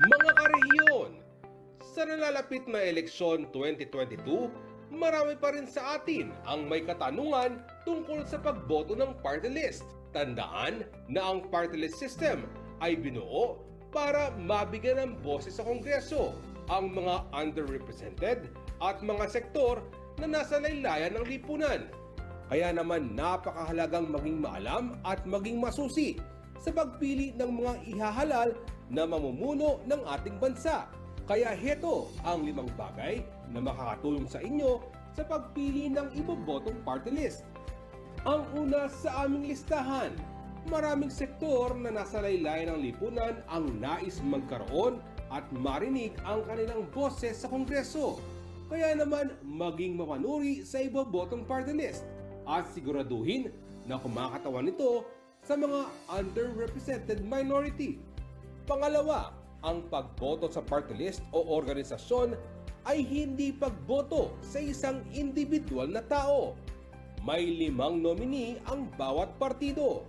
Mga karehiyon, sa nalalapit na eleksyon 2022, marami pa rin sa atin ang may katanungan tungkol sa pagboto ng party list. Tandaan na ang party list system ay binuo para mabigyan ng boses sa Kongreso ang mga underrepresented at mga sektor na nasa laylayan ng lipunan. Kaya naman napakahalagang maging maalam at maging masusi sa pagpili ng mga ihahalal na mamumuno ng ating bansa. Kaya heto ang 5 bagay na makakatulong sa inyo sa pagpili ng ibobotong party list. Ang una sa aming listahan, maraming sektor na nasa laylayan ng lipunan ang nais magkaroon at marinig ang kanilang boses sa Kongreso. Kaya naman maging mapanuri sa ibobotong party list at siguraduhin na kumakatawan ito sa mga underrepresented minority. Pangalawa, ang pagboto sa party list o organisasyon ay hindi pagboto sa isang individual na tao. May 5 nominee ang bawat partido.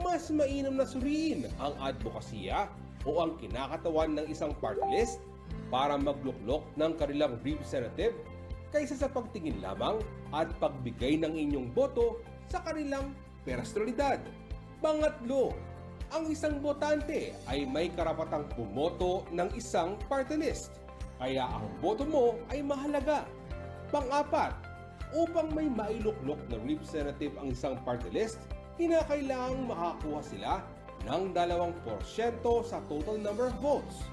Mas mainam na suriin ang advokasya o ang kinakatawan ng isang party list para magluklok ng kanilang representative kaysa sa pagtingin lamang at pagbigay ng inyong boto sa kanilang personalidad. Pangatlo, ang isang botante ay may karapatang bumoto ng isang party list, kaya ang boto mo ay mahalaga. Pang-apat, upang may mailuklok na representative ang isang party list, kinakailangang makakuha sila ng 2% sa total number of votes.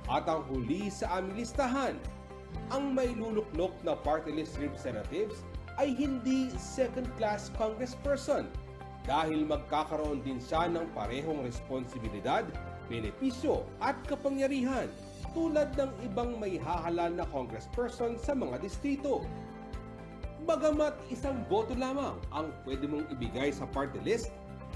At ang huli sa aming listahan, ang may luluklok na party list representatives ay hindi second-class congressperson dahil magkakaroon din siya ng parehong responsibilidad, benepisyo at kapangyarihan tulad ng ibang may hahalal na congressperson sa mga distrito. Bagamat isang boto lamang ang pwede mong ibigay sa party list,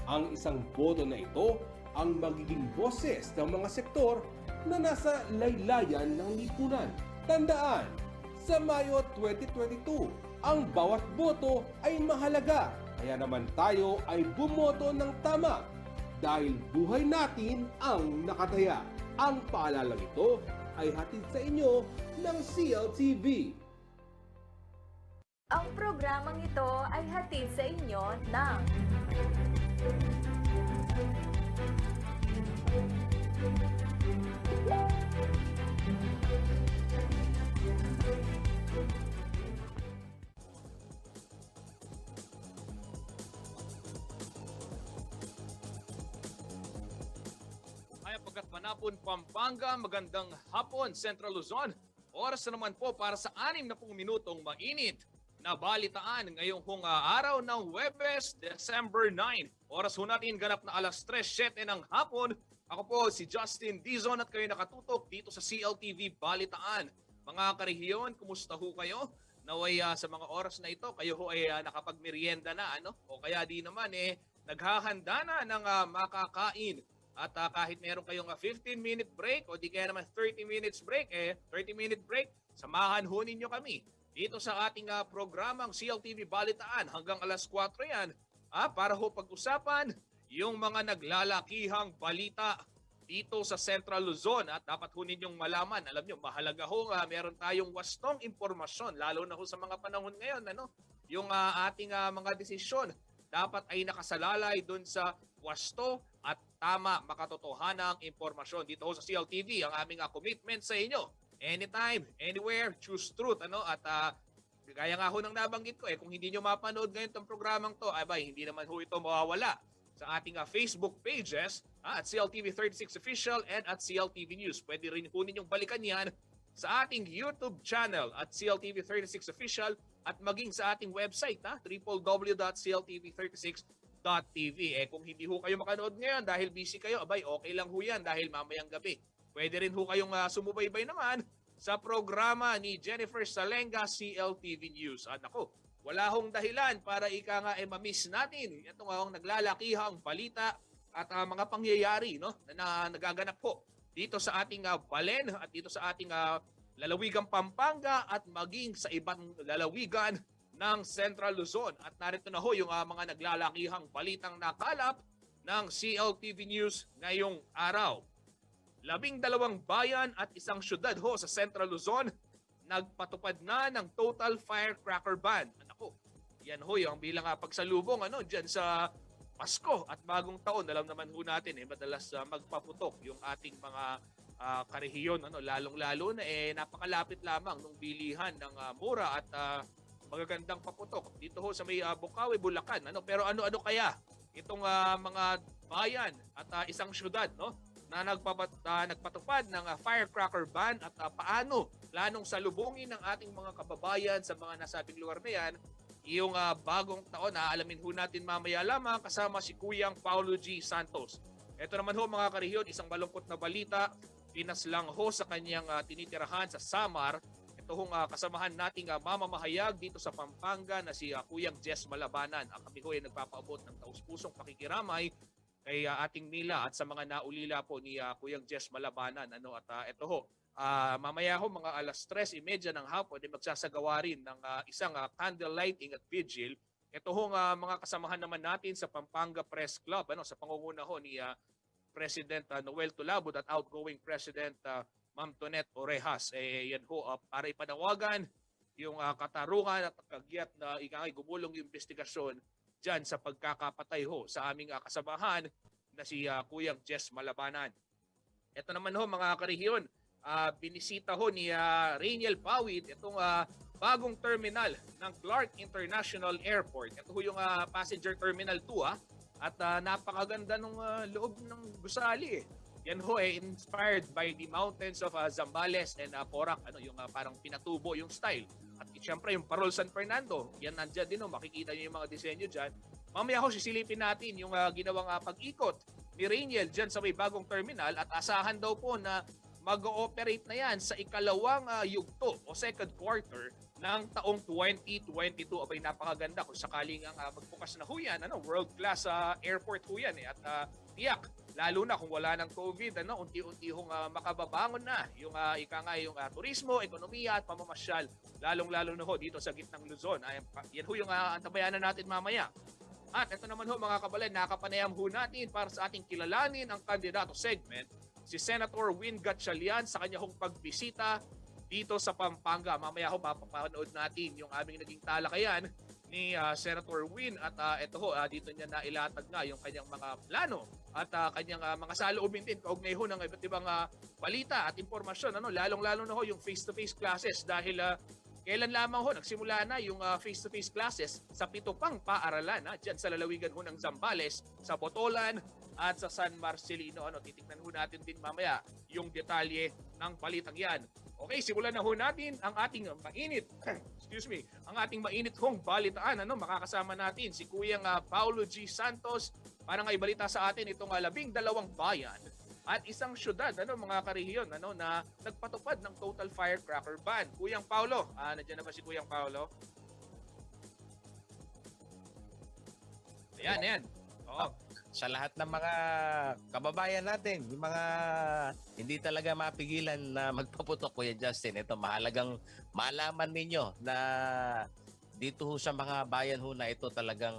ang isang boto na ito ang magiging boses ng mga sektor na nasa laylayan ng lipunan. Tandaan, sa Mayo 2022, ang bawat boto ay mahalaga. Kaya naman tayo ay bumoto ng tama dahil buhay natin ang nakataya. Ang paalalang ito ay hatid sa inyo ng CLTV. Ang programang ito ay hatid sa inyo ng Ay, pagkat Manapon, Pampanga, magandang hapon, Central Luzon. Oras na naman po para sa 60 minutong mainit na balitaan ngayong araw ng Huwebes, December 9. Oras ho natin ganap na alas 3:07 ng hapon. Ako po si Justin Dizon at kayo nakatutok dito sa CLTV Balitaan. Mga karehiyon, kumusta ho kayo? Naway sa mga oras na ito, kayo ho ay nakapagmerienda na, ano? O kaya di naman naghahanda na ng makakain. At kahit meron kayong 15-minute break o di kaya naman 30 minutes break, 30-minute break, samahan ho ninyo kami dito sa ating programang CLTV Balitaan hanggang alas 4 yan para ho pag-usapan yung mga naglalakihang balita dito sa Central Luzon. At dapat ho ninyong malaman, alam nyo, mahalaga ho meron tayong wastong impormasyon, lalo na ho sa mga panahon ngayon, yung ating mga desisyon dapat ay nakasalalay dun sa wasto at tama, makatotohanang impormasyon. Dito ho sa CLTV, ang aming commitment sa inyo. Anytime, anywhere, choose truth. At gaya nga ho ng nabanggit ko, kung hindi nyo mapanood ngayon itong programang to, hindi naman ho ito mawawala sa ating Facebook pages at CLTV 36 Official and at CLTV News. Pwede rin ho ninyong balikan yan sa ating YouTube channel at CLTV 36 Official at maging sa ating website, www.cltv36.tv. Kung hindi ho kayo makanood ngayon dahil busy kayo, okay lang ho yan dahil mamayang gabi. Pwede rin ho kayong sumubaybay naman sa programa ni Jennifer Salenga, CLTV News. At ako, wala hong dahilan para ika nga ma-miss natin itong naglalakihang balita at mga pangyayari na nagaganap po dito sa ating Balen at dito sa ating lalawigang Pampanga at maging sa ibang lalawigan ng Central Luzon. At narito na ho yung mga naglalakihang balitang nakalap ng CLTV News ngayong araw. 12 bayan at isang syudad ho sa Central Luzon nagpatupad na ng total firecracker ban. Ako, yan ho yung bilang pagsalubong dyan sa Pasko at bagong taon. Alam naman ho natin madalas magpaputok yung ating mga karehiyon, lalong-lalo na napakalapit lamang ng bilihan ng mura at magagandang paputok dito ho sa may Bukawi, Bulacan. Pero ano-ano kaya itong mga bayan at isang syudad na nagpatupad ng firecracker ban at paano planong salubungin ng ating mga kababayan sa mga nasabing lugar na yan yung bagong taon. Aalamin ho natin mamaya lamang kasama si Kuyang Paulo G. Santos. Ito naman ho mga karehiyon, isang malungkot na balita. Pinaslang ho sa kanyang tinitirahan sa Samar. Ito hong kasamahan nating mamamahayag dito sa Pampanga na si Kuyang Jess Malabanan. Kami ho ay nagpapaabot ng taus-pusong pakikiramay kay ating Mila at sa mga naulila po ni Kuyang Jess Malabanan. At ito ho, mamaya ho mga alas 3:30 ng hapon magsasagawa rin ng isang candle lighting at vigil. Ito ho mga kasamahan naman natin sa Pampanga Press Club sa pangunguna ho ni President Noel Tulabod at outgoing President Ma'am Tonet Orejas. Yan ho para ipanawagan yung katarungan at kagyat na gumulong yung investigasyon dyan sa pagkakapatay ho sa aming kasamahan na si Kuyang Jess Malabanan. Ito naman ho mga karehiyon, binisita ho ni Rainiel Pawit itong bagong terminal ng Clark International Airport. Ito ho yung passenger terminal 2 at napakaganda ng loob ng gusali. Yan ho inspired by the mountains of Zambales and Porac, yung parang pinatubo yung style At siyempre yung Parol San Fernando, yan nandyan din, makikita nyo yung mga disenyo dyan. Mamaya ho, sisilipin natin yung ginawang pag-ikot ni Rainiel dyan sa may bagong terminal at asahan daw po na mag-ooperate na yan sa ikalawang yugto o second quarter ng taong 2022. Abay, napakaganda kung sakaling ang magbukas na ho yan, world-class airport ho yan at tiyak, lalo na kung wala ng COVID, unti-unti hong makababangon na yung yung turismo, ekonomiya at pamamasyal, lalong-lalo na ho dito sa gitnang Luzon. Yan ho yung antabayanan natin mamaya. At ito naman ho mga kabalan, nakapanayam ho natin para sa ating kilalanin ang kandidato segment, si Senator Win Gatchalian sa kanya hong pagbisita dito sa Pampanga. Mamaya ho mapapanood natin yung aming naging talakayan ni Senator Win at ito ho, dito niya nailatag nga yung kanyang mga plano at kanyang mga saloobin din kaugnay ho ng iba't ibang balita at impormasyon. Lalong-lalo na ho yung face-to-face classes dahil kailan lamang ho nagsimula na yung face-to-face classes sa 7 pang paaralan dyan sa lalawigan ho ng Zambales, sa Botolan at sa San Marcelino. Titignan ho natin din mamaya yung detalye ng balitang yan. Okay, simulan na ho natin ang ating mainit, ang ating mainit hong balitaan. Makakasama natin si Kuyang Paulo G. Santos para nga ibalita sa atin itong 12 bayan at isang syudad, mga karehiyon, na nagpatupad ng total firecracker ban. Kuyang Paulo, nandiyan na ba si Kuyang Paulo? Ayan. Oo. Sa lahat ng mga kababayan natin, yung mga hindi talaga mapigilan na magpaputok, Kuya Justin, ito mahalagang malaman ninyo na dito ho sa mga bayan ho na ito talagang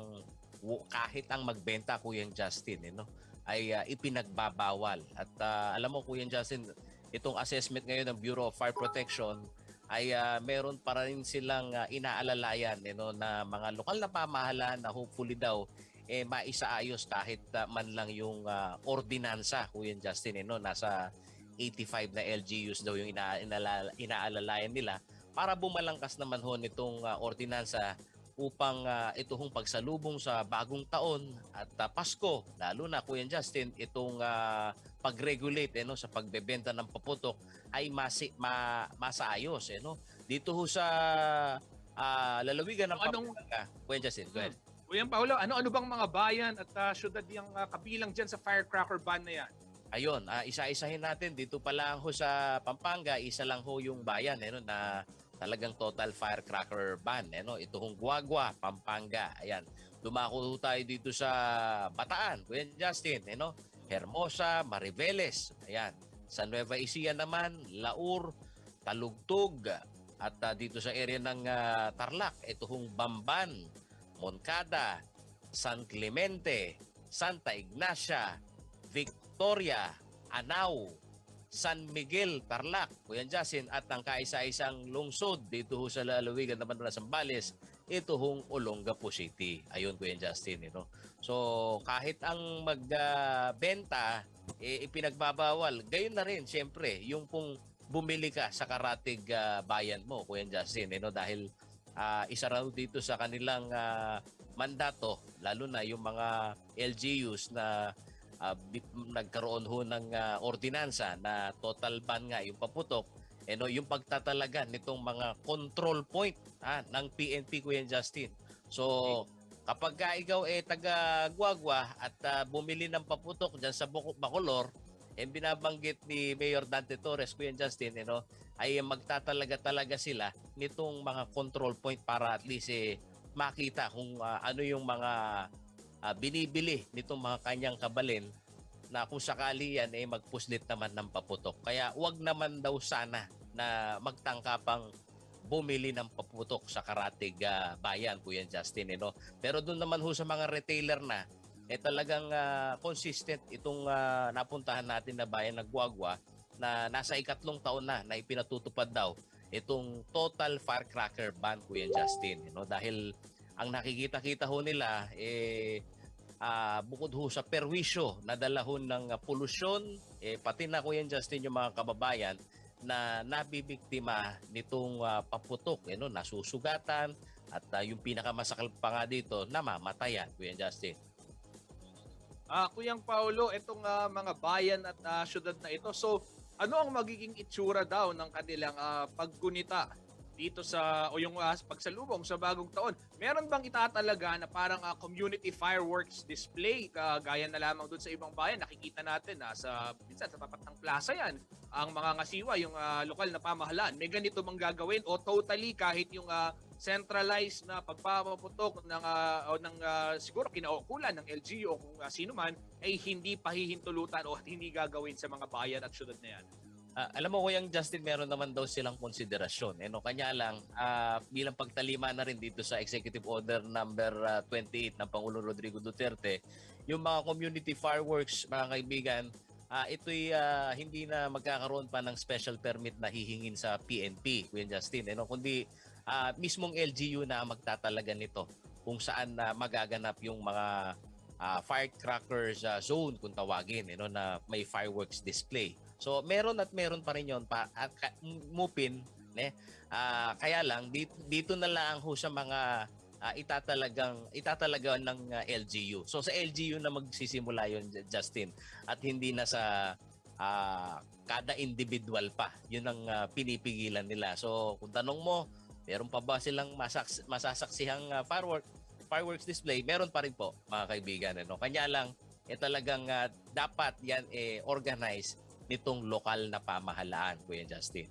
kahit ang magbenta, Kuya Justin, ay ipinagbabawal. At alam mo, Kuya Justin, itong assessment ngayon ng Bureau of Fire Protection ay meron pa rin silang inaalalayan na mga lokal na pamahalaan na hopefully daw maisaayos kahit man lang yung ordinansa, Kuya Justin, nasa 85 na LGUs daw yung inaalalayan nila para bumalangkas naman ho nitong ordinansa upang ito hong pagsalubong sa bagong taon at Pasko, lalo na, Kuya Justin, itong pag-regulate sa pagbebenta ng paputok ay masaayos. Dito ho sa lalawigan ng Pampanga, Kuya Justin, go ahead. Kuya Paulo, ano bang mga bayan at syudad yung kabilang dyan sa firecracker ban na yan? Ayun, isa-isahin natin. Dito pa lang ho sa Pampanga, isa lang ho yung bayan na talagang total firecracker ban. Ito hong Guagua, Pampanga. Ayan. Dumako ho tayo dito sa Bataan, Kuya Justin. Hermosa, Mariveles. Ayan. Sa Nueva Ecija naman, Laur, Talugtog. At dito sa area ng Tarlac, ito hong Bamban, Moncada, San Clemente, Santa Ignacia, Victoria, Anao, San Miguel, Tarlac, Kuya Justin, at ang kaisa-isang lungsod dito ho sa lalawigan naman ng Zambales, ito hong Olongapo City. Ayun, Kuya Justin. So kahit ang magbenta ipinagbabawal, gayon na rin siyempre yung pong bumili ka sa karatig bayan mo, Kuya Justin, dahil isa raw dito sa kanilang mandato, lalo na yung mga LGUs na nagkaroon ho ng ordinansa na total ban nga yung paputok, yung pagtatalaga nitong mga control point ng PNP, Kuya Justin. So kapag ikaw taga Guagua at bumili ng paputok dyan sa Bacolor, binabanggit ni Mayor Dante Torres, Kuya Justin, ay magtatalaga talaga sila nitong mga control point para at least makita kung ano yung mga binibili nitong mga kanyang kabalin na kung sakali yan magpuslit naman ng paputok. Kaya wag naman daw sana na magtangkapang bumili ng paputok sa karatig bayan, Kuya Justin. Pero doon naman ho sa mga retailer na talagang consistent itong napuntahan natin na bayan ng Guagua na nasa 3 taon na ipinatutupad daw itong total firecracker ban, Kuya Justin. Dahil ang nakikita-kita ho nila bukod ho sa perwisyo na dala ho ng polusyon, pati na, Kuya Justin, yung mga kababayan na nabibiktima nitong paputok, nasusugatan at yung pinakamasakal pa nga dito, namamatayan, Kuya Justin. Kuyang Paulo, itong mga bayan at syudad na ito, so ano ang magiging itsura daw ng kanilang paggunita dito sa o yung pagsalubong sa bagong taon. Meron bang itatalaga na parang community fireworks display gaya na lamang doon sa ibang bayan? Nakikita natin sa minsan sa tapat ng plaza yan ang mga ngasiwa, yung lokal na pamahalaan. May ganito bang gagawin o totally kahit yung centralized na pagpapaputok ng siguro kinaukulan ng LGU o kung sino man ay hindi pahihintulutan o hindi gagawin sa mga bayan at syudad na yan? Alam mo, Kuyang Justin, meron naman daw silang konsiderasyon. Kanya lang, bilang pagtalima na rin dito sa Executive Order number 28 ng Pangulong Rodrigo Duterte, yung mga community fireworks, mga kaibigan, ito'y hindi na magkakaroon pa ng special permit na hihingin sa PNP, Kuya Justin. Kundi mismong LGU na magtatalaga nito kung saan magaganap yung mga firecrackers zone kung tawagin, na may fireworks display. So meron at meron pa rin yon Mupin, kaya lang dito na lang ho sa mga itatalaga ng LGU. So sa LGU na magsisimula yon, Justin, at hindi na sa kada individual pa. Yun ang pinipigilan nila. So kung tanong mo, meron pa ba silang masasaksihang fireworks display? Meron pa rin po, mga kaibigan. Kanya lang talagang dapat yan organize nitong lokal na pamahalaan, Kuya Justin.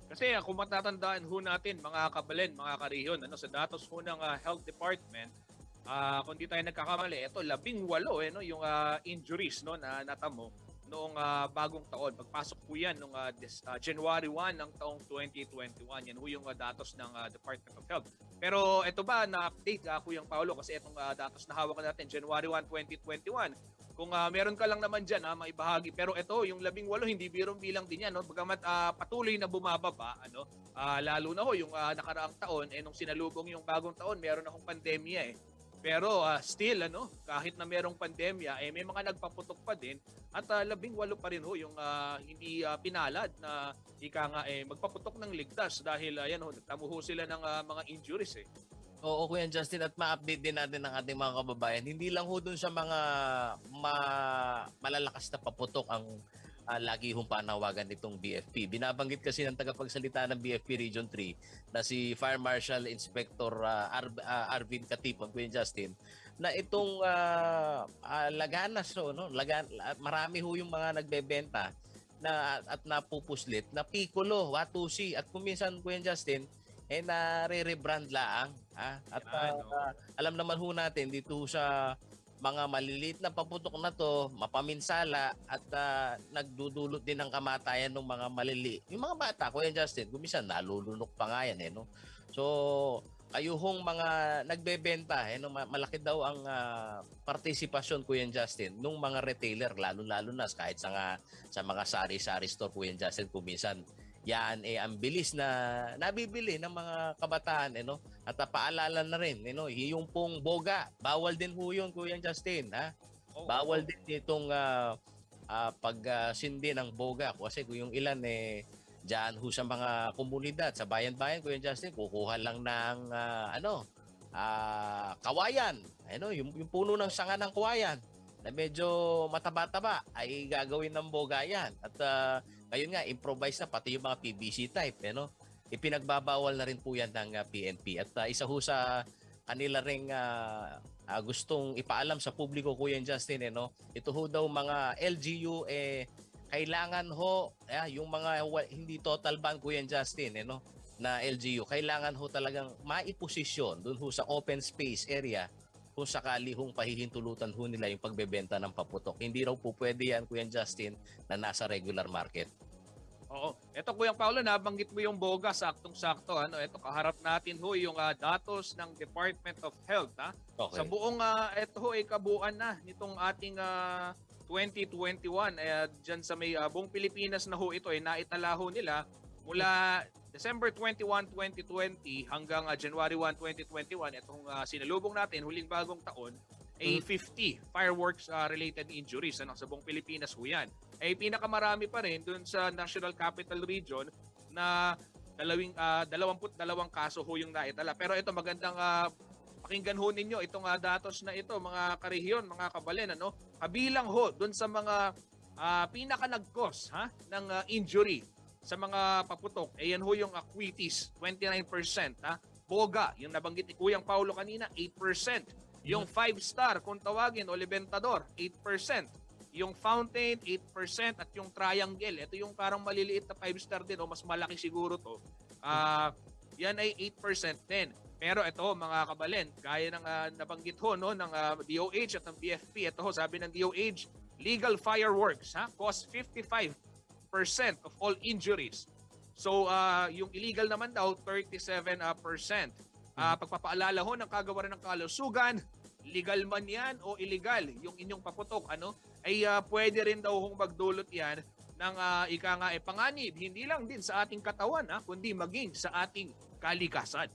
Kasi kung matatandaan ho natin, mga kabalen, mga kariyon, sa datos ho ng Health Department, kung di tayo nagkakamali, ito 18 yung injuries na natamo noong bagong taon. Pagpasok po yan noong January 1 ng taong 2021. Yan ho yung datos ng Department of Health. Pero ito ba na-update, Kuyang Paolo, kasi itong datos na hawak natin, January 1, 2021, kung meron ka lang naman dyan maibahagi. Pero ito, yung 18, hindi birong bilang din yan. Bagamat patuloy na bumababa, lalo na ho yung nakaraang taon, nung sinalubong yung bagong taon, meron akong pandemya Pero still, kahit na merong pandemya, may mga nagpaputok pa din at 18 pa rin ho yung hindi pinalad na magpaputok ng ligtas dahil nagtamo ho sila ng mga injuries Oo, Kuya Justin, at ma-update din natin ng ating mga kababayan. Hindi lang ho dun sa mga malalakas na paputok ang lagi hong panawagan nitong BFP. Binabanggit kasi ng tagapagsalita ng BFP Region 3 na si Fire Marshal Inspector Arvin Katipon, Kuya Justin, na itong laganas, marami ho yung mga nagbebenta at napupuslit na Piccolo, Watusi, at kuminsan, Kuya Justin, nare-rebrand laang. At alam naman ho natin dito sa mga maliliit na paputok na to, mapaminsala at nagdudulot din ng kamatayan ng mga maliliit. Yung mga bata, Kuya Justin, kuminsan nalulunok pa nga yan. So, kayo hong mga nagbebenta, malaki daw ang partisipasyon, Kuya Justin, nung mga retailer, lalo-lalo na kahit sa mga sari-sari store, Kuya Justin, kuminsan yan ang bilis na nabibili ng mga kabataan at paalala na rin yung pong boga, bawal din ho yun, Kuya Justin, bawal din itong pagsindi ng boga kasi kung yung ilan diyan ho sa mga komunidad sa bayan-bayan, Kuya Justin, kukuha lang ng kawayan, yung puno ng sanga ng kawayan na medyo mataba-taba ay gagawin ng boga yan at ngayon nga, improvise na pati yung mga PVC type. Ipinagbabawal na rin po yan ng PNP. At isa ho sa kanila ring gustong ipaalam sa publiko, Kuya Justin, ito ho daw mga LGU, kailangan ho, yung mga hindi total ban, Kuya Justin, na LGU, kailangan ho talagang maiposisyon dun ho sa open space area kung sakali hong pahihintulutan ho nila yung pagbebenta ng paputok. Hindi raw po pwede yan, Kuya Justin, na nasa regular market. Oo. Ito, Kuya Paolo, nabanggit mo yung boga, saktong-sakto. Ito, kaharap natin ho yung datos ng Department of Health. Okay. Sa buong, ito ho ay kabuuan na nitong ating 2021. Diyan sa may buong Pilipinas na ho ito, naitala ho nila mula December 21, 2020 hanggang January 1, 2021, itong sinalubong natin, huling bagong taon, 50 fireworks related injuries sa buong Pilipinas ho yan. Pinakamarami pa rin dun sa National Capital Region na 22 kaso ho yung naitala. Pero ito magandang pakinggan ho ninyo itong datos na ito, mga karehiyon, mga kabalen, kabilang ho dun sa mga pinaka nag-cause ng injury sa mga paputok, yan ho yung Aquitis, 29%. Ha? Boga, yung nabanggit ni Kuyang Paulo kanina, 8%. Yung 5-star, kung tawagin, o Libentador, 8%. Yung Fountain, 8%. At yung Triangle, ito yung parang maliliit na 5-star din, o mas malaki siguro to. Yan ay 8% din. Pero ito, mga kabalen, gaya ng nabanggit ho no, ng DOH at ng BFP, ito ho, sabi ng DOH, legal fireworks cause 55% of all injuries. So, yung illegal naman daw, 37%. Pagpapaalala ho ng kagawaran ng kalusugan, legal man yan o illegal, yung inyong paputok, ay pwede rin daw hong magdulot yan ng panganib, hindi lang din sa ating katawan, kundi maging sa ating kalikasan.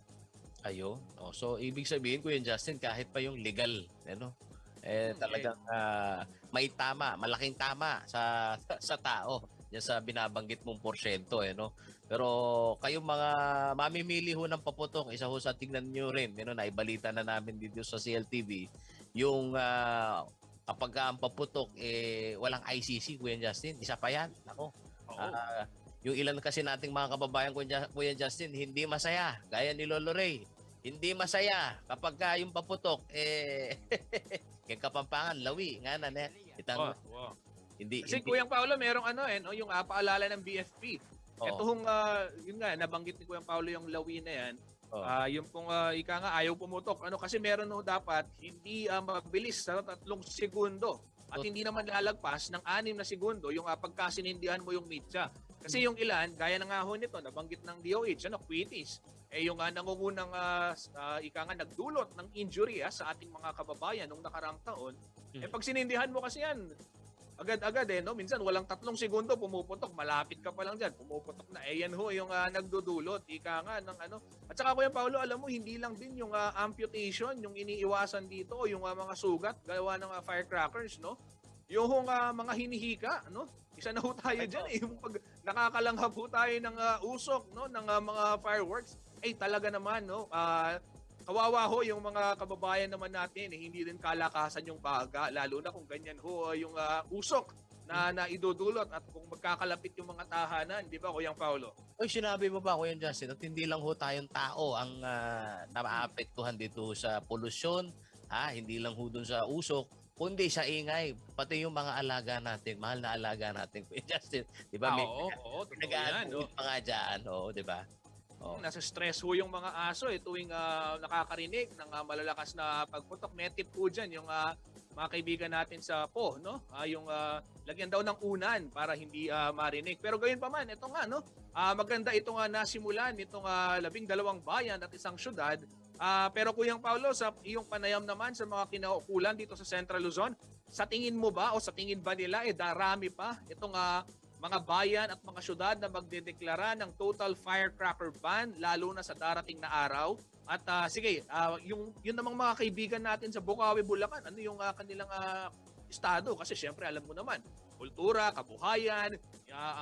Ayun. So, ibig sabihin, Kuya Justin, kahit pa yung legal, talagang may tama, malaking tama sa tao yan sa binabanggit mong porsyento. Pero kayong mga mamimili ho ng paputok, isa ho sa tingnan nyo rin, naibalita na namin dito sa CLTV, yung kapag ang paputok, walang ICC, Kuya Justin, isa pa yan. Ako. Yung ilan kasi nating mga kababayan, Kuya Justin, hindi masaya. Gaya ni Lolo Ray. Hindi masaya kapag yung paputok, yung Kapampangan, Lawi, nga na. Hindi, Kasi hindi. Kuyang Paulo, merong yung paalala ng BFP. Ito hong, yun nga, nabanggit ni Kuyang Paulo yung Lawi na yan. Yung pong ika nga ayaw pumutok. Kasi meron ho dapat hindi mabilis sa 3 segundo. At hindi naman lalagpas ng 6 na segundo yung pagkasinindihan mo yung mitya. Kasi yung ilan, gaya na nga ho nito, nabanggit ng DOH, quitis. Yung nangungunang ika nga nagdulot ng injury sa ating mga kababayan nung nakaraang taon. Pag sinindihan mo kasi yan, agad-agad minsan walang 3 segundo pumuputok, malapit ka pa lang diyan, pumuputok na. Yan ho yung nagdudulot ika nga ng At saka Kuya Paulo, alam mo hindi lang din yung amputation yung iniiwasan dito o yung mga sugat gawa ng firecrackers, yung mga hinihika, isa na ho tayo diyan, yung pag nakakalanghap ho tayo ng usok ng mga fireworks, talaga naman kawawa ho yung mga kababayan naman natin, hindi rin kalakasan yung baga, lalo na kung ganyan ho yung usok na idudulot at kung magkakalapit yung mga tahanan, di ba Kuyang Paulo? Oy, sinabi mo ba, Kuya Justin, at hindi lang ho tayong tao ang naapektuhan dito sa polusyon, hindi lang ho dun sa usok, kundi sa ingay, pati yung mga alaga natin, mahal na alaga natin, Kuya Justin, di ba? Oo, nag-aaral pa nga dyan, di ba? Nasa stress ho yung mga aso tuwing nakakarinig ng malalakas na pagputok. May tip po dyan yung mga kaibigan natin sa PO, yung lagyan daw ng unan para hindi marinig. Pero gayon pa man, ito nga, maganda ito nga nasimulan itong 12 bayan at isang syudad. Pero Kuyang Paulo, sa iyong panayam naman sa mga kinaukulan dito sa Central Luzon, sa tingin mo ba o sa tingin ba nila darami pa itong mga bayan at mga syudad na magdedeklara ng total firecracker ban lalo na sa darating na araw? At sige, yun namang mga kaibigan natin sa Bukawi, Bulacan, ano yung kanilang estado? Kasi syempre alam mo naman, kultura, kabuhayan,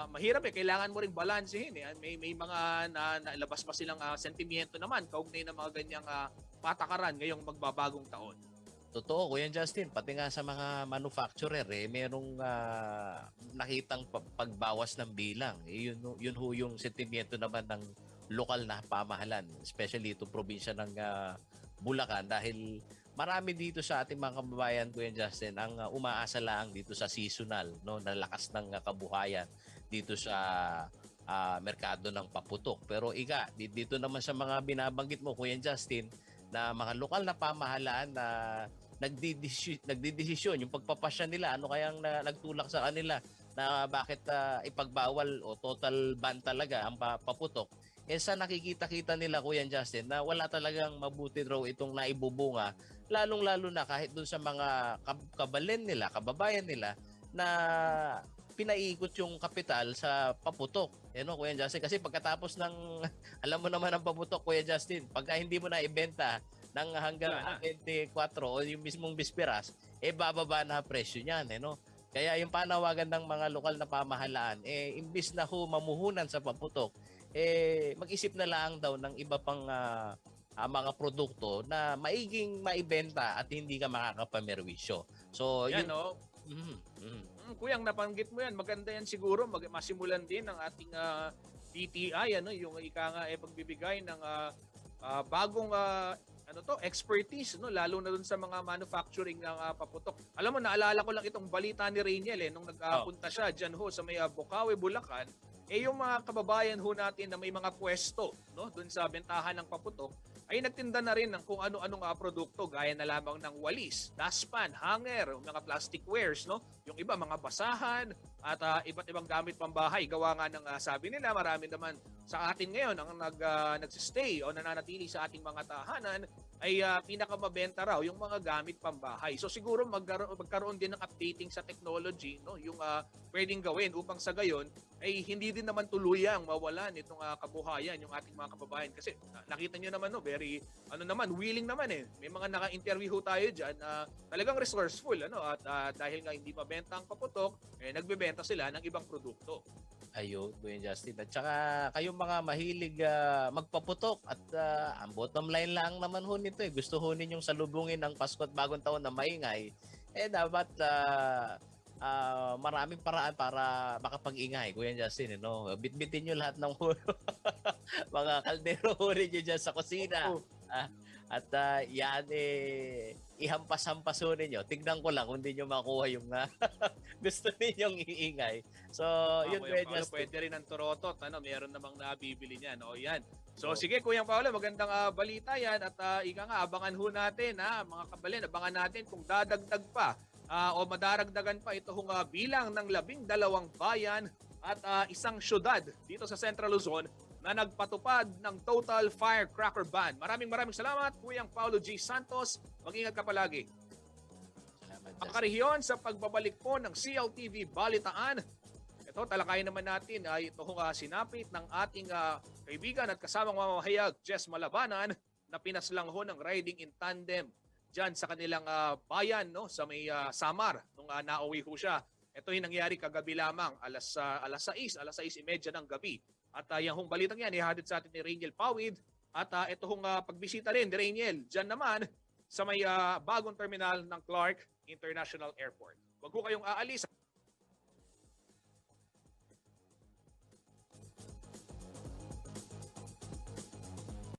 mahirap kailangan mo ring balansehin. May mga nailabas pa silang sentimiento naman kaugnay ng mga ganyang patakaran ngayong magbabagong taon. Totoo, Kuya Justin, pati nga sa mga manufacturer, merong nakitang pagbawas ng bilang. Yun ho yung sentimiento naman ng lokal na pamahalan, especially itong probinsya ng Bulacan, dahil marami dito sa ating mga kababayan, Kuya Justin, ang umaasa lang dito sa seasonal, na lakas ng kabuhayan dito sa merkado ng paputok. Pero dito naman sa mga binabanggit mo, Kuya Justin, na mga lokal na pamahalaan na nagdidesisyon yung pagpapasya nila, ano kayang nagtulak sa kanila na bakit ipagbawal o total ban talaga ang paputok. Sa nakikita-kita nila, Kuya Justin, na wala talagang mabuti raw itong naibubunga, lalong-lalo na kahit dun sa mga kabalen nila, kababayan nila, na pinaiikot yung kapital sa paputok. Kuya Justin, kasi pagkatapos ng, alam mo naman ang paputok, Kuya Justin, pagka hindi mo na ibenta ng hanggang 24 o yung mismong bisperas, bababa na presyo niyan. Kaya yung panawagan ng mga lokal na pamahalaan, imbis na mamuhunan sa paputok, mag-isip na lang daw ng iba pang mga produkto na maiging maibenta at hindi ka makakapamerwisyo. So, yan, Kuyang nabanggit mo yan, maganda yan siguro, masimulan din ng ating DTI, yung ika nga pagbibigay ng bagong expertise, no, lalo na dun sa mga manufacturing ng paputok. Alam mo, naalala ko lang itong balita ni Rainiel nung nagpunta siya diyan ho sa may Bocaue, Bulacan, yung mga kababayan ho natin na may mga pwesto, no, dun sa bentahan ng paputok, ay nagtinda na rin ng kung ano-anong produkto gaya na lamang ng walis, dustpan, hanger, mga plastic wares, no? Yung iba mga basahan at iba't ibang gamit pambahay. Gawa nga ng sabi nila, marami naman sa atin ngayon ang nagsistay o nananatili sa ating mga tahanan ay pinakamabenta raw yung mga gamit pambahay. So siguro magkaroon din ng updating sa technology, no, yung pwedeng gawin upang sa gayon ay hindi din naman tuluyang mawalan itong kabuhayan yung ating mga kababayan, kasi nakita niyo naman, no, very willing naman May mga naka-interview ho tayo diyan talagang resourceful, at dahil nga hindi mabenta ang paputok, nagbebenta sila ng ibang produkto. Ayun, Kuya Justin. At saka kayong mga mahilig magpaputok at ang bottom line lang naman ho nito gusto ho ninyong salubungin ng Pasko at Bagong Taon na maingay, dapat maraming paraan para makapag-ingay, Kuya Justin. Bitbitin nyo lahat ng mga kaldero ho ninyo dyan sa kusina. At yan ihampas-hampas ho ninyo. Tignan ko lang kung hindi nyo makuha yung gusto ninyong iingay. So, yun, Kuya Justin. Pwede rin ang torotot, meron namang nabibili niyan. Yan. So, sige, Kuya Paolo, magandang balita yan. At ika nga, abangan ho natin, mga kabalin, abangan natin kung dadagdag pa o madaragdagan pa itong bilang ng 12 bayan at isang syudad dito sa Central Luzon na nagpatupad ng total firecracker ban. Maraming salamat, Kuyang Paulo G. Santos. Mag-ingat ka palagi. Pakarihiyon sa pagbabalik po ng CLTV Balitaan. Ito, talakayin naman natin ay itong sinapit ng ating kaibigan at kasamang mamahayag, Jess Malabanan, na pinaslang ho ng riding in tandem dyan sa kanilang bayan, no, sa may Samar, nung nauwi ho siya. Ito yung nangyari kagabi lamang, alas 6:30 ng gabi. At yung hong balitang yan, ihatid sa atin ni Rainiel Pawid. At ito hong pagbisita rin ni Rainiel, dyan naman sa may bagong terminal ng Clark International Airport. Huwag ho kayong aalis.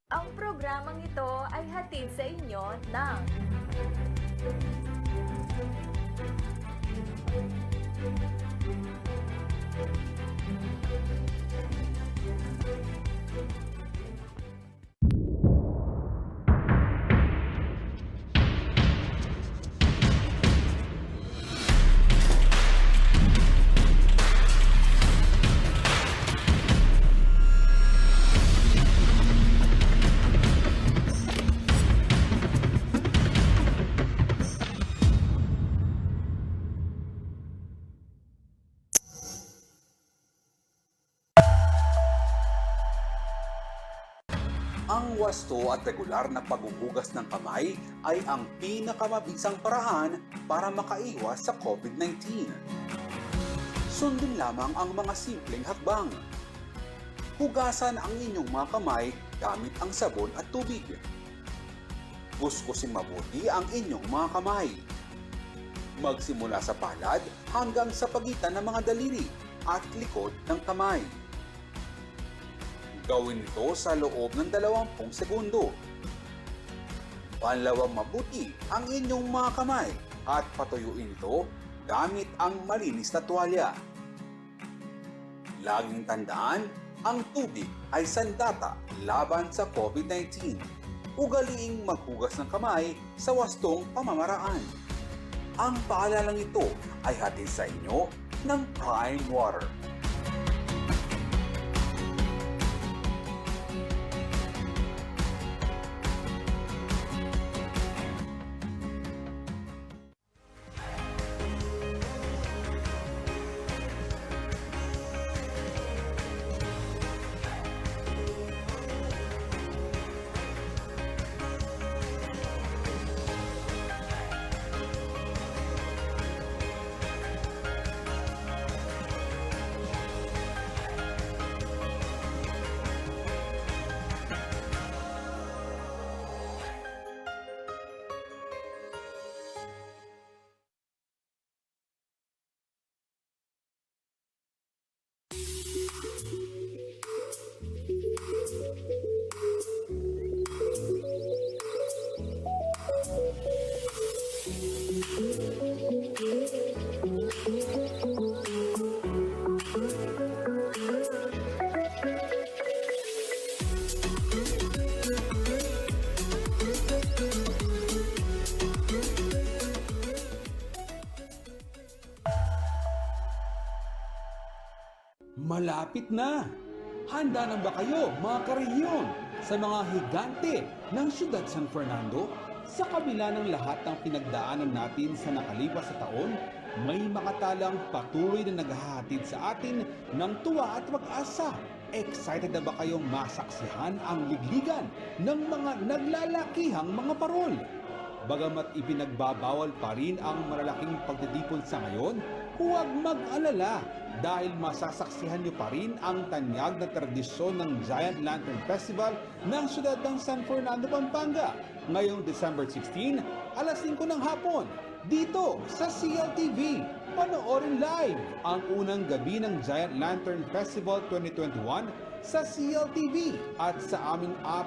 Ang programang ito ay hatid sa inyo ng Ang wasto at regular na paghuhugas ng kamay ay ang pinakamabisang paraan para makaiwas sa COVID-19. Sundin lamang ang mga simpleng hakbang. Hugasan ang inyong mga kamay gamit ang sabon at tubig. Kuskusin mabuti ang inyong mga kamay. Magsimula sa palad hanggang sa pagitan ng mga daliri at likod ng kamay. Gawin ito sa loob ng 20 segundo. Panlawang mabuti ang inyong mga kamay at patuyuin ito gamit ang malinis na tuwalya. Laging tandaan, ang tubig ay sandata laban sa COVID-19. Ugaliing maghugas ng kamay sa wastong pamamaraan. Ang paalalang ito ay hatid sa inyo ng Prime Water. Malapit na! Handa na ba kayo mga karehiyon sa mga higante ng siyudad San Fernando? Sa kabila ng lahat ng pinagdaanan natin sa nakalipas na taon, may makatalang patuloy na naghahatid sa atin ng tuwa at pag-asa. Excited na ba kayong masaksihan ang ligligan ng mga naglalakihang mga parol? Bagamat ipinagbabawal pa rin ang malalaking pagtitipon sa ngayon, huwag mag-alala dahil masasaksihan nyo pa rin ang tanyag na tradisyon ng Giant Lantern Festival ng siyudad ng San Fernando, Pampanga ngayong December 16, alas 5 ng hapon dito sa CLTV. Panoorin live ang unang gabi ng Giant Lantern Festival 2021 sa CLTV at sa aming 4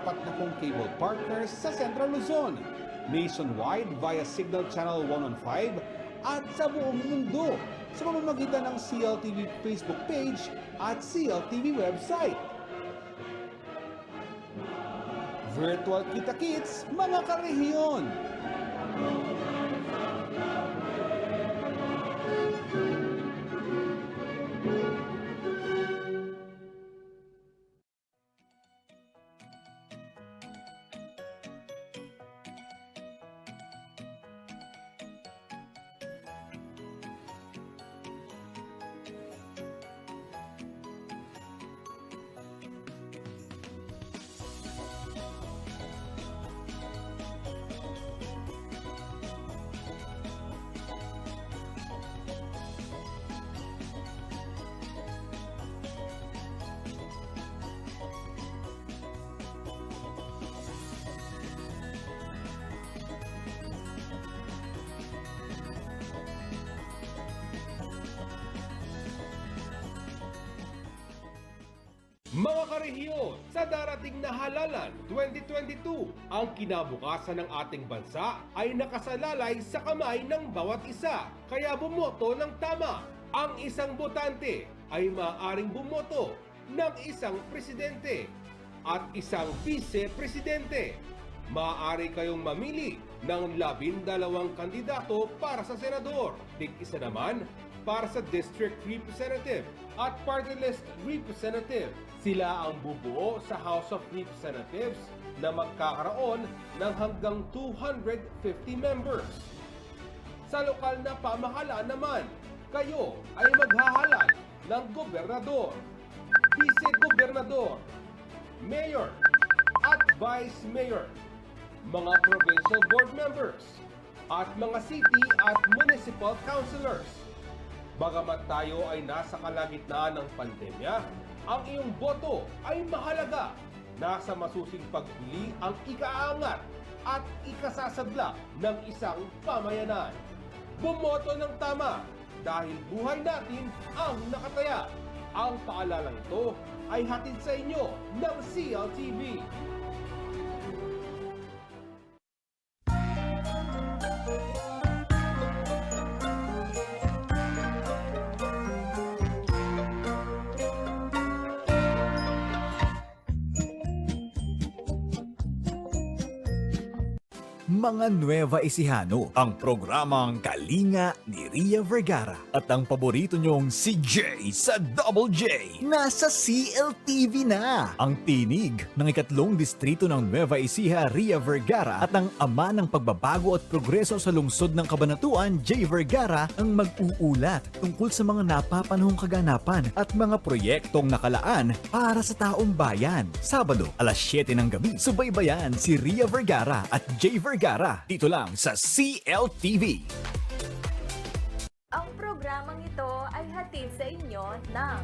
cable partners sa Central Luzon, nationwide via Signal Channel 115 at sa buong mundo sa pamamagitan ng CLTV Facebook page at CLTV website. Virtual kita-kits, mga karehiyon! Mga karehiyon, sa darating na halalan 2022, ang kinabukasan ng ating bansa ay nakasalalay sa kamay ng bawat isa. Kaya bumoto ng tama. Ang isang botante ay maaaring bumoto ng isang presidente at isang vice-presidente. Maaari kayong mamili ng 12 kandidato para sa senador, tig-isa naman para sa district representative at party list representative. Sila ang bubuo sa House of Representatives na magkakaroon ng hanggang 250 members. Sa lokal na pamahalaan naman, kayo ay maghahalal ng gobernador, vice-gobernador, mayor, at vice mayor, mga provincial board members, at mga city at municipal councilors. Bagamat tayo ay nasa kalagitnaan ng pandemya, ang iyong boto ay mahalaga. Nasa masusing pagpili ang ikaangat at ikasasadla ng isang pamayanan. Bumoto ng tama dahil buhay natin ang nakataya. Ang paalalang ito ay hatid sa inyo ng CLTV. Mga Nueva Ecijano, ang programang Kalinga ni Ria Vergara at ang paborito nyong si Jay sa Double J. Nasa CLTV na! Ang tinig ng ikatlong distrito ng Nueva Ecija, Ria Vergara at ang ama ng pagbabago at progreso sa lungsod ng Cabanatuan, Jay Vergara, ang mag-uulat tungkol sa mga napapanahong kaganapan at mga proyektong nakalaan para sa taong bayan. Sabado, alas 7 ng gabi, subaybayan si Ria Vergara at Jay Vergara dito lang sa CLTV. Ang programang ito ay hatid sa inyo ng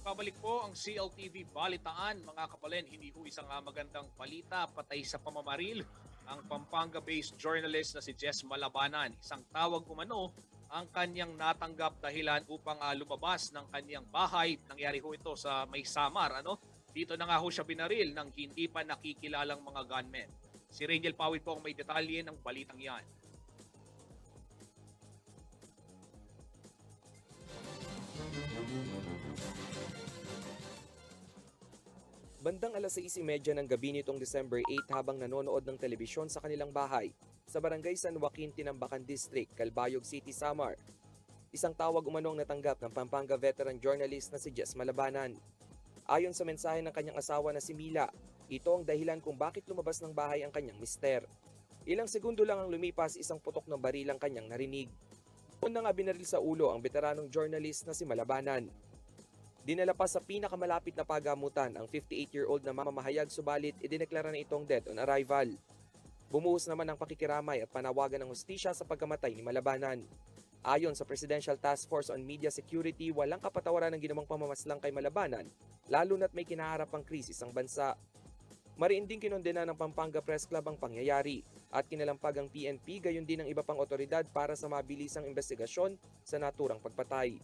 Pabalik po ang CLTV Balitaan, mga kapalen. Hindi ho isang magandang balita patay sa pamamaril ang Pampanga-based journalist na si Jess Malabanan. Isang tawag umano ang kanyang natanggap dahilan upang lumabas ng kanyang bahay. Nangyari ho ito sa May Samar. Dito na nga ho siya binaril ng hindi pa nakikilalang mga gunmen. Si Rangel Pawid po ang may detalye ng balitang yan. Bandang alas 6:30 ng gabi nitong December 8 habang nanonood ng telebisyon sa kanilang bahay sa Barangay San Joaquin, Tinambacan District, Calbayog City, Samar. Isang tawag umano ang natanggap ng Pampanga veteran journalist na si Jess Malabanan. Ayon sa mensahe ng kanyang asawa na si Mila, ito ang dahilan kung bakit lumabas ng bahay ang kanyang mister. Ilang segundo lang ang lumipas, isang putok ng baril ang kanyang narinig. Una nga binaril sa ulo ang veteranong journalist na si Malabanan. Dinala pa sa pinakamalapit na pagamutan ang 58-year-old na mamamahayag, subalit idineklara na itong dead on arrival. Bumuhos naman ang pakikiramay at panawagan ng hustisya sa pagkamatay ni Malabanan. Ayon sa Presidential Task Force on Media Security, walang kapatawaran ng ginawang pamamaslang kay Malabanan, lalo na't may kinaharap ang krisis ang bansa. Mariin din kinondena ng Pampanga Press Club ang pangyayari at kinalampag ang PNP gayon din ang iba pang otoridad para sa mabilisang investigasyon sa naturang pagpatay.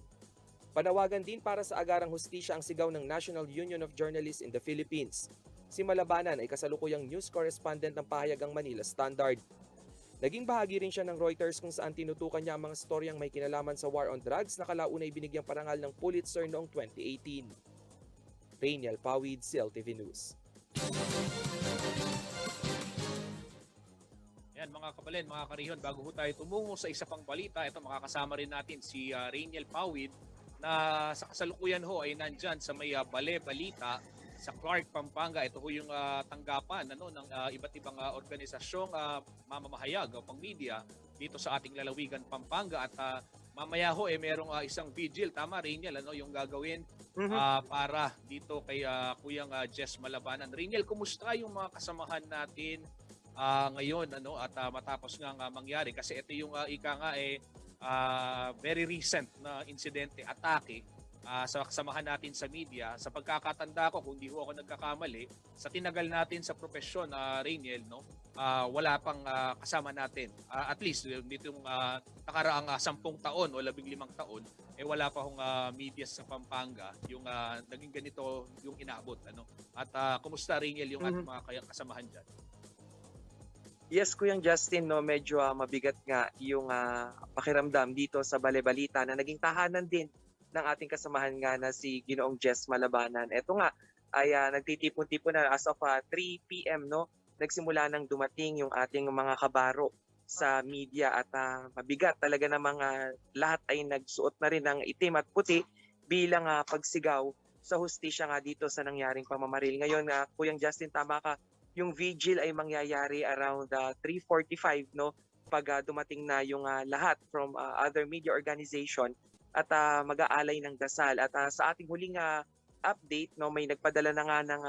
Panawagan din para sa agarang hustisya ang sigaw ng National Union of Journalists in the Philippines. Si Malabanan ay kasalukuyang news correspondent ng pahayagang Manila Standard. Naging bahagi rin siya ng Reuters kung saan tinutukan niya ang mga storyang may kinalaman sa war on drugs na kalaunay binigyang parangal ng Pulitzer noong 2018. Rainiel Pawid, CLTV News. Yan mga kabalin, mga karihon, bago ho tayo tumungo sa isa pang balita, ito makakasama rin natin si Rainiel Pawid na sa kasalukuyan ho ay nandyan sa may Balita sa Clark, Pampanga. Ito ho yung tanggapan ng iba't ibang organisasyong mamamahayag o pang-media dito sa ating lalawigan Pampanga. At mamaya ho merong isang vigil, tama Rainiel, yung gagawin para dito kay Kuyang Jess Malabanan. Rainiel, kumusta yung mga kasamahan natin ngayon at matapos nga mangyari? Kasi ito yung ika nga very recent na insidente, atake sa kasamahan natin sa media. Sa pagkakatanda ko, kung di ho ako nagkakamali, sa tinagal natin sa profesyon, Rainiel, wala pang kasama natin. At least, nitong nakaraang 10 taon o 15 taon, wala pa hong media sa Pampanga yung naging ganito yung inaabot. At kumusta, Rainiel, yung ating mga kasamahan dyan? Yes, Kuyang Justin, medyo mabigat nga yung pakiramdam dito sa Balita na naging tahanan din ng ating kasamahan nga na si Ginoong Jess Malabanan. Ito nga ay nagtitipon-tipon na as of 3 p.m. Nagsimula nang dumating yung ating mga kabaro sa media at mabigat talaga na mga lahat ay nagsuot na rin ng itim at puti bilang pagsigaw sa hustisya nga dito sa nangyaring pamamaril. Ngayon, Kuyang Justin, tama ka, yung vigil ay mangyayari around 3:45 pag dumating na yung lahat from other media organization at mag-aalay ng dasal. At sa ating huling update, may nagpadala na nga ng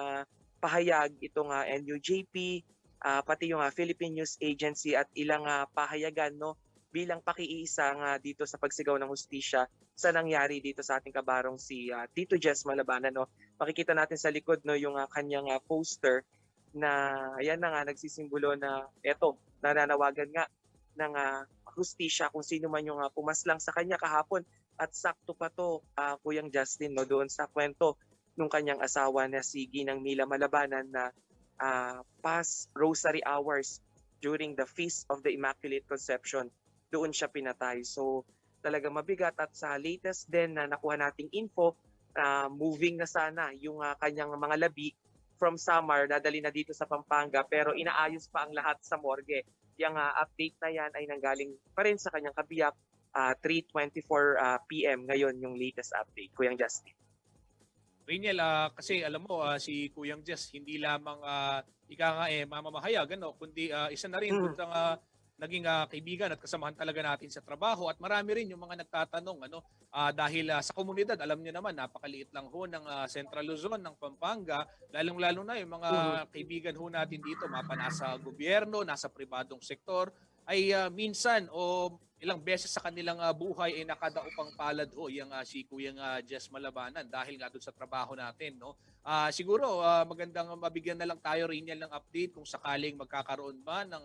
pahayag itong NUJP, pati yung Philippine News Agency at ilang pahayagan bilang pakiisa nga dito sa pagsigaw ng hustisya sa nangyari dito sa ating kabarong si Tito Jess Malabanan. Makikita natin sa likod yung kanyang poster na ayan na nga nagsisimbolo na eto, nananawagan nga ng hustisya kung sino man yung pumaslang sa kanya kahapon. At sakto pa to, Kuyang Justin, doon sa kwento nung kanyang asawa na si Ginang Mila Malabanan na past rosary hours during the Feast of the Immaculate Conception, doon siya pinatay. So talaga mabigat. At sa latest din na nakuha nating info, moving na sana yung kanyang mga labi from Samar, dadali na dito sa Pampanga, pero inaayos pa ang lahat sa morgue. Yung update na yan ay nanggaling pa rin sa kanyang kabiyak, 3:24 p.m. ngayon yung latest update. Kuyang Justin. Rainiel, kasi alam mo, si Kuyang Jess, hindi lamang mamamahayag, kundi isa na rin naging kaibigan at kasamahan talaga natin sa trabaho. At marami rin yung mga nagtatanong dahil sa komunidad, alam niyo naman, napakaliit lang ho ng Central Luzon, ng Pampanga, lalong-lalo na yung mga kaibigan ho natin dito, nasa gobyerno, nasa pribadong sektor, ay minsan o ilang beses sa kanilang buhay ay nakadaupang palad yung si Kuyang Jess Malabanan dahil nga doon sa trabaho natin. Siguro magandang mabigyan na lang tayo rin yan ng update kung sakaling magkakaroon ba ng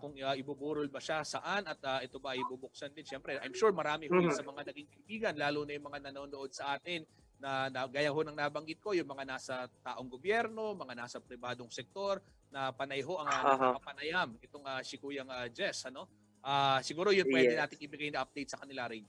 kung ibuburol ba siya saan at ito ba ibubuksan din. Siyempre, I'm sure marami ho sa mga naging kaibigan, lalo na yung mga nanonood sa atin na gaya ho ng nabanggit ko, yung mga nasa taong gobyerno, mga nasa pribadong sektor na panay ho ang nakapanayam itong si Kuyang Jess. Siguro yun pwede natin ibigay na update sa kanila rin.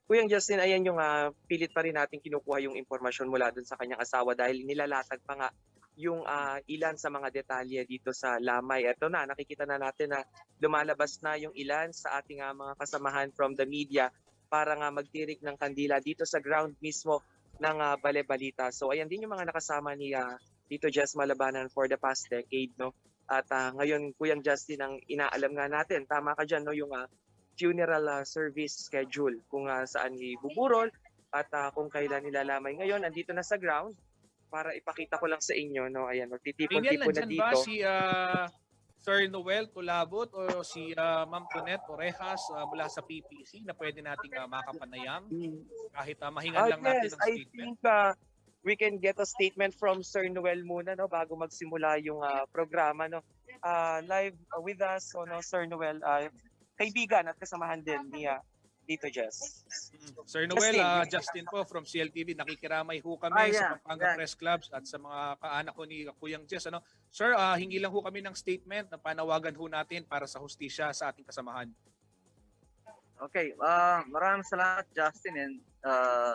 Kuyang Justin, ayan yung pilit pa rin natin kinukuha yung impormasyon mula dun sa kanyang asawa dahil nilalatag pa nga yung ilan sa mga detalye dito sa lamay. Ito na, nakikita na natin na lumalabas na yung ilan sa ating mga kasamahan from the media para nga magtirik ng kandila dito sa ground mismo ng Bale-Balita. So ayan din yung mga nakasama ni Tito Jess Malabanan for the past decade, no? At ngayon, Kuyang Justin, ang inaalam nga natin, tama ka dyan, no? Yung funeral service schedule kung saan ibuburol at kung kailan nilalamay. Ngayon, andito na sa ground para ipakita ko lang sa inyo, no? Ayan, Daniel, magtitipon-tipon na nandyan dito. ba si Sir Noel Tulabot o si Ma'am Tonet Orejas mula sa PPC na pwede nating makapanayam kahit mahingan lang natin Yes, ng I statement? think we can get a statement from Sir Noel muna, no, bago magsimula yung programa, no. Live with us, no, Sir Noel, kaibigan at kasamahan din ni Tito Jess. Sir Noel, Justin. Justin po from CLTV, nakikiramay ho kami sa Pampanga yeah. Press Clubs at sa mga kaanak ko ni Kuyang Jess. Ano? Sir, hingi lang ho kami ng statement na panawagan ho natin para sa hustisya sa ating kasamahan. Okay, maraming salamat Justin and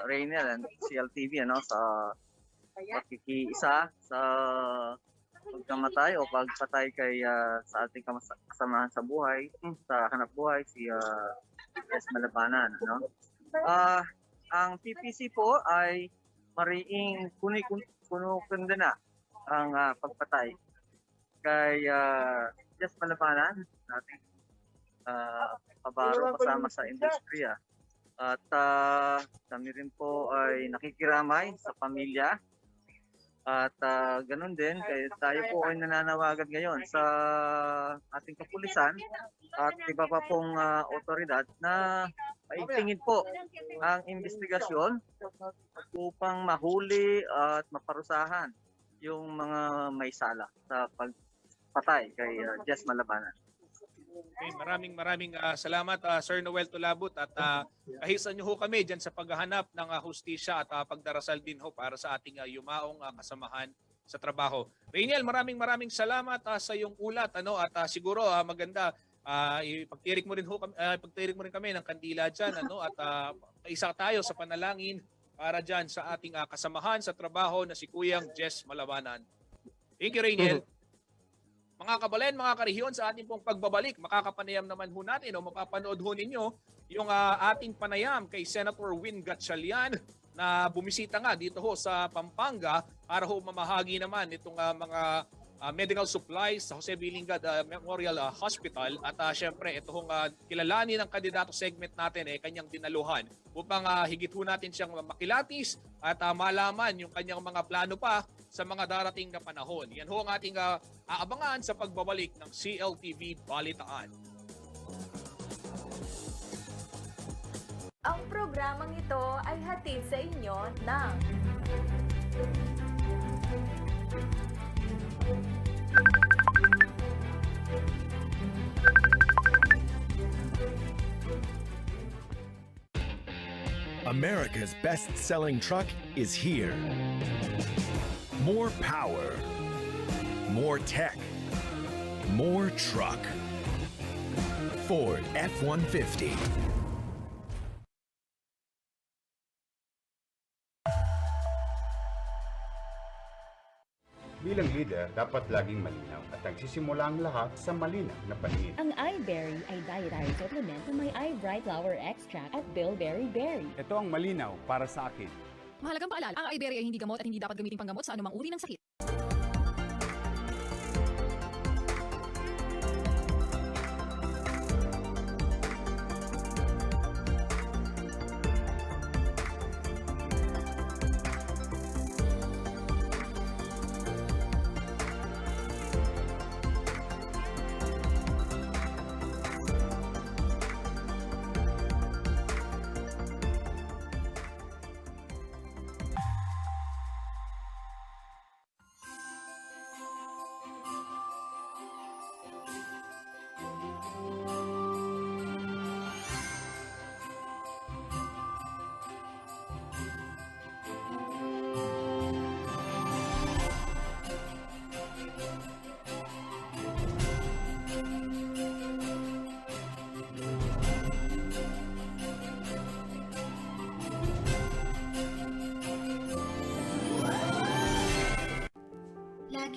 Rainiel and CLTV sa pakikiisa sa pagkamatay o pagpatay kay sa ating kasamahan sa buhay, sa hanap buhay, si Jess Malabanan. Ang PPC po ay mariing kunukundena ang pagpatay kay Jess Malabanan, nating pabaro kasama sa industriya. At kami rin po ay nakikiramay sa pamilya. At ganun din, kaya tayo po ay nananawagan ngayon sa ating kapulisan at iba pa pong otoridad na paigtingin po ang investigasyon upang mahuli at maparusahan yung mga may sala sa pagpatay kay Jess Malabanan. Okay, maraming salamat Sir Noel Tulabot at kahisan niyo ho kami diyan sa paghahanap ng hustisya at pagdarasal din ho para sa ating yumaong kasamahan sa trabaho. Rainiel, maraming salamat sa iyong ulat at siguro maganda ipagtirik mo rin kami ng kandila diyan at isa tayo sa panalangin para diyan sa ating kasamahan sa trabaho na si Kuyang Jess Malabanan. Thank you, Rainiel. Mga kabalen, mga karehiyon, sa ating pong pagbabalik, makakapanayam naman ho natin o mapapanood ho ninyo yung ating panayam kay Senator Win Gatchalian na bumisita nga dito ho sa Pampanga para ho mamahagi naman itong mga medical supplies sa Jose Bilingad Memorial Hospital at syempre ito hong kilalanin ng kandidato segment natin kanyang dinaluhan upang higit ho natin siyang makilatis at malaman yung kanyang mga plano pa sa mga darating na panahon. Yan ho ang ating aabangan sa pagbabalik ng CLTV Balitaan. Ang programang ito ay hatid sa inyo ng America's best-selling truck is here. More power, more tech, more truck. Ford F-150. Bilang leader, dapat laging malinaw at nagsisimula ang lahat sa malinaw na paningin. Ang iBerry ay dietary supplement na may iBright Flower Extract at Bilberry Berry. Ito ang malinaw para sa akin. Mahalagang paalala, ang iBerry ay hindi gamot at hindi dapat gamitin panggamot sa anumang uri ng sakit.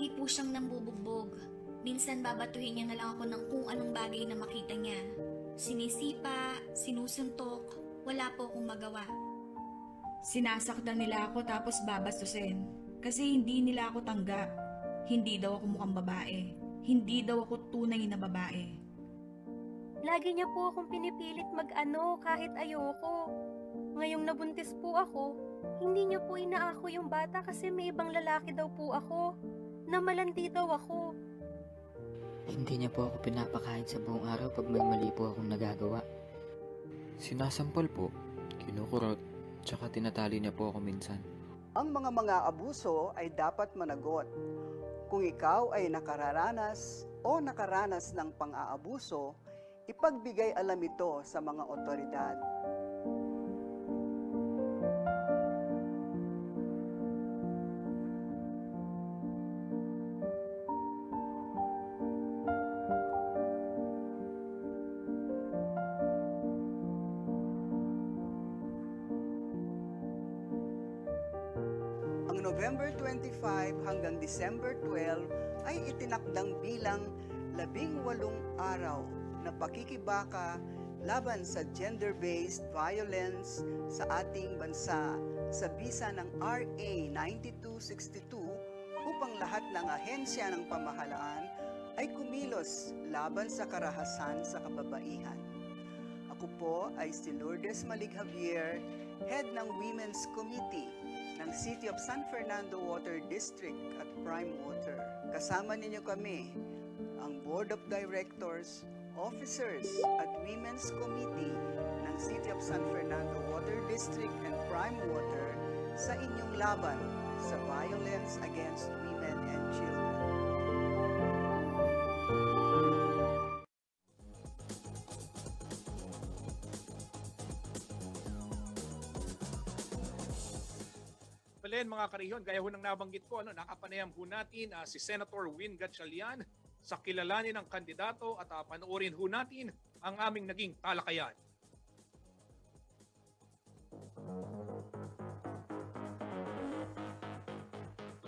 Lagi po siyang nambubugbog. Minsan babatuhin niya na lang ako ng kung anong bagay na makita niya. Sinisipa, sinusuntok, wala po akong magawa. Sinasaktan nila ako tapos babastusin. Kasi hindi nila ako tanggap. Hindi daw ako mukhang babae. Hindi daw ako tunay na babae. Lagi niya po akong pinipilit mag-ano kahit ayoko. Ngayong nabuntis po ako, hindi niya po inaako yung bata kasi may ibang lalaki daw po ako. Na malandi daw ako. Hindi niya po ako pinapakain sa buong araw pag may mali po akong nagagawa. Sinasampal po, kinukurot, tsaka tinatali niya po ako minsan. Ang mga abuso ay dapat managot. Kung ikaw ay nakaranas o nakaranas ng pang-aabuso, ipagbigay alam ito sa mga otoridad. Ang November 25 hanggang December 12 ay itinakdang bilang 18 araw na pakikibaka laban sa gender-based violence sa ating bansa sa bisa ng RA 9262 upang lahat ng ahensya ng pamahalaan ay kumilos laban sa karahasan sa kababaihan. Ako po ay si Lourdes Malig Javier, Head ng Women's Committee ng City of San Fernando Water District at Prime Water. Kasama ninyo kami, ang Board of Directors, Officers at Women's Committee ng City of San Fernando Water District and Prime Water sa inyong laban sa violence against women and children. Balen, mga karihon, gaya ho ng nabanggit ko, nakapanayam ho natin si Senator Win Gatchalian sa kilalanin ng kandidato at panoorin ho natin ang aming naging talakayan.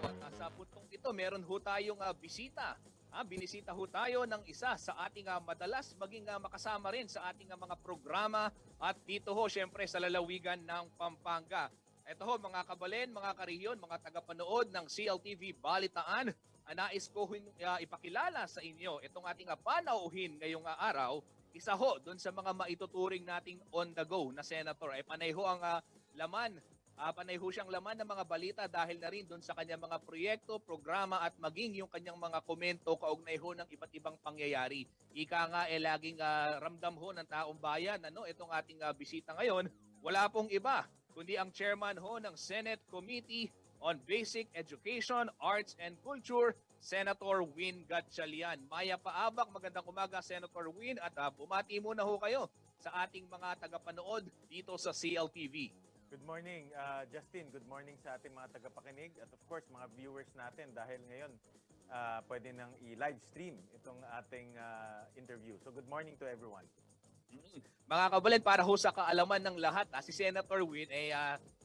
At sa puntong ito, meron ho tayong bisita. Binisita ho tayo ng isa sa ating madalas maging makasama rin sa ating mga programa at dito ho syempre sa lalawigan ng Pampanga. Ito ho mga kabalen, mga kariyon, mga tagapanood ng CLTV Balitaan, nais ko ipakilala sa inyo itong ating panauhin ngayong araw. Isa ho doon sa mga maituturing nating on the go na senator. Panay ho ang laman, panay ho siyang laman ng mga balita dahil na rin doon sa kanyang mga proyekto, programa at maging yung kanyang mga komento kaugnay ho ng iba't ibang pangyayari. Ika nga laging ramdam ho ng taong bayan, itong ating bisita ngayon, wala pong iba kundi ang chairman ho ng Senate Committee on Basic Education, Arts and Culture, Senator Win Gatchalian. Maya paabak, magandang umaga Senator Win at bumati muna ho kayo sa ating mga tagapanood dito sa CLTV. Good morning Justin, good morning sa ating mga tagapakinig at of course mga viewers natin dahil ngayon pwede nang i-live stream itong ating interview. So good morning to everyone. Mga kabalen, para ho sa kaalaman ng lahat, si Senator Win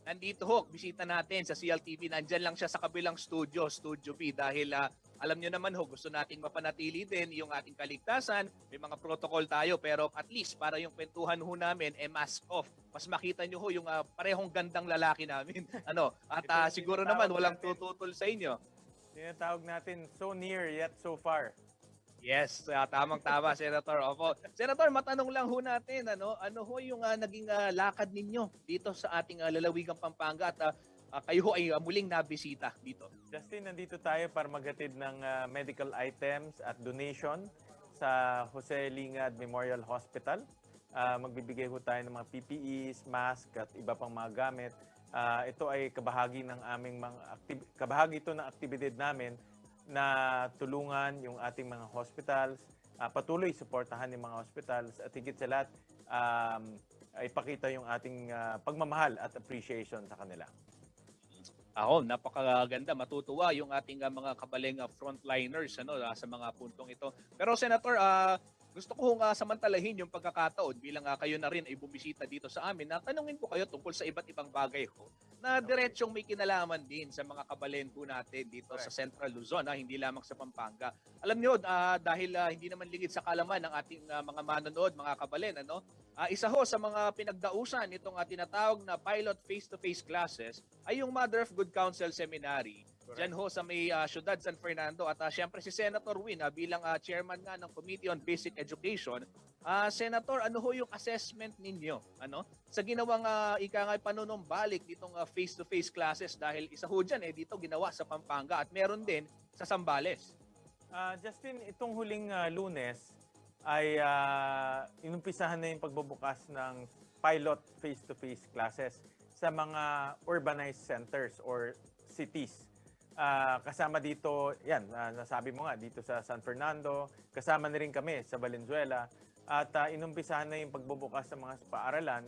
nandito ho, bisita natin sa CLTV. Nandyan lang siya sa kabilang studio, Studio B, dahil alam nyo naman ho, gusto nating mapanatili din yung ating kaligtasan. May mga protocol tayo, pero at least para yung kwentuhan ho namin, mask off. Mas makita nyo ho yung parehong gandang lalaki namin. At siguro naman, walang tututol sa inyo. Tinatawag natin, so near yet so far. Yes, tamang-tama, Senator. Opo. Senator, matanong lang ho natin, ano ho yung naging lakad ninyo dito sa ating lalawigang Pampanga at kayo ho ay muling nabisita dito? Justin, nandito tayo para maghatid ng medical items at donation sa Jose Lingad Memorial Hospital. Magbibigay ho tayo ng mga PPEs, mask at iba pang mga gamit. Ito ay kabahagi ng aming kabahagi ito ng aktibidad namin na tulungan yung ating mga hospitals, patuloy suportahan yung mga hospitals at higit sa lahat ipakita yung ating pagmamahal at appreciation sa kanila. Napakaganda, matutuwa yung ating mga kabaleng frontliners sa mga puntong ito. Pero Senator, gusto ko samantalahin yung pagkakataon bilang kayo na rin ay bumisita dito sa amin na tanungin ko kayo tungkol sa iba't ibang bagay ho na diretsyong may kinalaman din sa mga kabalen po natin dito sa Central Luzon, hindi lamang sa Pampanga. Alam niyo, dahil hindi naman lingid sa kalaman ng ating mga manonood, mga kabalen, isa ho sa mga pinagdausan itong tinatawag na pilot face-to-face classes ay yung Mother of Good Counsel Seminary. Diyan ho sa may Ciudad San Fernando at syempre si Senator Win bilang chairman nga ng Committee on Basic Education. Senator, ano ho yung assessment ninyo sa ginawang panunumbalik ditong face-to-face classes dahil isa ho dyan dito ginawa sa Pampanga at meron din sa Zambales? Justin, itong huling Lunes ay inumpisahan na yung pagbubukas ng pilot face-to-face classes sa mga urbanized centers or cities. Kasama dito, yan, nasabi mo nga, dito sa San Fernando, kasama na rin kami sa Valenzuela, at inumpisahan na yung pagbubukas ng mga paaralan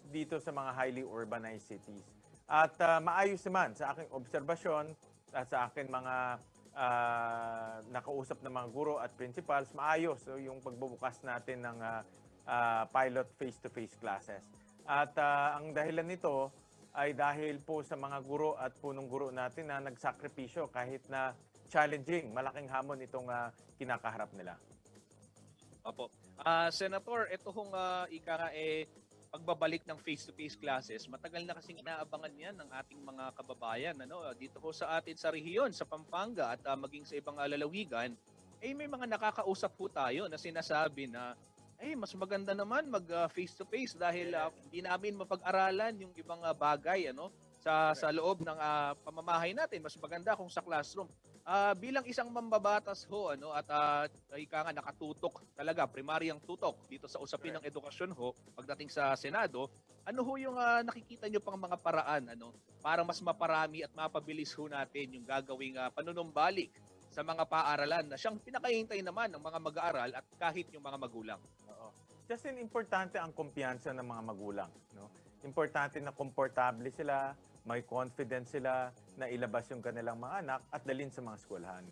dito sa mga highly urbanized cities. At maayos naman sa aking obserbasyon at sa akin mga nakausap ng mga guro at principals, maayos yung pagbubukas natin ng pilot face-to-face classes. At ang dahilan nito ay dahil po sa mga guro at punong guro natin na nagsakripisyo kahit na challenging, malaking hamon itong kinakaharap nila. Opo. Senator, ito hong pagbabalik ng face-to-face classes, matagal na kasing inaabangan yan ng ating mga kababayan. Dito ho sa atin sa rehiyon, sa Pampanga at maging sa ibang lalawigan, may mga nakakausap po tayo na sinasabi na mas maganda naman mag face-to-face dahil hindi namin mapag-aralan yung ibang bagay sa loob ng pamamahay natin. Mas maganda kung sa classroom. Bilang isang mambabatas ho at nakatutok talaga, primaryang tutok dito sa usapin ng edukasyon ho pagdating sa Senado, ano ho yung nakikita nyo pang mga paraan para mas maparami at mapabilis ho natin yung gagawing panunumbalik sa mga paaralan na siyang pinakahihintay naman ng mga mag-aaral at kahit yung mga magulang? Justin, importante ang kumpiyansa ng mga magulang. Importante na komportable sila, may confidence sila na ilabas yung kanilang mga anak at dalhin sa mga eskwelahan.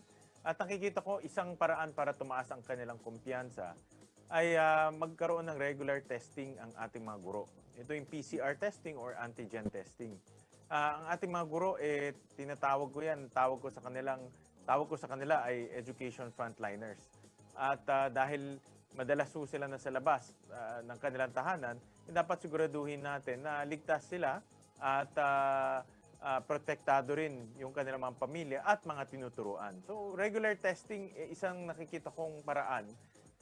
At nakikita ko isang paraan para tumaas ang kanilang kumpiyansa ay magkaroon ng regular testing ang ating mga guro. Ito yung PCR testing or antigen testing. Ang ating mga guro, tinatawag ko yan, tawag ko sa kanila ay education frontliners. At dahil madalas po sila na sa labas ng kanilang tahanan, dapat siguraduhin natin na ligtas sila at protektado rin yung kanilang mga pamilya at mga tinuturuan. So, regular testing, isang nakikita kong paraan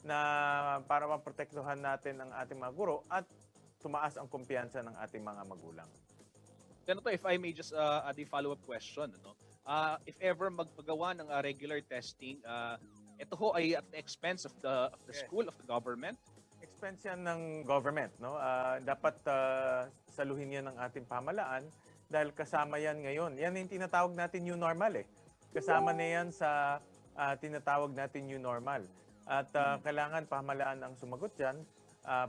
na para maprotektuhan natin ang ating mga guro at tumaas ang kumpiyansa ng ating mga magulang. Senator, if I may just add a follow-up question. If ever magpagawa ng regular testing, ito ho ay at the expense of the school, of the government? Expense yan ng government. Dapat saluhin yan ng ating pamahalaan dahil kasama yan ngayon. Yan yung tinatawag natin new normal . Kasama na yan sa tinatawag natin new normal. At kailangan pamahalaan ang sumagot dyan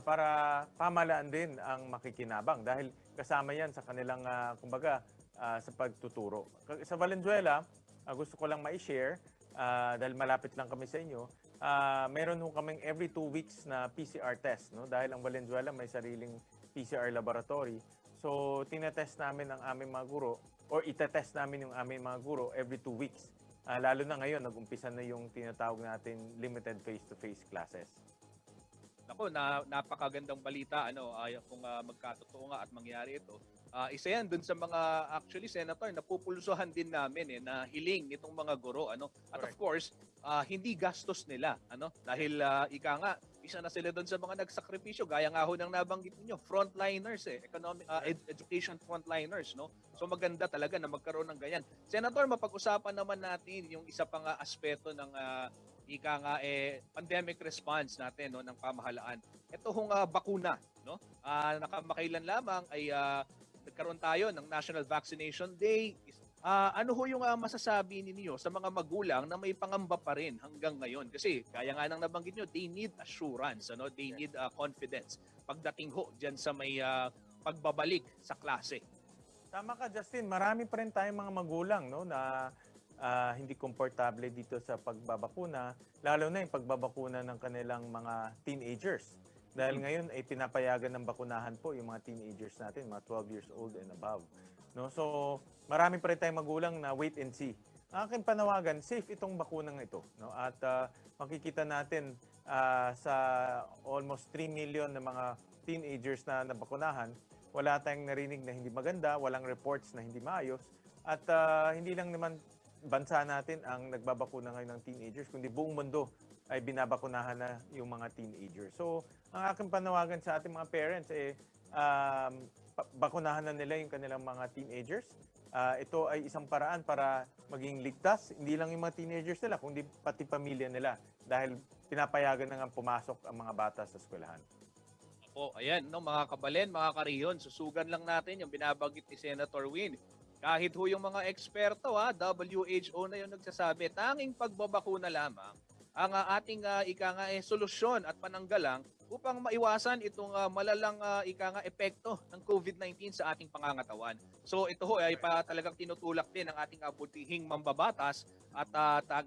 para pamahalaan din ang makikinabang dahil kasama yan sa kanilang, sa pagtuturo. Sa Valenzuela, gusto ko lang ma-share dahil malapit lang kami sa inyo, meron ho kaming every 2 weeks na PCR test. Dahil ang Valenzuela may sariling PCR laboratory. So, tinetest namin ang aming mga guro or itetest namin yung aming mga guro every 2 weeks. Lalo na ngayon, nag-umpisa na yung tinatawag natin limited face-to-face classes. Ako, napakagandang balita kung magkatotoo nga at mangyari ito. Isa yan dun sa mga actually senator napupulsuhan din namin na hiling nitong mga guro At of course, hindi gastos nila dahil ika nga isa na sila doon sa mga nagsakripisyo gaya nga ho ng nabanggit niyo, frontliners economic education frontliners So maganda talaga na magkaroon ng ganyan. Senator, mapag-usapan naman natin yung isa pang aspeto ng ika nga pandemic response natin ng pamahalaan. Ito hong bakuna nakamakailan lamang ay nagkaroon tayo ng National Vaccination Day. Ano ho yung masasabi ninyo sa mga magulang na may pangamba pa rin hanggang ngayon? Kasi kaya nga nang nabanggit nyo, they need assurance, they need confidence pagdating ho dyan sa may pagbabalik sa klase. Tama ka, Justin. Marami pa rin tayong mga magulang na hindi komportable dito sa pagbabakuna, lalo na yung pagbabakuna ng kanilang mga teenagers. Dahil ngayon ay pinapayagan ng bakunahan po yung mga teenagers natin, mga 12 years old and above. No? So, marami pa rin tayong magulang na wait and see. Ang aking panawagan, safe itong bakunang ito. No? At makikita natin sa almost 3 million na mga teenagers na nabakunahan, wala tayong narinig na hindi maganda, walang reports na hindi maayos, at hindi lang naman bansa natin ang nagbabakuna ngayon ng teenagers, kundi buong mundo ay binabakunahan na yung mga teenagers. So, ang aking panawagan sa ating mga parents bakunahan na nila yung kanilang mga teenagers. Ito ay isang paraan para maging ligtas, hindi lang yung mga teenagers nila, kundi pati pamilya nila, dahil pinapayagan na nga pumasok ang mga bata sa eskwelahan. Opo, ayan, no, mga kabalen, mga kariyon, susugan lang natin yung binabanggit ni Senator Win. Kahit ho yung mga eksperto, WHO na yung nagsasabi, tanging pagbabakuna lamang ang ating solusyon at pananggalang upang maiwasan itong malalang epekto ng COVID-19 sa ating pangangatawan. So ito ho ay talagang tinutulak din ng ating butihing mambabatas at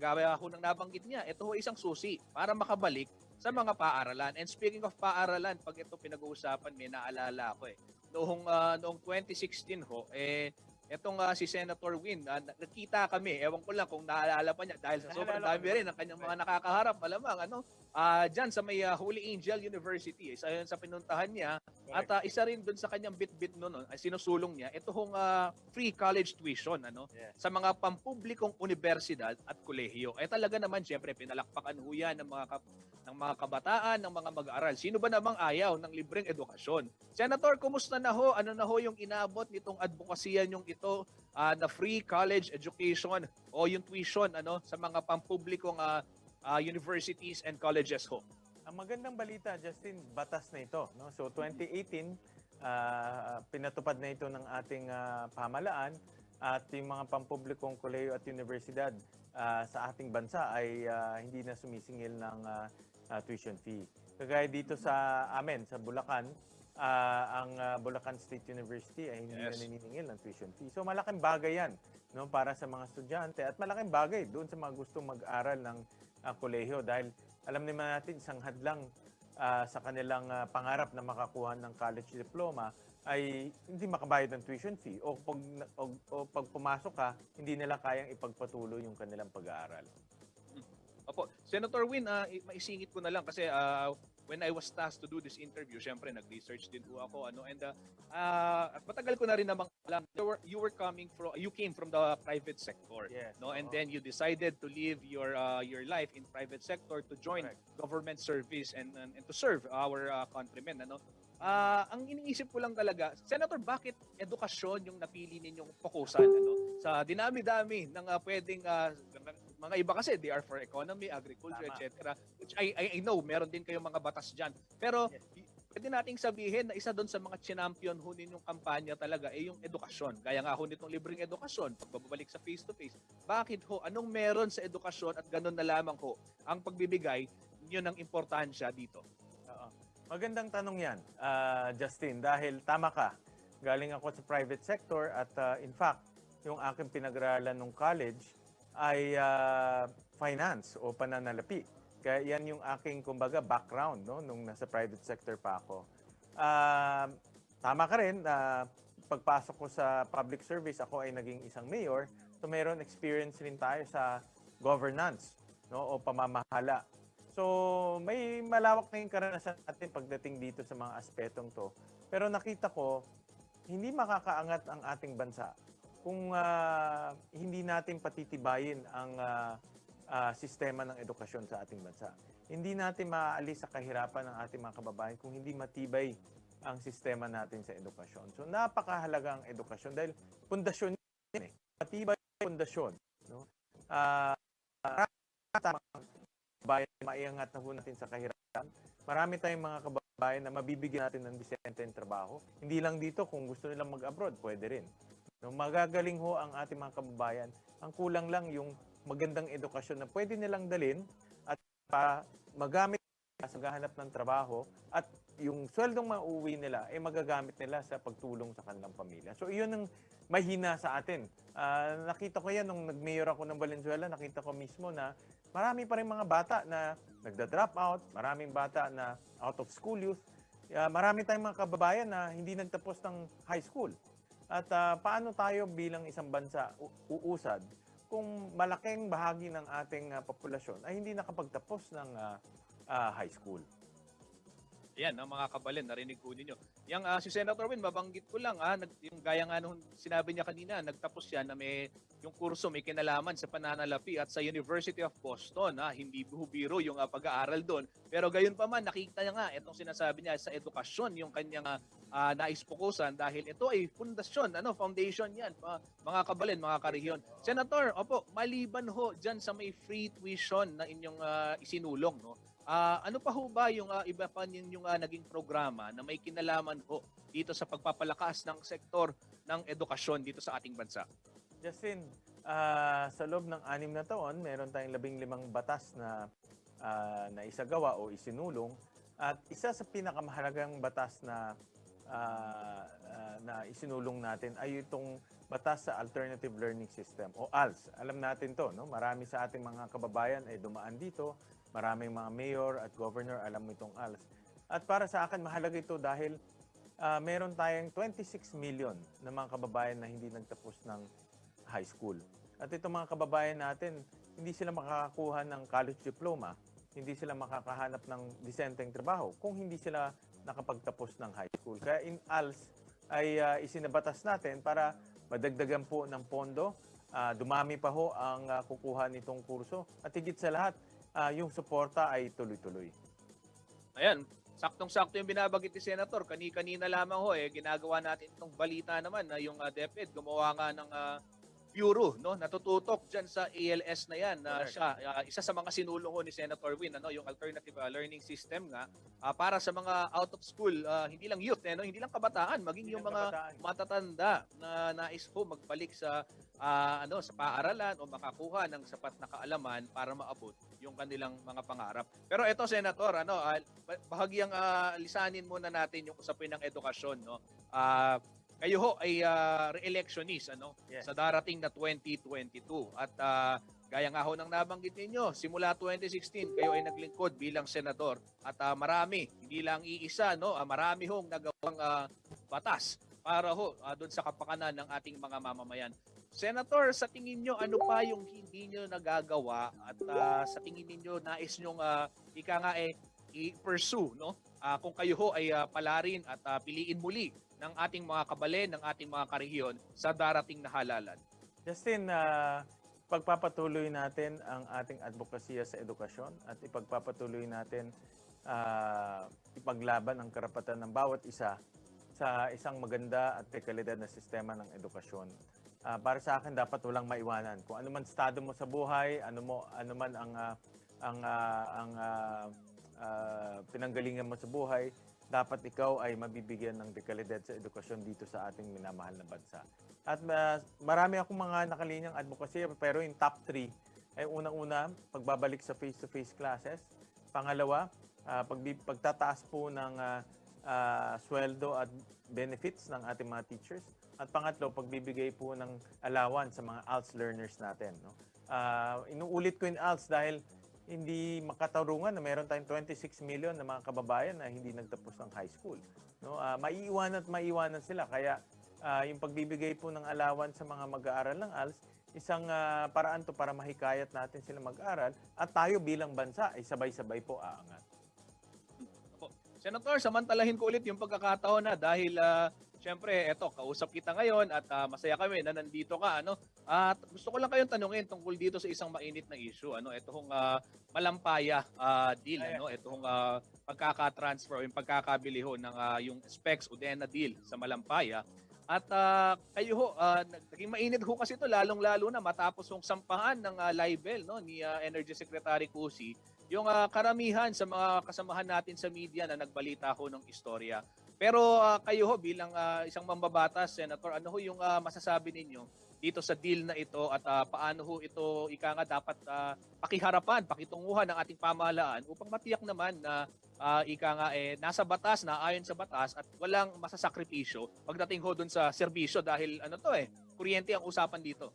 gaya ho ng nabanggit niya, ito ho isang susi para makabalik sa mga paaralan. And speaking of paaralan, pag ito pinag-uusapan, may naalala ako noong 2016 ho, etong si Senator Win, nakita kami, ewan ko lang kung naalala pa niya, dahil sa sobrang dami rin ng kanyang mga nakakaharap, malamang, dyan sa may Holy Angel University, isa yun sa pinuntahan niya, at isa rin dun sa kanyang bit-bit noon, ay sinusulong niya, ito hong free college tuition, sa mga pampublikong universidad at kolehiyo. Talaga naman, syempre, pinalakpakan ho yan ng mga kabataan, ng mga mag-aaral. Sino ba namang ayaw ng libreng edukasyon? Senator, kumusta na ho? Ano na ho yung inabot nitong advokasya yung ito na free college education o yung tuition sa mga pampublikong universities and colleges ho? Ang magandang balita, Justin, batas na ito. No? So 2018, pinatupad na ito ng ating pamahalaan at yung mga pampublikong kolehiyo at universidad sa ating bansa ay hindi na sumisingil ng tuition fee. Kagaya dito sa amin, sa Bulacan, ang Bulacan State University ay hindi na naniningil ng tuition fee. So malaking bagay yan, no, para sa mga estudyante at malaking bagay doon sa mga gustong mag-aral ng kolehiyo dahil alam naman natin isang hadlang sa kanilang pangarap na makakuha ng college diploma ay hindi makabayad ng tuition fee o pag pumasok ka, hindi nila kayang ipagpatuloy yung kanilang pag-aaral. Opo, Senator Win, maisingit ko na lang kasi when I was tasked to do this interview, syempre nag-research din po ako and matagal ko na rin namang alam you came from the private sector, yes, no, and then you decided to live your life in private sector to join government service and to serve our countrymen, ang iniisip ko lang talaga, Senator, bakit edukasyon yung napili ninyong fokusan sa dinami-dami ng pwedeng mga iba kasi they are for economy, agriculture, etc. Which I know, meron din kayong mga batas dyan. Pero pwede nating sabihin na isa doon sa mga champion ho ninyong kampanya talaga ay yung edukasyon. Gaya nga ho nitong libreng edukasyon, pagbabalik sa face-to-face. Bakit ho? Anong meron sa edukasyon at ganun na lamang ho ang pagbibigay niyo ng importansya dito? Magandang tanong yan, Justin, dahil tama ka. Galing ako sa private sector at in fact, yung aking pinag-aralan nung college ay finance o pananalapi. Kaya yan yung aking, kumbaga, background nung nasa private sector pa ako. Tama ka rin, pagpasok ko sa public service, ako ay naging isang mayor. So mayroon experience rin tayo sa governance o pamamahala. So may malawak na yung karanasan natin pagdating dito sa mga aspetong to. Pero nakita ko, hindi makakaangat ang ating bansa kung hindi natin patitibayin ang sistema ng edukasyon sa ating bansa. Hindi natin maaalis sa kahirapan ng ating mga kababayan kung hindi matibay ang sistema natin sa edukasyon. So napakahalaga ang edukasyon dahil pundasyon yan eh. Matibay ang pundasyon. No? Bayan, maiangat na po natin sa kahirapan. Marami tayong mga kababayan na mabibigyan natin ng disenteng trabaho. Hindi lang dito, kung gusto nilang mag-abroad, pwede rin. No, magagaling ho ang ating mga kababayan. Ang kulang lang yung magandang edukasyon na pwede nilang dalhin at magamit sa gahanap ng trabaho at yung sweldong mauuwi nila ay magagamit nila sa pagtulong sa kanilang pamilya. So iyon ang mahina sa atin. Nakita ko yan nung nag-mayor ako ng Valenzuela, nakita ko mismo na marami pa rin mga bata na nagda-drop out, maraming bata na out of school youth, marami tayong mga kababayan na hindi nagtapos ng high school. At paano tayo bilang isang bansa uusad kung malaking bahagi ng ating populasyon ay hindi nakapagtapos ng high school? Ayan, mga kabalin, narinig po ninyo. Yang si Senator Win, mabanggit ko lang, yung gaya nga nung sinabi niya kanina, nagtapos siya na yung kurso may kinalaman sa pananalapi at sa University of Boston. Hindi biro yung pag-aaral doon. Pero gayon pa man, nakita niya nga itong sinasabi niya sa edukasyon, yung kanyang naispukusan dahil ito ay fundasyon, foundation yan, mga kabalin, mga karehiyon. Senator, opo, maliban ho dyan sa may free tuition na inyong isinulong, no? Ano pa ho ba yung iba pa yung naging programa na may kinalaman ho dito sa pagpapalakas ng sektor ng edukasyon dito sa ating bansa? Justin, sa loob ng 6 na taon, meron tayong 15 batas na naisagawa o isinulong. At isa sa pinakamahalagang batas na isinulong natin ay itong batas sa Alternative Learning System o ALS. Alam natin to, no? Marami sa ating mga kababayan ay dumaan dito. Maraming mga mayor at governor alam mo itong ALS. At para sa akin, mahalaga ito dahil meron tayong 26 million na mga kababayan na hindi nagtapos ng high school. At itong mga kababayan natin, hindi sila makakakuha ng college diploma, hindi sila makakahanap ng disenteng trabaho kung hindi sila nakapagtapos ng high school. Kaya in ALS ay isinabatas natin para madagdagan po ng pondo, dumami pa ho ang kukuha nitong kurso at higit sa lahat, yung suporta ay tuloy-tuloy. Ayan, saktong-sakto yung binabagit ni Senator. Kanina lamang ho, ginagawa natin itong balita naman na yung DepEd gumawa nga ng bureau, no? Natututok dyan sa ALS na yan. Siya, isa sa mga sinulong ho ni Senator Win, yung Alternative Learning System nga, para sa mga out of school, hindi lang youth, hindi lang kabataan, maging yung mga matatanda na nais ho magbalik sa sa paaralan o makakuha ng sapat na kaalaman para maabot yung kanilang mga pangarap. Pero ito, Senator, bahagyang lisanin muna natin yung usapin ng edukasyon, no? Kayo ho ay re-electionist Yes. sa darating na 2022 at gaya nga ho ng nabanggit ninyo, simula 2016 kayo ay naglingkod bilang senador at marami, hindi lang iisa, marami hong nagawang batas para ho doon sa kapakanan ng ating mga mamamayan. Senator, sa tingin nyo, ano pa yung hindi nyo nagagawa at sa tingin niyo nais nyong i-pursue, no? Kung kayo ho ay palarin at piliin muli ng ating mga kabalen, ng ating mga karehiyon sa darating na halalan? Justin, pagpapatuloy natin ang ating advokasya sa edukasyon at ipagpapatuloy natin ipaglaban ang karapatan ng bawat isa sa isang maganda at dekalidad na sistema ng edukasyon. Para sa akin, dapat walang maiwanan. Kung ano man estado mo sa buhay, ano man ang pinanggalingan mo sa buhay, dapat ikaw ay mabibigyan ng dekalidad sa edukasyon dito sa ating minamahal na bansa. At marami akong mga nakalinyang advocacy, pero yung top 3 ay unang-una, pagbabalik sa face-to-face classes. Pangalawa, pagtataas po ng sweldo at benefits ng ating mga teachers. At pangatlo, pagbibigay po ng allowance sa mga ALS learners natin. No? Inuulit ko yung ALS dahil hindi makatarungan na meron tayong 26 million na mga kababayan na hindi nagtapos ng high school. No? Maiiwanan sila. Kaya yung pagbibigay po ng allowance sa mga mag-aaral ng ALS, isang paraan to para mahikayat natin sila mag-aral at tayo bilang bansa ay sabay-sabay po aangat. Senator, samantalahin ko ulit yung pagkakataon na dahil siyempre, kausap kita ngayon at masaya kami na nandito ka. At gusto ko lang kayong tanungin tungkol dito sa isang mainit na issue. Itong Malampaya deal. Itong pagkakatransfer o yung pagkakabili ho ng yung Specs Udena deal sa Malampaya. At kayo ho, naging mainit ho kasi ito lalong-lalo na matapos yung sampahan ng libel ni Energy Secretary Cusi, yung karamihan sa mga kasamahan natin sa media na nagbalita ho ng istorya. Pero kayo ho bilang isang mambabatas, Senator, ano ho yung masasabi ninyo dito sa deal na ito at paano ho ito ika nga dapat pakiharapan, pakitunguhan ng ating pamahalaan upang matiyak naman na ika nga nasa batas, na ayon sa batas at walang masasakripisyo pagdating ho dun sa serbisyo dahil kuryente ang usapan dito.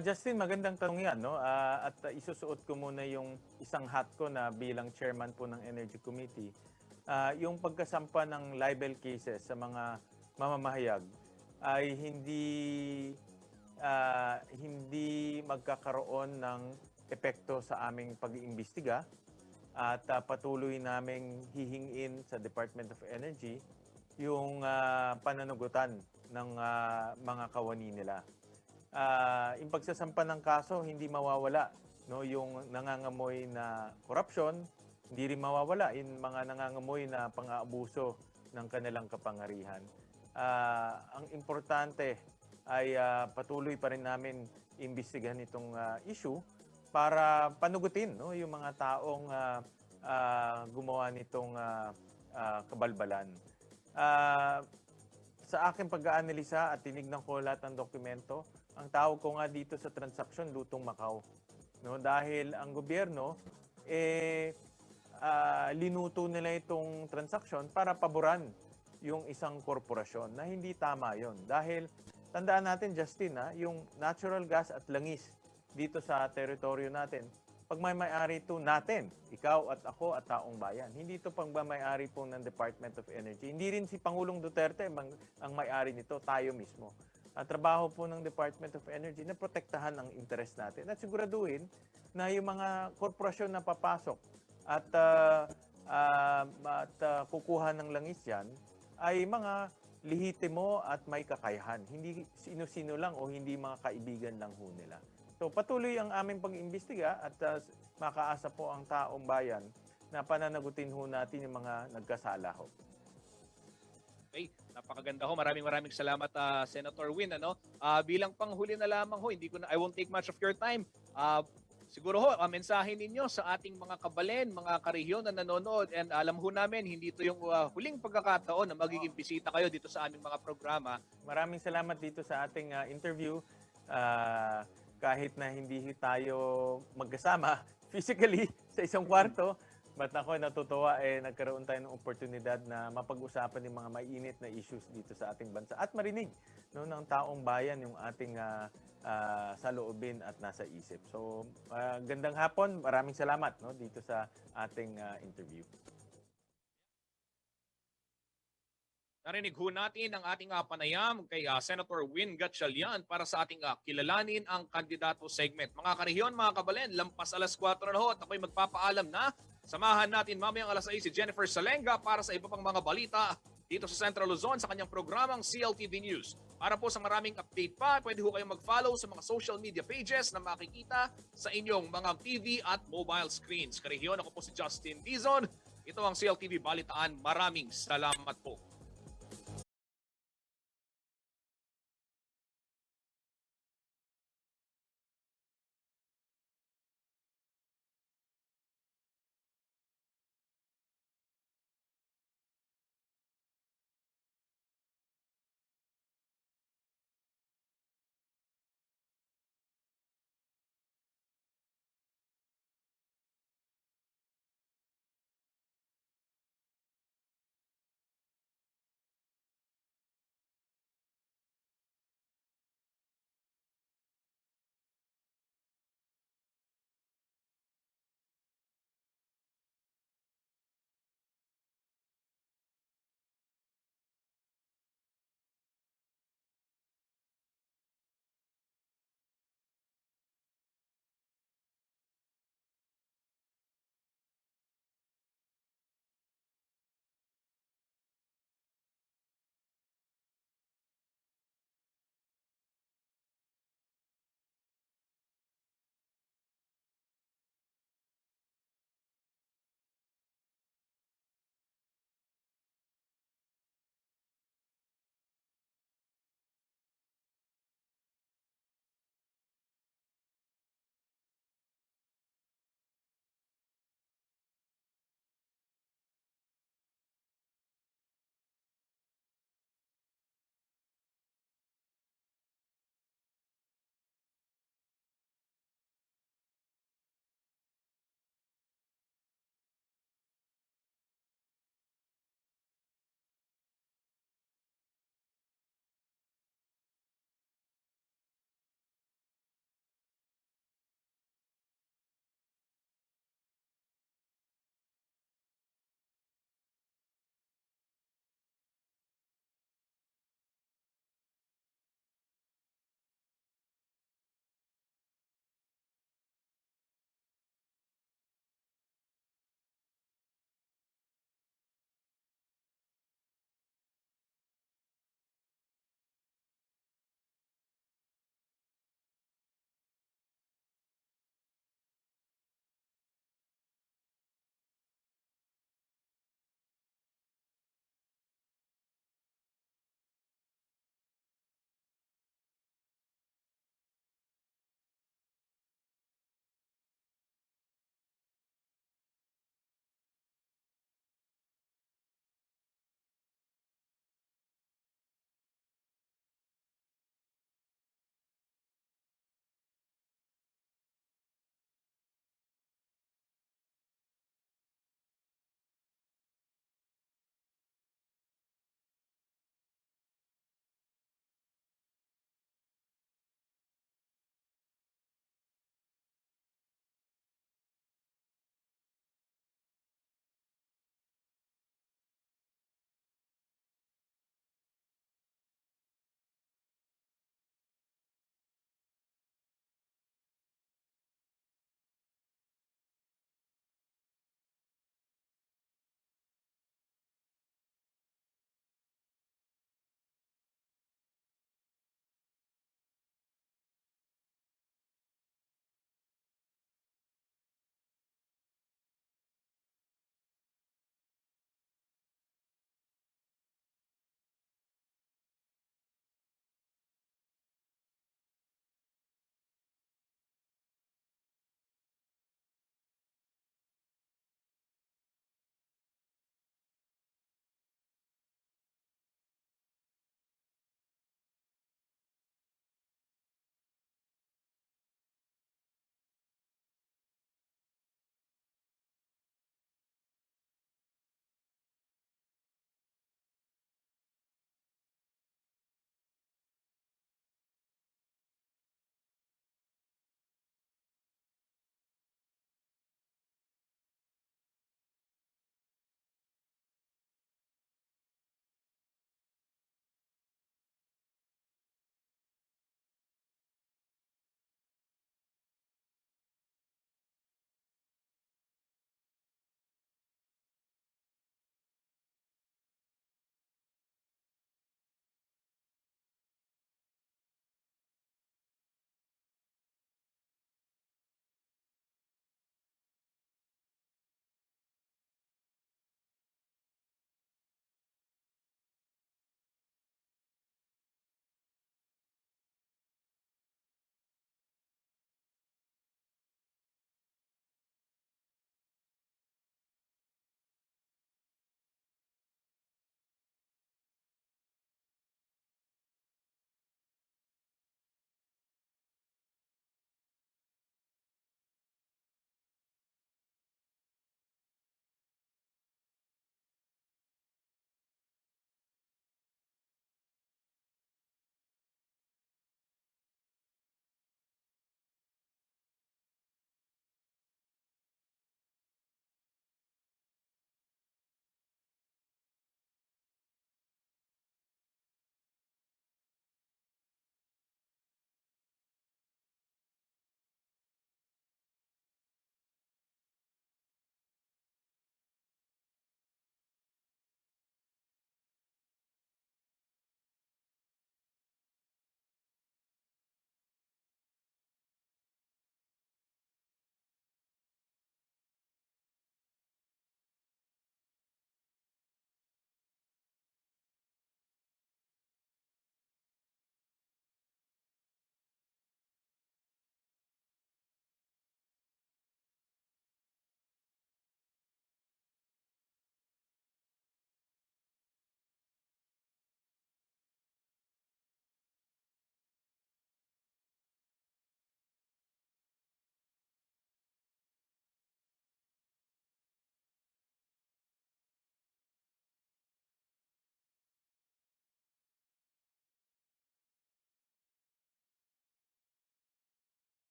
Justin, magandang tanong yan, no? At isusuot ko muna yung isang hat ko na bilang chairman po ng Energy Committee. Yung pagkasampa ng libel cases sa mga mamamahayag ay hindi magkakaroon ng epekto sa aming pag-iimbestiga at patuloy naming hihingin sa Department of Energy yung pananagutan ng mga kawani nila. Yung pagsasampa ng kaso, hindi mawawala, no, yung nangangamoy na korupsyon, hindi rin mawawala yung mga nangangamoy na pang-aabuso ng kanilang kapangyarihan. Ang importante ay patuloy pa rin namin imbestigahan itong issue para panugutin, no, yung mga taong gumawa nitong kabalbalan. Sa aking pag-aanalisa at tinignan ko lahat ng dokumento, ang tawag ko nga dito sa transaksyon, lutong Macau. No, dahil ang gobyerno, linuto nila itong transaksyon para paboran yung isang korporasyon na hindi tama yon. Dahil tandaan natin, Justin, yung natural gas at langis dito sa teritoryo natin, pag may-ari ito natin, ikaw at ako at taong bayan. Hindi ito pang may-ari po ng Department of Energy. Hindi rin si Pangulong Duterte ang may-ari nito, tayo mismo. Ang trabaho po ng Department of Energy na protektahan ang interest natin at siguraduhin na yung mga korporasyon na papasok at kukuha ng langis yan ay mga lehitimo at may kakayahan. Hindi sino-sino lang o hindi mga kaibigan lang ho nila. So patuloy ang aming pag-imbestiga at makaasa po ang taong bayan na pananagutin ho natin yung mga nagkasala ho. Okay, napakaganda ho. Maraming salamat Senator Win, bilang panghuli na lamang ho, I won't take much of your time. Siguro ho, mensahe ninyo sa ating mga kabalen, mga karehiyon na nanonood, and alam ho namin, hindi ito yung huling pagkakataon na magiging bisita kayo dito sa aming mga programa. Maraming salamat dito sa ating interview. Kahit na hindi tayo magkasama physically sa isang kwarto, but ako natutuwa nagkaroon tayo ng oportunidad na mapag-usapan yung mga mainit na issues dito sa ating bansa at marinig, no, ng taong bayan yung ating saloobin at nasa isip. So, gandang hapon. Maraming salamat, no, dito sa ating interview. Narinig ho natin ang ating panayam kay Senator Win Gatchalian para sa ating kilalanin ang kandidato segment. Mga karehiyon, mga kabalen, lampas alas 4 na ho at ako'y magpapaalam na. Samahan natin mamayang alas 6 si Jennifer Salenga para sa iba pang mga balita dito sa Central Luzon sa kanyang programang CLTV News. Para po sa maraming update pa, pwede ho kayong mag-follow sa mga social media pages na makikita sa inyong mga TV at mobile screens. Karehiyon, ako po si Justin Dizon. Ito ang CLTV Balitaan. Maraming salamat po.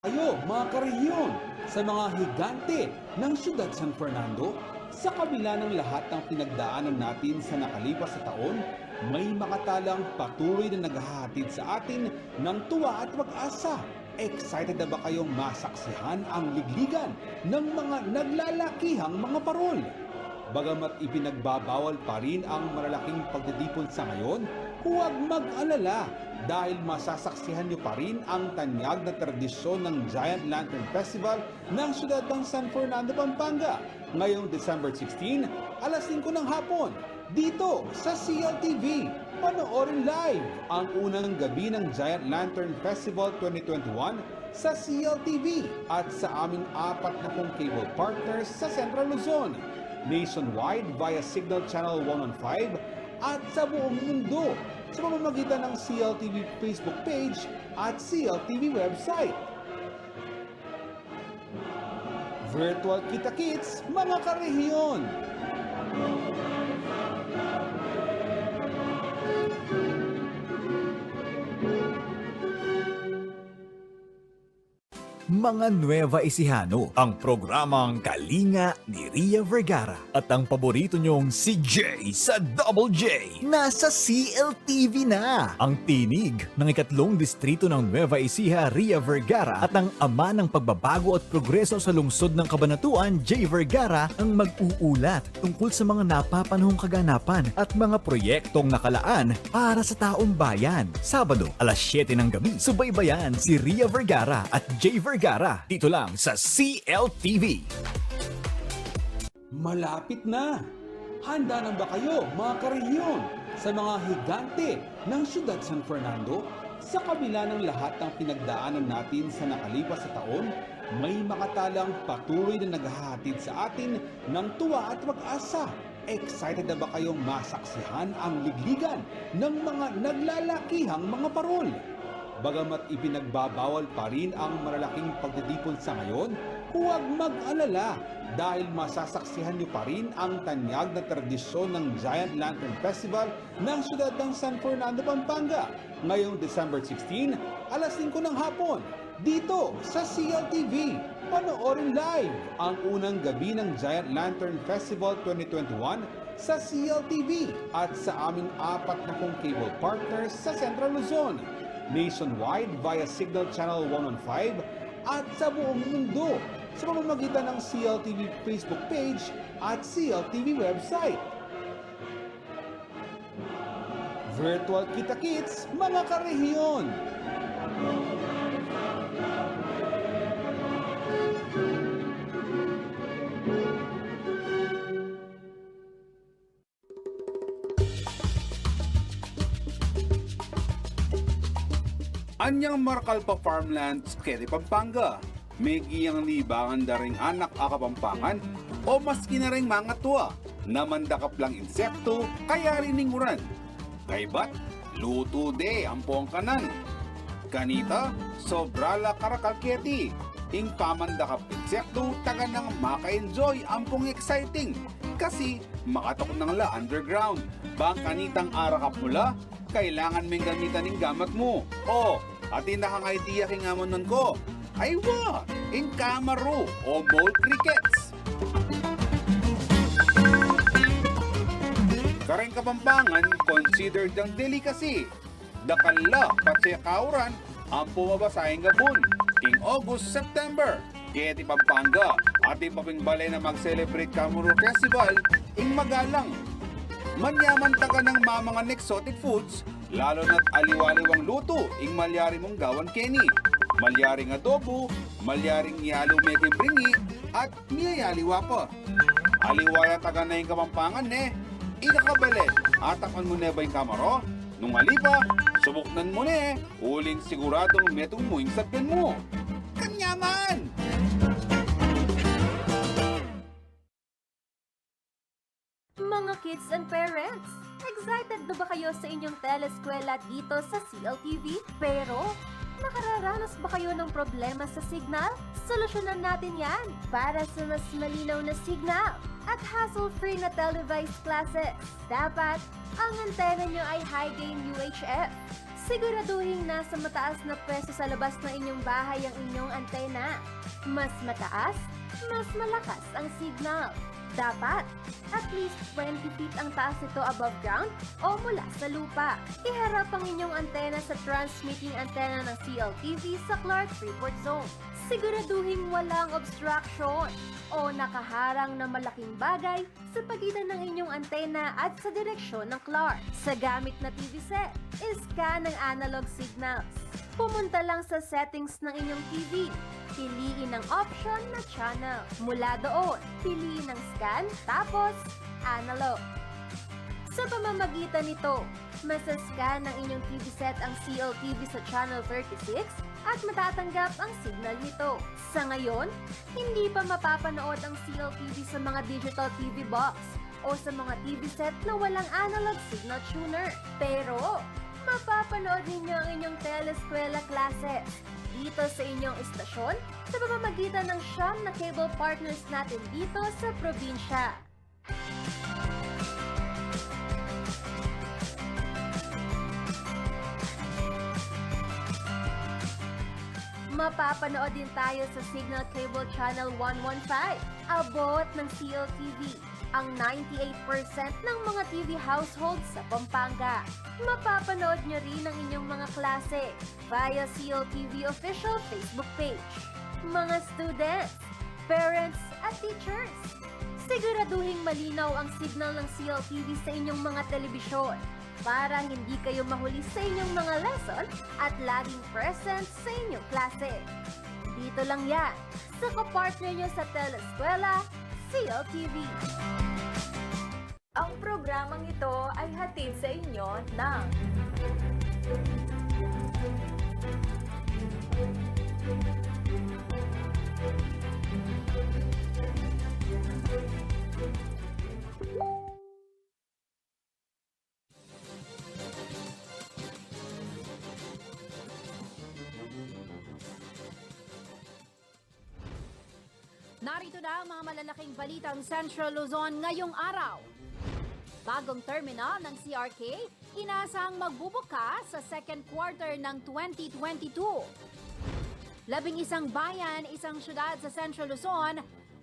Kayo, mga karehiyon, sa mga higante ng Siyudad San Fernando, sa kabila ng lahat ng pinagdaanan natin sa nakalipas na taon, may makatalang patuloy na naghahatid sa atin ng tuwa at pag-asa. Excited na ba kayong masaksihan ang ligligan ng mga naglalakihang mga parol? Bagamat ipinagbabawal pa rin ang malalaking pagdidipon sa ngayon, huwag mag-alala dahil masasaksihan niyo pa rin ang tanyag na tradisyon ng Giant Lantern Festival ng siyudad ng San Fernando, Pampanga ngayong December 16, alas 5 ng hapon dito sa CLTV. Panoorin live ang unang gabi ng Giant Lantern Festival 2021 sa CLTV at sa aming 40 cable partners sa Central Luzon, nationwide via Signal Channel 115 at sa buong mundo sa pamamagitan ng CLTV Facebook page at CLTV website. Virtual kita-kits, mga karehiyon! Mga Nueva Ecijano, ang programang Kalinga ni Ria Vergara at ang paborito nyong si Jay sa Double J. Nasa CLTV na ang tinig ng ikatlong distrito ng Nueva Ecija, Ria Vergara at ang ama ng pagbabago at progreso sa lungsod ng Cabanatuan, Jay Vergara, ang mag-uulat tungkol sa mga napapanahong kaganapan at mga proyektong nakalaan para sa taong bayan. Sabado, alas 7 ng gabi, subaybayan si Ria Vergara at Jay Vergara dito lang sa CLTV. Malapit na! Handa na ba kayo, mga karehiyon, sa mga higante ng Siyudad San Fernando? Sa kabila ng lahat ng pinagdaanan natin sa nakalipas na taon, may makatalang patuloy na naghahatid sa atin ng tuwa at pag-asa. Excited na ba kayong masaksihan ang ligligan ng mga naglalakihang mga parol? Bagamat ipinagbabawal pa rin ang malalaking pagdidipon sa ngayon, huwag mag-alala dahil masasaksihan niyo pa rin ang tanyag na tradisyon ng Giant Lantern Festival ng siyudad ng San Fernando, Pampanga ngayong December 16, alas 5 ng hapon dito sa CLTV. Panoorin live ang unang gabi ng Giant Lantern Festival 2021 sa CLTV at sa aming 40 cable partners sa Central Luzon, nationwide via Signal Channel 115 at sa buong mundo sa pamamagitan ng CLTV Facebook page at CLTV website. Virtual kita-kits, mga karehiyon! Anyang Marcalpa Farmlands, Quezon, Pampanga. May giyang libangan da ring anak a Kapampangan o maski na ring mga tuwa na mandakap lang insekto kaya rininguran. Kaybat, luto de ang pongkanan. Kanita, sobrala karakalketi. Ing pamandakap insekto taga nang maka-enjoy ang pong exciting. Kasi makatok nang la underground. Bang kanitang arakap mula, kailangan may gamitan ng gamat mo. O, atin nakang-idea kingamon nun ko. Ay wa, in kamaro o mole crickets. Kareng Kapampangan, considered ang delicacy. Dakala, patse kauran, ang pumabasahing gabon. King August, September. Keti Pampanga, ating papingbalay na mag-celebrate Kamuro Festival, ing magalang. Manyaman taga ng mga exotic foods, lalo na't aliwaliwang luto, ing malyari mong gawan Kenny. Malyaring adobo, malyaring iyalo meking bringi, at niyayaliwa pa. Aliwaya taga na yung Kapampangan ikakabalit, atakon mo na ba yung kamaro? Nung alipa, subuknan mo uling siguradong metong mo yung sabyan mo. Kanyaman! Mga kids and parents, excited na ba kayo sa inyong teleskwela dito sa CLTV? Pero, nakararanas ba kayo ng problema sa signal? Solusyonan natin yan para sa mas malinaw na signal at hassle-free na televised classes. Dapat, ang antena nyo ay high-gain UHF. Siguraduhin nasa mataas na pwesto sa labas ng inyong bahay ang inyong antena. Mas mataas, mas malakas ang signal. Dapat, at least 20 feet ang taas nito above ground o mula sa lupa. Iharap ang inyong antena sa transmitting antena ng CLTV sa Clark Freeport Zone. Siguraduhin walang obstruction o nakaharang na malaking bagay sa pagitan ng inyong antena at sa direksyon ng Clark. Sa gamit na TV set, iscan ang analog signals. Pumunta lang sa settings ng inyong TV. Piliin ang option na channel. Mula doon, piliin ang scan, tapos analog. Sa pamamagitan nito, masascan ng inyong TV set ang CLTV sa channel 36 at matatanggap ang signal nito. Sa ngayon, hindi pa mapapanood ang CLTV sa mga digital TV box o sa mga TV set na walang analog signal tuner. Pero, mapapanood ninyo ang inyong teleskwela classes dito sa inyong istasyon sa pamamagitan ng siyam na cable partners natin dito sa probinsya. Mapapanood din tayo sa Signal Cable Channel 115, abot ng CLTV, ang 98% ng mga TV households sa Pampanga. Mapapanood nyo rin ang inyong mga klase via CLTV official Facebook page. Mga students, parents, at teachers, siguraduhin malinaw ang signal ng CLTV sa inyong mga telebisyon para hindi kayo mahuli sa inyong mga lesson at laging present sa inyong klase. Dito lang yan, sa kapartner nyo sa Teleskwela, CLTV. Ang programang ito ay hatid sa inyo ng Narito na ang mga malalaking balitang Central Luzon ngayong araw. Bagong terminal ng CRK, inaasahang magbubukas sa second quarter ng 2022. 11 bayan, isang syudad sa Central Luzon,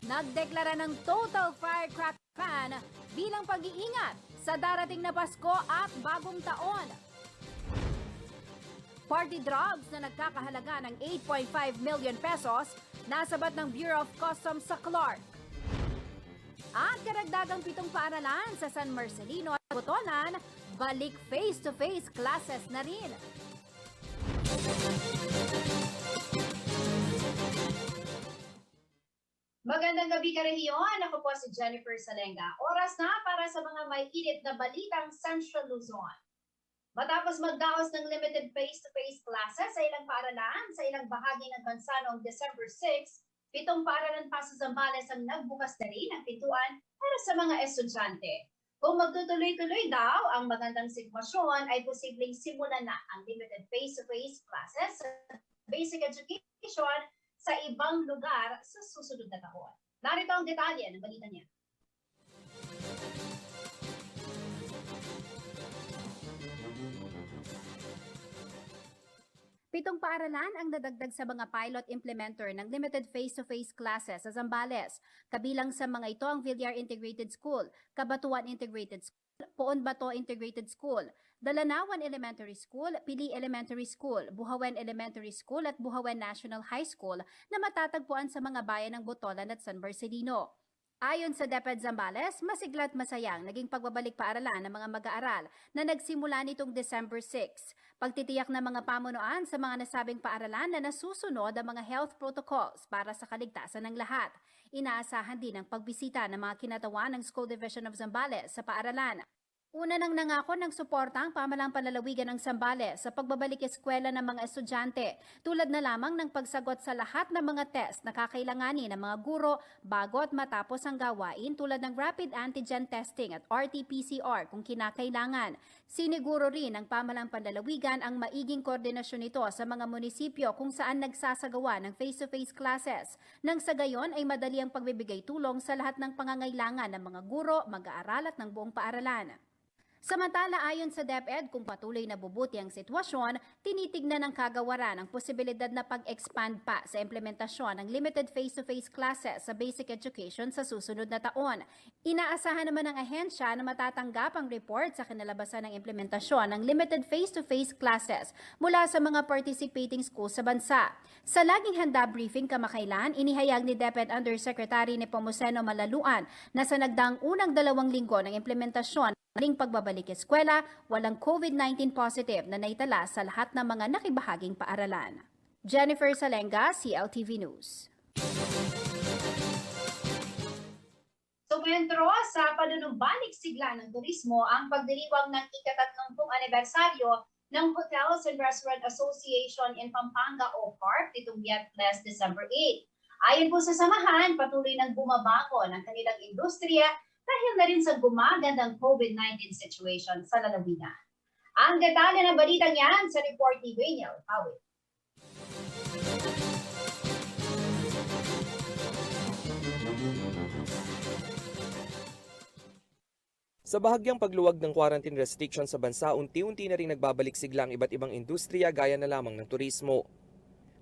nagdeklara ng total firecracker ban bilang pag-iingat sa darating na Pasko at Bagong Taon. Party drugs na nagkakahalaga ng 8.5 million pesos nasabat ng Bureau of Customs sa Clark. At karagdagang 7 paaralan sa San Marcelino at Botolan, balik face-to-face classes na rin. Magandang gabi karehiyon, ako po si Jennifer Salenga. Oras na para sa mga may init na balitang Central Luzon. Matapos magdaos ng limited face-to-face classes sa ilang paaralan sa ilang bahagi ng bansa noong December 6, 7 paaralan pa sa Zambales ang nagbukas na rin ang pintuan para sa mga estudyante. Kung magtutuloy-tuloy daw ang magandang sitwasyon, ay posibleng simulan na ang limited face-to-face classes sa basic education sa ibang lugar sa susunod na taon. Narito ang detalye ng balita niya. Pitong paaralan ang nadagdag sa mga pilot implementer ng limited face-to-face classes sa Zambales. Kabilang sa mga ito ang Villar Integrated School, Cabatuan Integrated School, Poon Bato Integrated School, Dalanawan Elementary School, Pili Elementary School, Buhawen Elementary School at Buhawen National High School na matatagpuan sa mga bayan ng Botolan at San Marcelino. Ayon sa DepEd Zambales, masigla't masayang naging pagbabalik paaralan ng mga mag-aaral na nagsimula nitong December 6. Pagtitiyak ng mga pamunuan sa mga nasabing paaralan na nasusunod ang mga health protocols para sa kaligtasan ng lahat. Inaasahan din ang pagbisita ng mga kinatawan ng School Division of Zambales sa paaralan. Una nang nangako ng suporta ang pamalang palalawigan ng Zambales sa pagbabalik eskwela ng mga estudyante, tulad na lamang ng pagsagot sa lahat ng mga test na kakailanganin ng mga guro bago at matapos ang gawain tulad ng rapid antigen testing at RT-PCR kung kinakailangan. Siniguro rin ng pamalang palalawigan ang maiging koordinasyon nito sa mga munisipyo kung saan nagsasagawa ng face-to-face classes, nang sa gayon ay madali ang pagbibigay tulong sa lahat ng pangangailangan ng mga guro, mag-aaral at ng buong paaralan. Samantala ayon sa DepEd, kung patuloy na bubuti ang sitwasyon, tinitignan ng kagawaran ang posibilidad na pag-expand pa sa implementasyon ng limited face-to-face classes sa basic education sa susunod na taon. Inaasahan naman ng ahensya na matatanggap ang report sa kinalabasan ng implementasyon ng limited face-to-face classes mula sa mga participating schools sa bansa. Sa laging handa briefing kamakailan, inihayag ni DepEd Undersecretary Nepomuceno Malaluan na sa nagdaang unang 2 linggo ng implementasyon ng pagbabalik eskwela, walang COVID-19 positive na naitala sa lahat ng mga nakibahaging paaralan. Jennifer Salenga, CLTV News. Sumentro sa panunumbalik sigla ng turismo ang pagdiriwang ng ika-30 anibersaryo ng Hotels and Restaurant Association in Pampanga o HARP nitong Miyerkules, December 8. Ayon po sa samahan, patuloy nang bumabago ng kanilang industriya dahil na rin sa gumagandang COVID-19 situation sa lalawigan. Ang detalye ng balitang yan sa report ni Rainiel Pawit. Sa bahagyang pagluwag ng quarantine restrictions sa bansa, unti-unti na rin nagbabalik sigla ang iba't ibang industriya gaya na lamang ng turismo.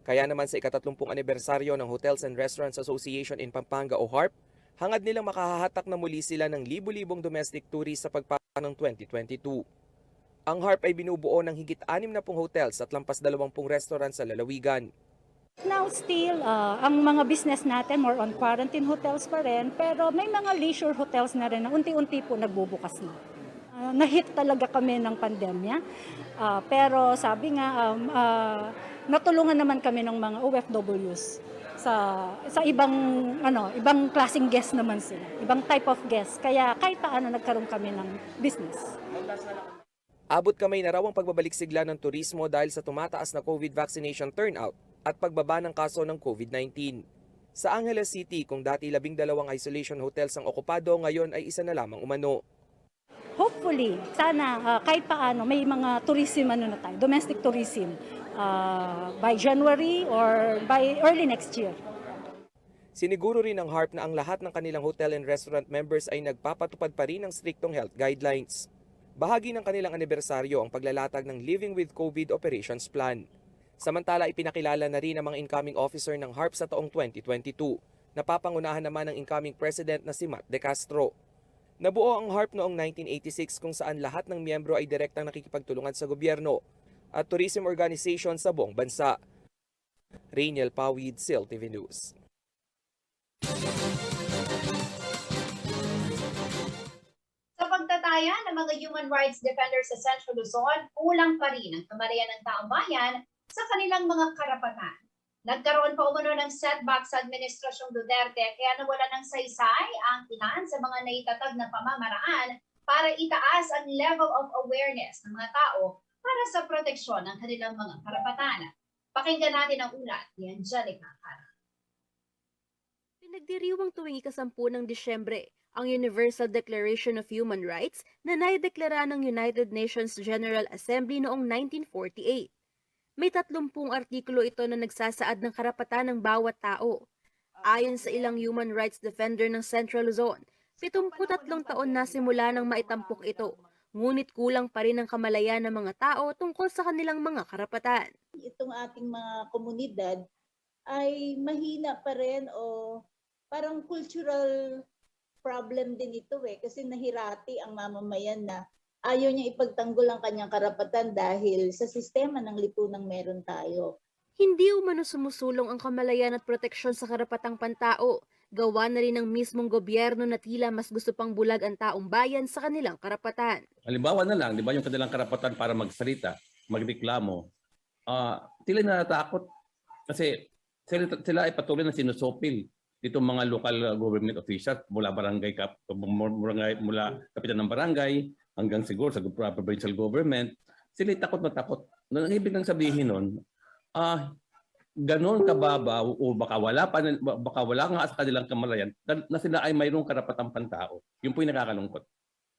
Kaya naman sa ika-30 anibersaryo ng Hotels and Restaurants Association in Pampanga o HARP, hangad nilang makahahatak na muli sila ng libu-libong domestic tourists sa pagpasok ng 2022. Ang HARP ay binubuo ng higit 60 hotels at lampas 20 restaurants sa lalawigan. Now still, ang mga business natin more on quarantine hotels pa rin, pero may mga leisure hotels na rin na unti-unti po nagbubukas na. Na-hit talaga kami ng pandemya, pero sabi nga, natulungan naman kami ng mga OFWs sa ibang klaseng guest naman sila, ibang type of guest. Kaya kahit paano nagkaroon kami ng business. Abot kamay na raw ang pagbabalik sigla ng turismo dahil sa tumataas na COVID vaccination turnout at pagbaba ng kaso ng COVID-19. Sa Angeles City, kung dati 12 isolation hotels ang okupado, ngayon ay isa na lamang umano. Hopefully, sana kahit paano may mga tourism na tayo, domestic tourism by January or by early next year. Siniguro rin ng HARP na ang lahat ng kanilang hotel and restaurant members ay nagpapatupad pa rin ng striktong health guidelines. Bahagi ng kanilang anibersaryo ang paglalatag ng Living with COVID Operations Plan. Samantala, ipinakilala na rin ang mga incoming officer ng HARP sa taong 2022. Napapangunahan naman ng incoming president na si Matt De Castro. Nabuo ang HARP noong 1986 kung saan lahat ng miyembro ay direktang nakikipagtulungan sa gobyerno at tourism organization sa buong bansa. Rainiel Pawid, CLTV News. Sa pagtataya ng mga human rights defenders sa Central Luzon, kulang pa rin ang kamalayan ng taong bayan sa kanilang mga karapatan. Nagkaroon pa umano ng setback sa Administrasyong Duterte kaya nawala ng saysay ang ilan sa mga naitatag na pamamaraan para itaas ang level of awareness ng mga tao para sa proteksyon ng kanilang mga karapatan. Pakinggan natin ang ulat ni Angelica Cara. Pinagdiriwang tuwing ika-10 ng Disyembre ang Universal Declaration of Human Rights na naideklara ng United Nations General Assembly noong 1948. May 30 artikulo ito na nagsasaad ng karapatan ng bawat tao. Ayon sa ilang human rights defender ng Central Luzon, 73 taon na simula nang maitampok ito, ngunit kulang pa rin ang kamalayan ng mga tao tungkol sa kanilang mga karapatan. Itong ating mga komunidad ay mahina pa rin o parang cultural problem din ito kasi nahirati ang mamamayan na ayaw niya ipagtanggol ang kanyang karapatan dahil sa sistema ng lipunang meron tayo. Hindi umano sumusulong ang kamalayan at proteksyon sa karapatang pantao. Gawa na rin ng mismong gobyerno na tila mas gusto pang bulag ang taong bayan sa kanilang karapatan. Halimbawa na lang, di ba yung kanilang karapatan para magsalita, magreklamo, tila natatakot kasi sila ay patuloy na sinusopil ditong mga local government officials mula mula kapitan ng barangay hanggang siguro sa provincial government. Sila takot na takot. Ang ibig nang sabihin nun, ganon kababa o baka wala nga sa kanilang kamalayan na sila ay mayroong karapatang pantao. Yun po yung nakakalungkot.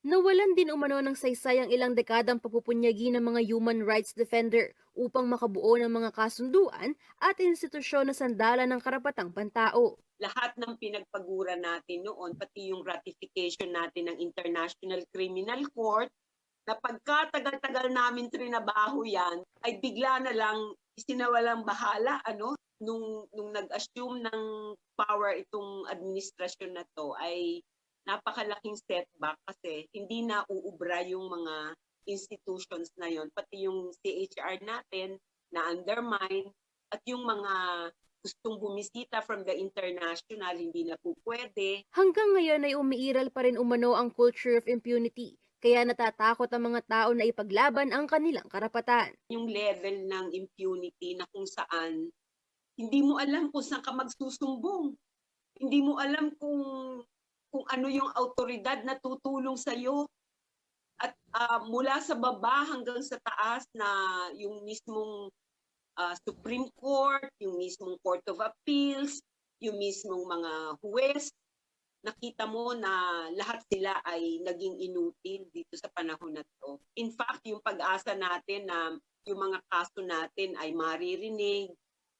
Nawalan din umano ng saysay ang ilang dekadang papupunyagi ng mga human rights defender upang makabuo ng mga kasunduan at institusyon na sandalan ng karapatang pantao. Lahat ng pinagpagura natin noon, pati yung ratification natin ng International Criminal Court, na pagkatagal-tagal namin trinabaho yan, ay bigla na lang isinawalang bahala, nung nag-assume ng power itong administrasyon na to, ay napakalaking setback kasi hindi na uubra yung mga institutions na yon, pati yung CHR natin na undermine, at yung mga gustong bumisita from the international, hindi na po pwede. Hanggang ngayon ay umiiral pa rin umano ang culture of impunity, kaya natatakot ang mga tao na ipaglaban ang kanilang karapatan. Yung level ng impunity na kung saan hindi mo alam kung saan ka magsusumbong. Hindi mo alam kung ano yung autoridad na tutulong sa iyo. At mula sa baba hanggang sa taas na yung mismong Supreme Court, yung mismong Court of Appeals, yung mismong mga huwes, nakita mo na lahat sila ay naging inutil dito sa panahon na to. In fact, yung pag-asa natin na yung mga kaso natin ay maririnig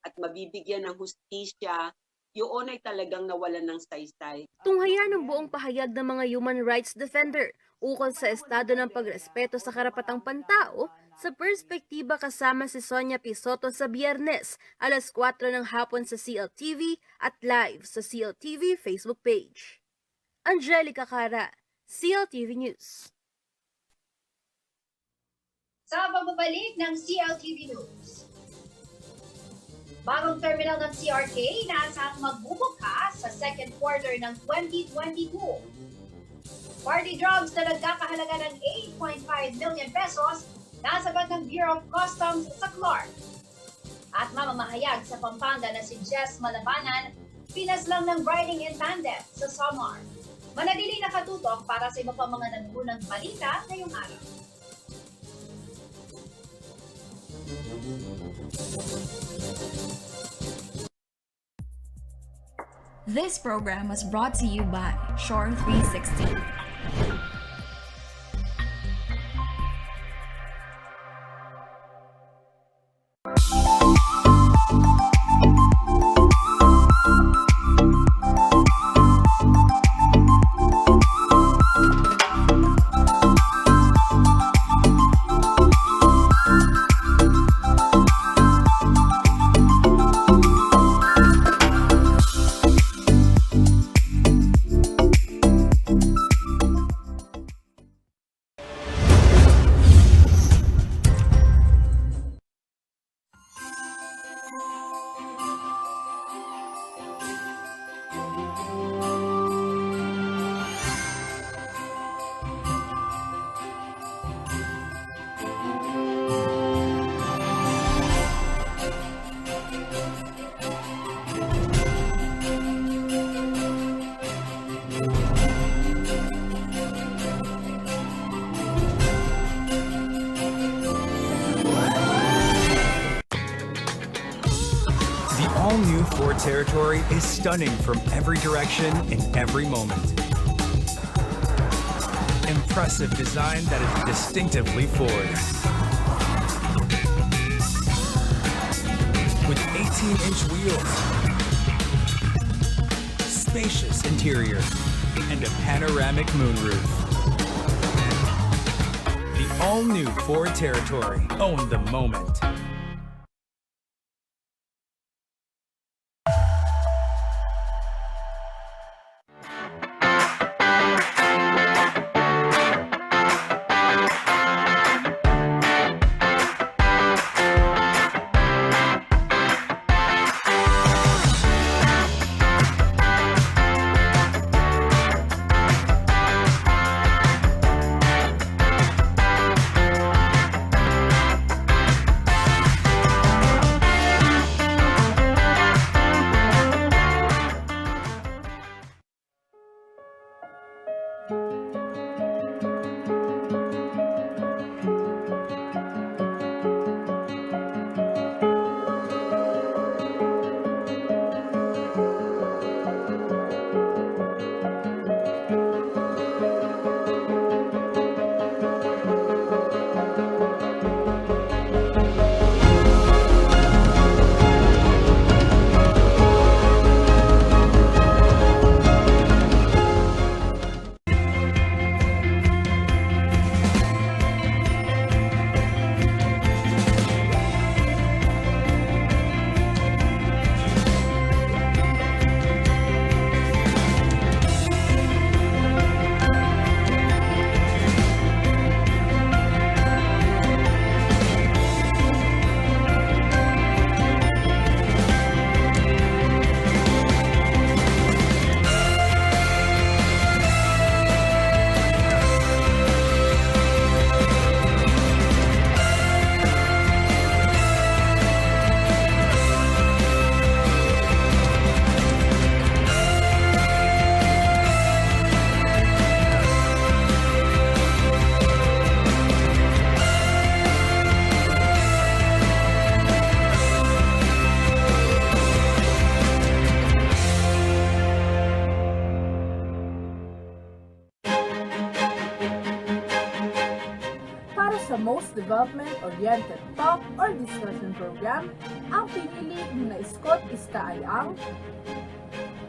at mabibigyan ng hustisya, yun ay talagang nawalan ng saysay. Tunghaya ng buong pahayag ng mga human rights defender ukol sa estado ng pagrespeto sa karapatang pantao sa perspektiba kasama si Sonia P. Soto sa Biyernes, alas 4 ng hapon sa CLTV at live sa CLTV Facebook page. Angelica Cara, CLTV News. Sa pagbabalik ng CLTV News, bagong terminal ng CRK inaasahang magbubukas sa second quarter ng 2022. Party drugs na nagkakahalaga ng 8.5 million pesos nasagad ng Bureau of Customs sa Clark. At mamamahayag sa Pampanga na si Jess Malabanan, pinaslang ng riding in tandem sa Samar. Manatili nakatutok para sa iba pang mga nanugunang balita ngayong araw. This program was brought to you by Shore 360. all-new Ford Territory is stunning from every direction in every moment. Impressive design that is distinctively Ford. With 18-inch wheels, spacious interior, and a panoramic moonroof. The all-new Ford Territory. Own the moment. para sa most development-oriented talk or discussion program, ang pinili ni na Scott Ista ay ang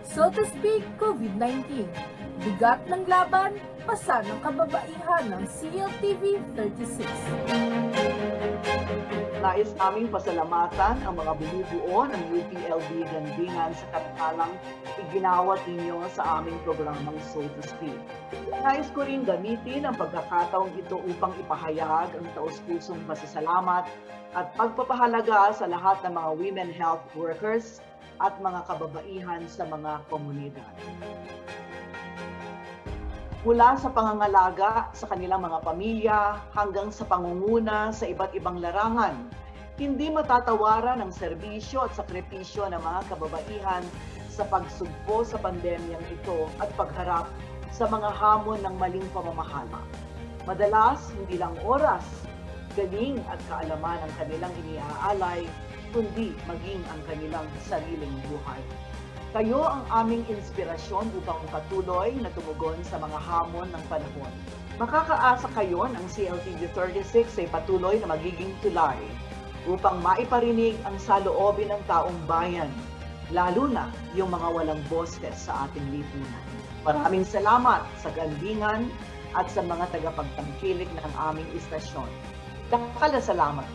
So to Speak COVID-19. Bigat ng laban, pasa ng kababaihan ng CLTV 36. Nais naming pasalamatan ang mga bumubuo ng UPLB Gandingan sa katatalang iginawat ninyo sa aming programang So to Speak. Nais ko rin gamitin ang pagkakataong ito upang ipahayag ang taus-pusong pasasalamat at pagpapahalaga sa lahat ng mga women health workers at mga kababaihan sa mga komunidad. Mula sa pangangalaga sa kanilang mga pamilya hanggang sa pangunguna sa iba't ibang larangan, hindi matatawaran ang serbisyo at sakripisyo ng mga kababaihan sa pagsugpo sa pandemyang ito at pagharap sa mga hamon ng maling pamamahala. Madalas, hindi lang oras, galing at kaalaman ang kanilang iniaalay, kundi maging ang kanilang sariling buhay. Kayo ang aming inspirasyon upang patuloy na tumugon sa mga hamon ng panahon. Makakaasa kayo ng CLTV 36 ay patuloy na magiging tulay upang maiparinig ang saloobin ng taong bayan, lalo na yung mga walang boses sa ating lipunan. Maraming salamat sa gandingan at sa mga tagapagtangkilik ng aming istasyon. Dakal na salamat.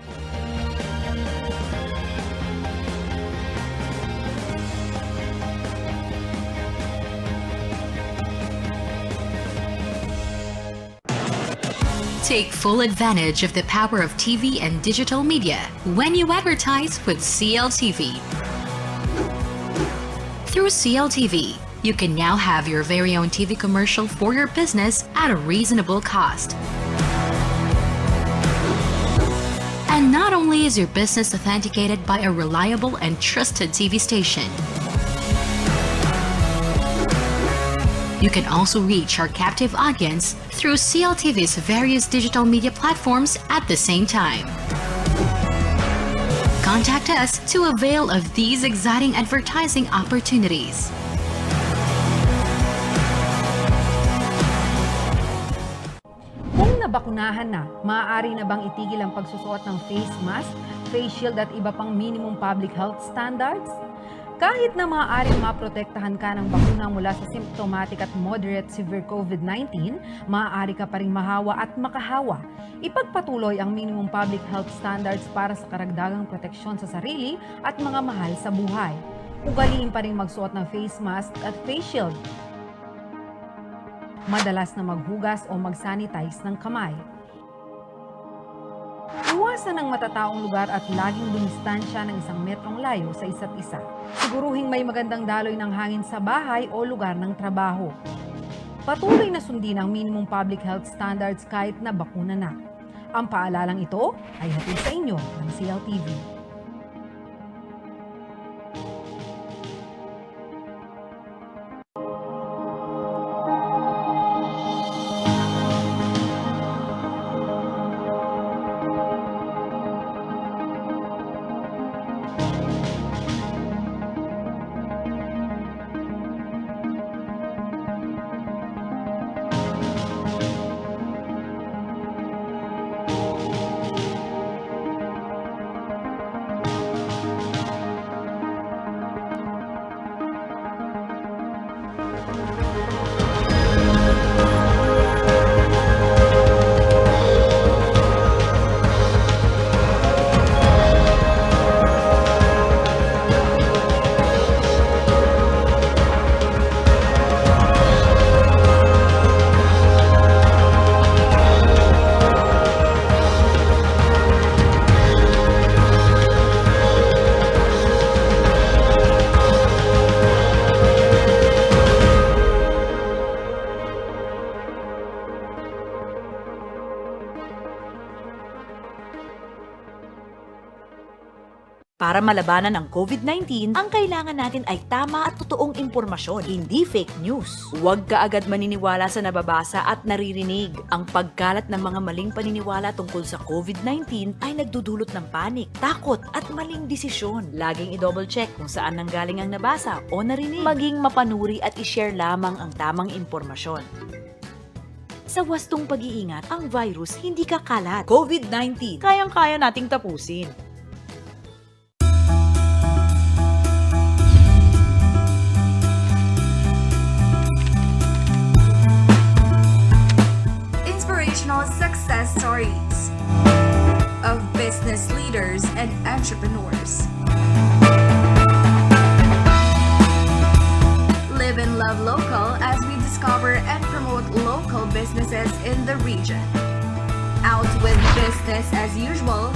Take full advantage of the power of TV and digital media when you advertise with CLTV. Through CLTV, you can now have your very own TV commercial for your business at a reasonable cost. And not only is your business authenticated by a reliable and trusted TV station, you can also reach our captive audience through CLTV's various digital media platforms at the same time. Contact us to avail of these exciting advertising opportunities. Kung nabakunahan na, maaari na bang itigil ang pagsusuot ng face mask, face shield at iba pang minimum public health standards? Kahit na maaaring maprotektahan ka ng bakuna mula sa symptomatic at moderate severe COVID-19, maaari ka pa rin mahawa at makahawa. Ipagpatuloy ang minimum public health standards para sa karagdagang proteksyon sa sarili at mga mahal sa buhay. Ugaliin pa rin magsuot ng face mask at face shield. Madalas na maghugas o mag-sanitize ng kamay. Iwasan ang matataong lugar at laging dumistansya ng 1 metrong layo sa isa't isa. Siguruhing may magandang daloy ng hangin sa bahay o lugar ng trabaho. Patuloy na sundin ang minimum public health standards kahit na bakuna na. Ang paalalang ito ay hatid sa inyo ng CLTV. Para malabanan ang COVID-19, ang kailangan natin ay tama at totoong impormasyon, hindi fake news. Huwag ka agad maniniwala sa nababasa at naririnig. Ang pagkalat ng mga maling paniniwala tungkol sa COVID-19 ay nagdudulot ng panik, takot at maling desisyon. Laging i-double check kung saan nanggaling ang nabasa o narinig. Maging mapanuri at i-share lamang ang tamang impormasyon. Sa wastong pag-iingat, ang virus hindi kakalat. COVID-19, kayang-kaya nating tapusin. Inspirational success stories of business leaders and entrepreneurs. Live and love local as we discover and promote local businesses in the region. Out with business as usual,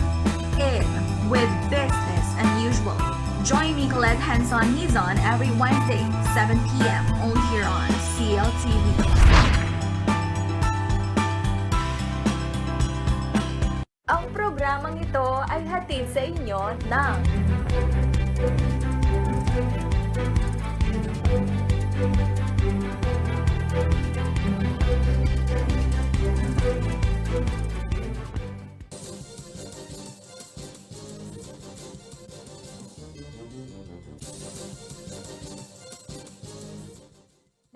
in with business unusual. Join me, Colette Hanson-Hizon, every Wednesday, 7 p.m. only here on CLTV. Ang programang ito ay hatid sa inyo ng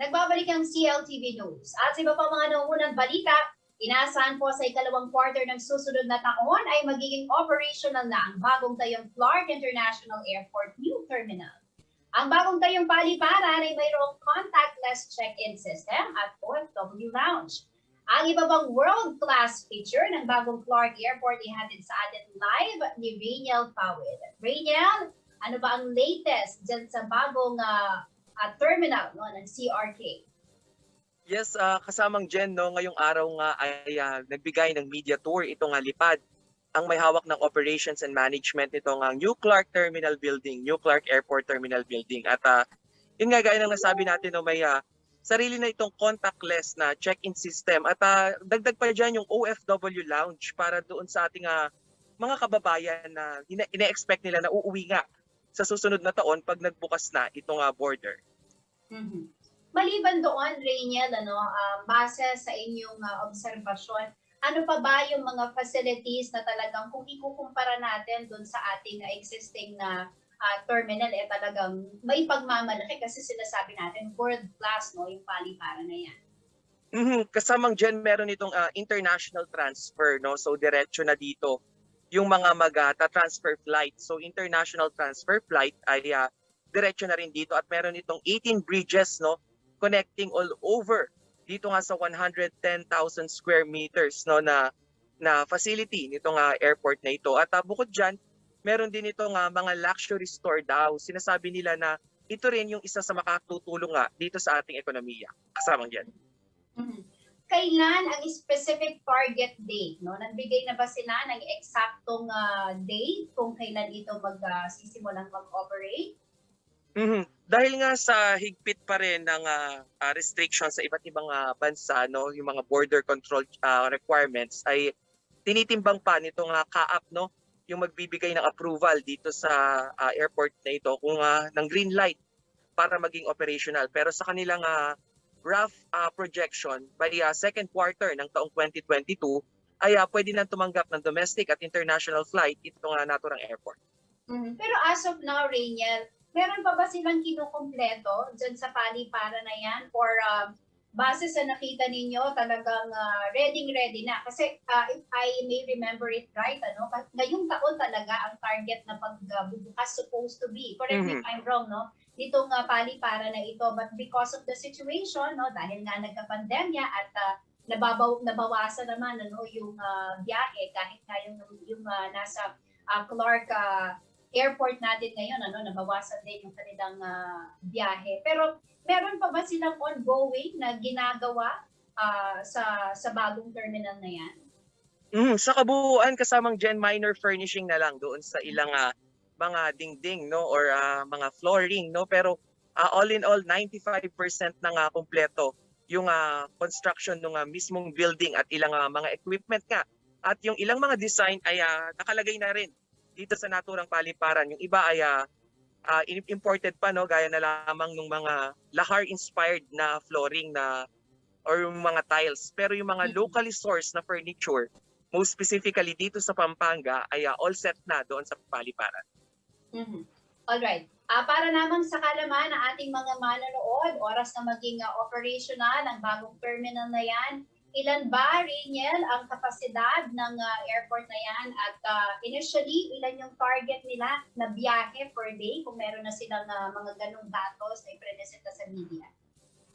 Nagbabalik ang CLTV News. At sa iba pa mga nauunang balita, inaasahan po sa ikalawang quarter ng susunod na taon ay magiging operational na ang bagong tayong Clark International Airport New Terminal. Ang bagong tayong paliparan ay mayroong contactless check-in system at OFW Lounge. Ang iba pang world-class feature ng bagong Clark Airport ihatid sa atin live ni Rainiel Pawid. Rainiel, ano ba ang latest dyan sa bagong terminal ng CRK? Yes, kasamang Jen, no, ngayong araw nga ay nagbigay ng media tour itong lipad ang may hawak ng operations and management nitong New Clark Terminal Building, New Clark Airport Terminal Building. At yun nga, gaya ng nasabi natin, no, may sarili na itong contactless na check-in system. At dagdag pa dyan yung OFW Lounge para doon sa ating mga kababayan na ine-expect nila na uuwi nga sa susunod na taon pag nagbukas na itong border. Mm-hmm. Maliban doon, Rainiel, base sa inyong obserbasyon, ano pa ba yung mga facilities na talagang kung ikukumpara natin doon sa ating existing na terminal, talagang may pagmamalaki kasi sinasabi natin world-class, no, yung paliparan na yan. Kasamang dyan, meron itong international transfer, no? So diretso na dito yung mga mag-transfer flight. So international transfer flight ay diretso na rin dito at meron itong 18 bridges, no, connecting all over dito nga sa 110,000 square meters, no, na facility nitong airport na ito. At bukod diyan, meron din itong mga luxury store daw. Sinasabi nila na ito rin yung isa sa makatutulong dito sa ating ekonomiya. Kasamang diyan. Kailan ang specific target date, no? Nagbigay na ba sila ng eksaktong date kung kailan ito magsisimulang mag-operate? Dahil nga sa higpit pa rin ng restrictions sa iba't ibang bansa, no, yung mga border control requirements ay tinitimbang pa nitong CAAP, no, yung magbibigay ng approval dito sa airport na ito kung ng green light para maging operational. Pero sa kanilang rough projection, by second quarter ng taong 2022 ay pwede nang tumanggap ng domestic at international flight itong naturang airport. Pero as of now, Rainiel, meron pa ba silang kinukumpleto dyan sa paliparan na yan? Or base sa nakita ninyo, talagang ready na? Kasi if I may remember it right, ngayong taon talaga ang target na pagbubukas supposed to be. Correct me if I'm wrong, no? Ditong paliparan na ito. But because of the situation, no, dahil nga nagka-pandemya at nabawasan naman yung biyahe kahit nga yung nasa Clark airport natin ngayon, nabawasan din yung kanilang biyahe. Pero meron pa ba silang ongoing na ginagawa sa bagong terminal na yan? Sa kabuuan, kasamang Jen, minor furnishing na lang doon sa ilang mga dingding, no, or mga flooring, no, pero all in all 95% na kumpleto yung construction ng mismong building at ilang mga equipment nga. At yung ilang mga design ay nakalagay na rin dito sa naturang paliparan. Yung iba ay imported pa, no, gaya na lamang ng mga lahar-inspired na flooring na or yung mga tiles. Pero yung mga locally sourced na furniture, most specifically dito sa Pampanga, ay all set na doon sa paliparan. Alright. Para namang sa kalaman ng ating mga manonood, oras na maging operational ang bagong terminal na yan, Ilan ba, Raniel, ang kapasidad ng airport na yan? At initially, ilan yung target nila na biyahe per day kung meron na silang mga ganong datos na ipresenta sa media?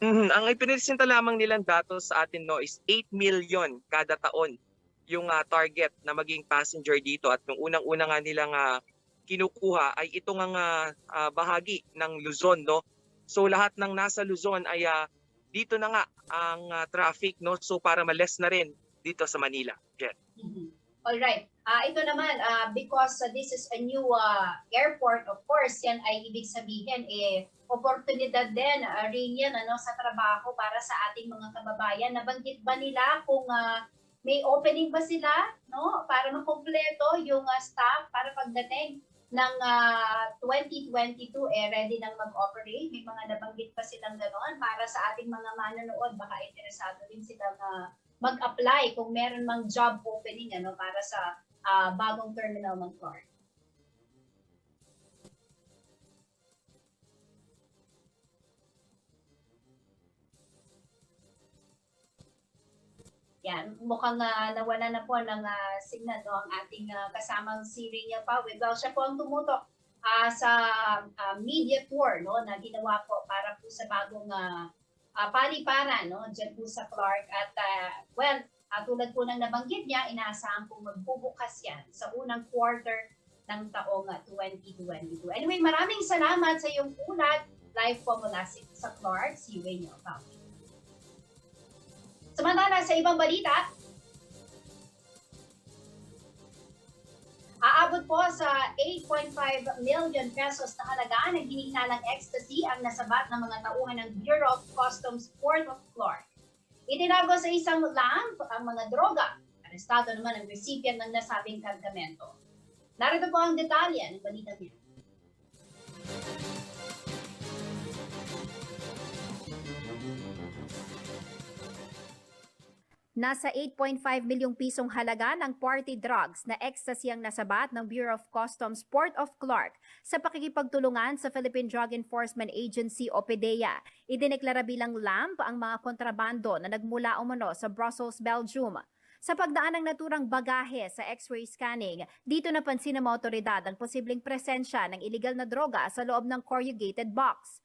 Ang ipinipresenta lamang nilang datos sa atin is 8 million kada taon yung target na maging passenger dito. At yung unang-una nga nilang kinukuha ay ito nga bahagi ng Luzon. No? So lahat ng nasa Luzon ay dito na nga ang traffic, no? So para ma-less na rin dito sa Manila. Jen. All right. Ito naman, because this is a new airport, of course, yan ay ibig sabihin, oportunidad din, Raniel, sa trabaho para sa ating mga kababayan. Nabanggit ba nila kung may opening ba sila, no? Para makumpleto yung staff para pagdating ng 2022 ready nang mag-operate? May mga nabanggit pa silang gano'n para sa ating mga manonood, baka interesado din silang mag-apply kung meron mang job opening para sa bagong terminal ng Clark. Yan, mukhang nawala na po ng signal ang ating kasamang si Raniel Pawid. Well, siya po ang tumutok sa media tour na ginawa po para po sa bagong paliparan dyan po sa Clark. At tulad po ng nabanggit niya, inaasahan po magbubukas yan sa unang quarter ng taong 2022. Anyway, maraming salamat sa iyong ulat. Live po mula sa Clark, si Raniel Pawid. Samantala sa ibang balita, aabot po sa 8.5 million pesos na halaga ng hinihinalang ecstasy ang nasabat ng mga tauhan ng Bureau of Customs Port of Clark. Itinago sa isang lamp ang mga droga. Arestado naman ang recipient ng nasabing kargamento. Narito po ang detalye ng balita niya. Nasa 8.5 milyong pisong halaga ng party drugs na ecstasy ang nasabat ng Bureau of Customs Port of Clark sa pakikipagtulungan sa Philippine Drug Enforcement Agency o PDEA. Idineklara bilang lamp ang mga kontrabando na nagmula umano sa Brussels, Belgium. Sa pagdaan ng naturang bagahe sa x-ray scanning, dito napansin ng mga otoridad ang posibleng presensya ng illegal na droga sa loob ng corrugated box.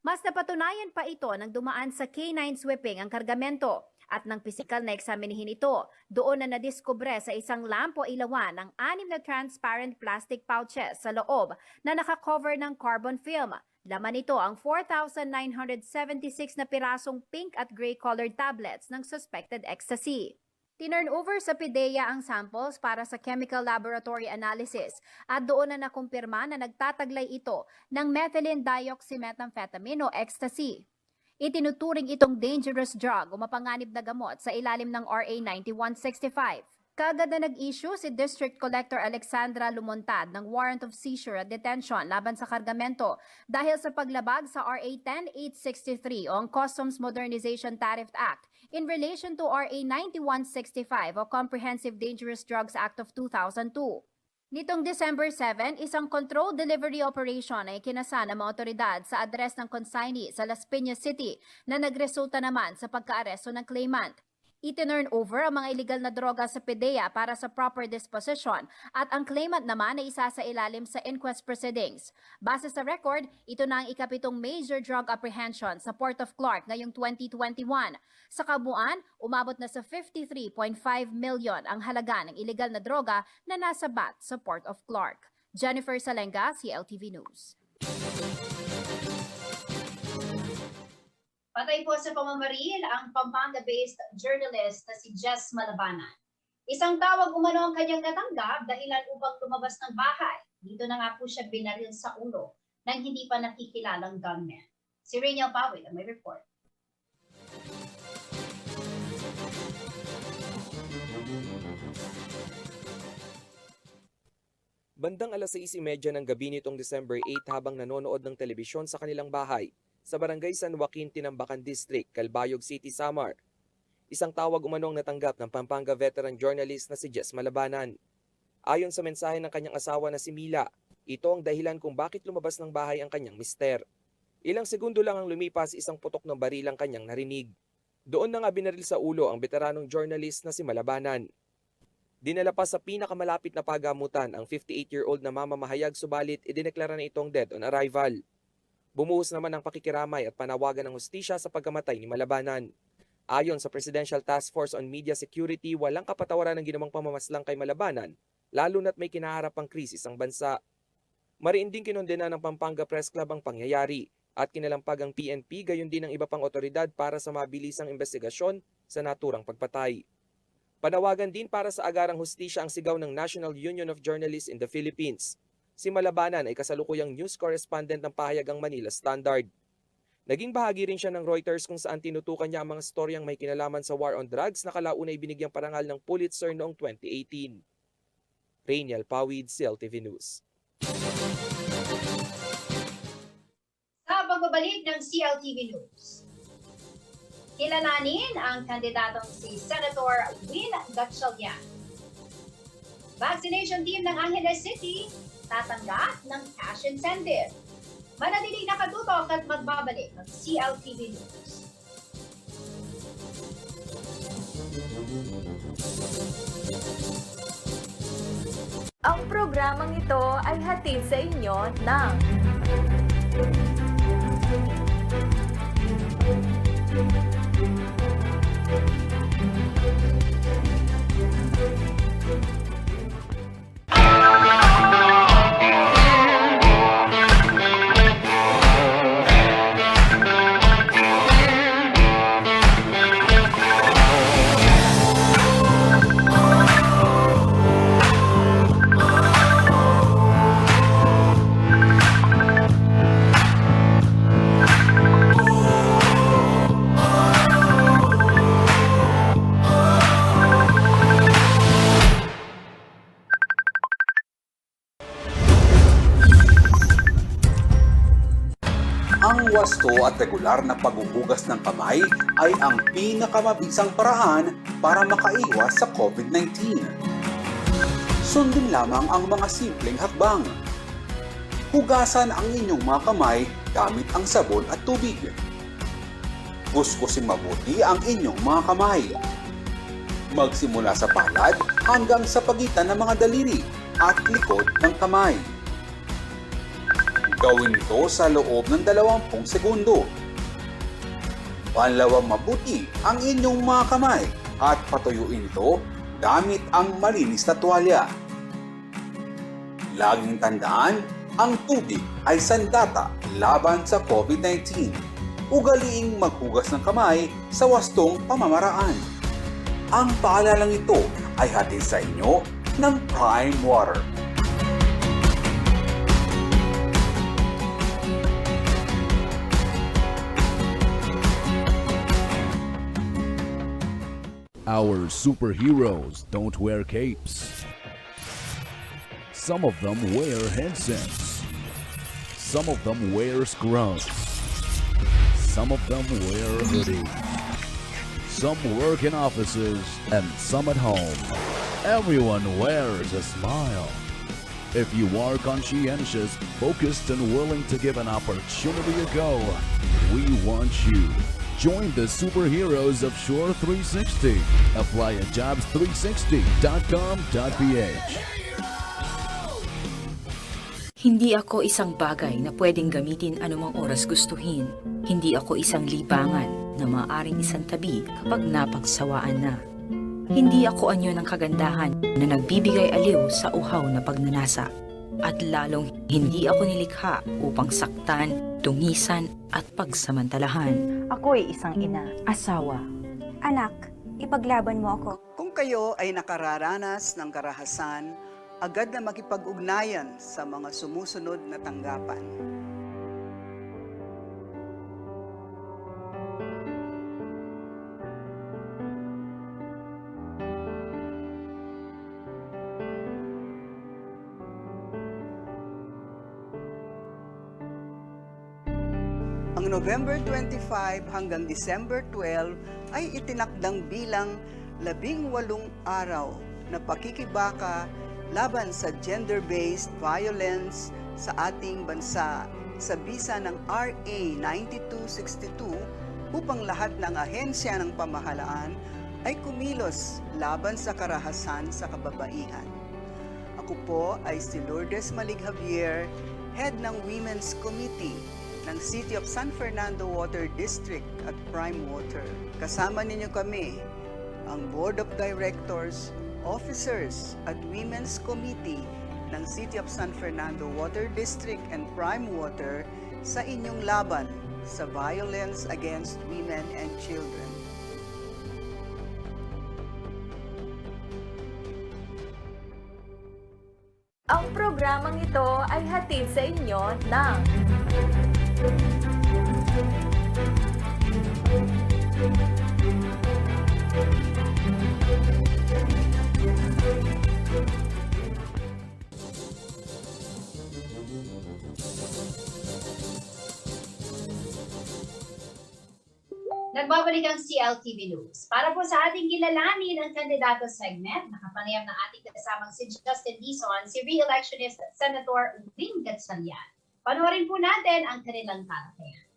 Mas napatunayan pa ito nang dumaan sa canine sweeping ang kargamento. At nang pisikal na eksaminihin ito, doon na nadiskubre sa isang lampo ilawan ang 6 na transparent plastic pouches sa loob na nakakover ng carbon film. Laman nito ang 4,976 na pirasong pink at gray colored tablets ng suspected ecstasy. Tinurn over sa PDEA ang samples para sa chemical laboratory analysis at doon na nakumpirma na nagtataglay ito ng methylene dioxymethamphetamine o ecstasy. Itinuturing itong dangerous drug o mapanganib na gamot sa ilalim ng RA 9165. Kaagad na nag-issue si District Collector Alexandra Lumontad ng warrant of seizure at detention laban sa kargamento dahil sa paglabag sa RA 10863 o ang Customs Modernization Tariff Act in relation to RA 9165 o Comprehensive Dangerous Drugs Act of 2002. Nitong December 7, isang controlled delivery operation ay kinasa ng mga otoridad sa address ng consignee sa Las Piñas City na nagresulta naman sa pagkaaresto ng claimant. Itinurn over ang mga illegal na droga sa PDEA para sa proper disposition at ang claimant naman ay isa sa ilalim sa inquest proceedings. Base sa record, ito na ang ikapitong major drug apprehension sa Port of Clark ngayong 2021. Sa kabuuan, umabot na sa 53.5 million ang halaga ng illegal na droga na nasabat sa Port of Clark. Jennifer Salenga, CLTV News. Patay po sa pamamaril ang Pampanga-based journalist na si Jess Malabanan. Isang tawag umano ang kanyang natanggap dahilan upang lumabas ng bahay. Dito na nga po siya binaril sa ulo ng hindi pa nakikilalang gunman. Si Raniel Pawid ang may report. Bandang alas 6:30 ng gabi nitong December 8 habang nanonood ng telebisyon sa kanilang bahay sa Barangay San Joaquin, Tinambacan District, Calbayog City, Samar. Isang tawag umanong natanggap ng Pampanga veteran journalist na si Jess Malabanan. Ayon sa mensahe ng kanyang asawa na si Mila, ito ang dahilan kung bakit lumabas ng bahay ang kanyang mister. Ilang segundo lang ang lumipas, isang putok ng baril ang kanyang narinig. Doon na nga binaril sa ulo ang veteranong journalist na si Malabanan. Dinala pa sa pinakamalapit na pagamutan ang 58-year-old na mamamahayag subalit idineklara na itong dead on arrival. Bumuhos naman ang pakikiramay at panawagan ng hustisya sa pagkamatay ni Malabanan. Ayon sa Presidential Task Force on Media Security, walang kapatawaran ng ginawang pamamaslang kay Malabanan, lalo na't may kinaharap ang krisis ang bansa. Mariin din kinondena ng Pampanga Press Club ang pangyayari at kinalampag ang PNP gayon din ng iba pang otoridad para sa mabilisang investigasyon sa naturang pagpatay. Panawagan din para sa agarang hustisya ang sigaw ng National Union of Journalists in the Philippines. Si Malabanan ay kasalukuyang news correspondent ng pahayagang Manila Standard. Naging bahagi rin siya ng Reuters kung saan tinutukan niya ang mga storyang may kinalaman sa war on drugs na kalaunay binigyang parangal ng Pulitzer noong 2018. Rainiel Pawid, CLTV News. Sa pagbabalik ng CLTV News, kilalanin ang kandidatong si Senator Win Gatchalian. Vaccination team ng Angeles City tatanggap ng cash incentive. Manatiling nakatutok at magbabalik ang CLTV News. Ang programang ito ay hatid sa inyo ng Ang wasto at regular na paghuhugas ng kamay ay ang pinakamabisang paraan para makaiwas sa COVID-19. Sundin lamang ang mga simpleng hakbang. Hugasan ang inyong mga kamay gamit ang sabon at tubig. Kuskusin mabuti ang inyong mga kamay. Magsimula sa palad hanggang sa pagitan ng mga daliri at likod ng kamay. Gawin ito sa loob ng 20 segundo. Panlawang mabuti ang inyong mga kamay at patuyuin ito gamit ang malinis na tuwalya. Laging tandaan, ang tubig ay sandata laban sa COVID-19. Ugaliing maghugas ng kamay sa wastong pamamaraan. Ang paalalang ito ay hatid sa inyo ng Prime Water. Our superheroes don't wear capes. Some of them wear headsets. Some of them wear scrubs. Some of them wear hoodies. Some work in offices and some at home. Everyone wears a smile. If you are conscientious, focused, and willing to give an opportunity a go, we want you. Join the superheroes of Shore 360. Apply at jobs360.com.ph. Hindi ako isang bagay na pwedeng gamitin anumang oras gustuhin. Hindi ako isang libangan na maaaring isang tabi kapag napagsawaan na. Hindi ako anyo ng kagandahan na nagbibigay aliw sa uhaw na pagnanasa. At lalong hindi ako nilikha upang saktan, tungisan at pagsamantalahan. Ako'y isang ina, asawa. Anak, ipaglaban mo ako. Kung kayo ay nakararanas ng karahasan, agad na makipag-ugnayan sa mga sumusunod na tanggapan. Ang November 25 hanggang December 12 ay itinakdang bilang 18 araw na pakikibaka laban sa gender-based violence sa ating bansa sa bisa ng RA 9262 upang lahat ng ahensya ng pamahalaan ay kumilos laban sa karahasan sa kababaihan. Ako po ay si Lourdes Malig Javier, Head ng Women's Committee ng City of San Fernando Water District at Prime Water. Kasama ninyo kami, ang Board of Directors, Officers at Women's Committee ng City of San Fernando Water District and Prime Water sa inyong laban sa violence against women and children. Ang programang ito ay hatid sa inyo ng Nagbabalik ang CLTV News. Para po sa ating kilalanin ang kandidato segment, nakapanayam ng ating kasamang si Justin Dizon, si re-electionist Senator Win Gatchalian. Panoorin po natin ang kanilang talakayan.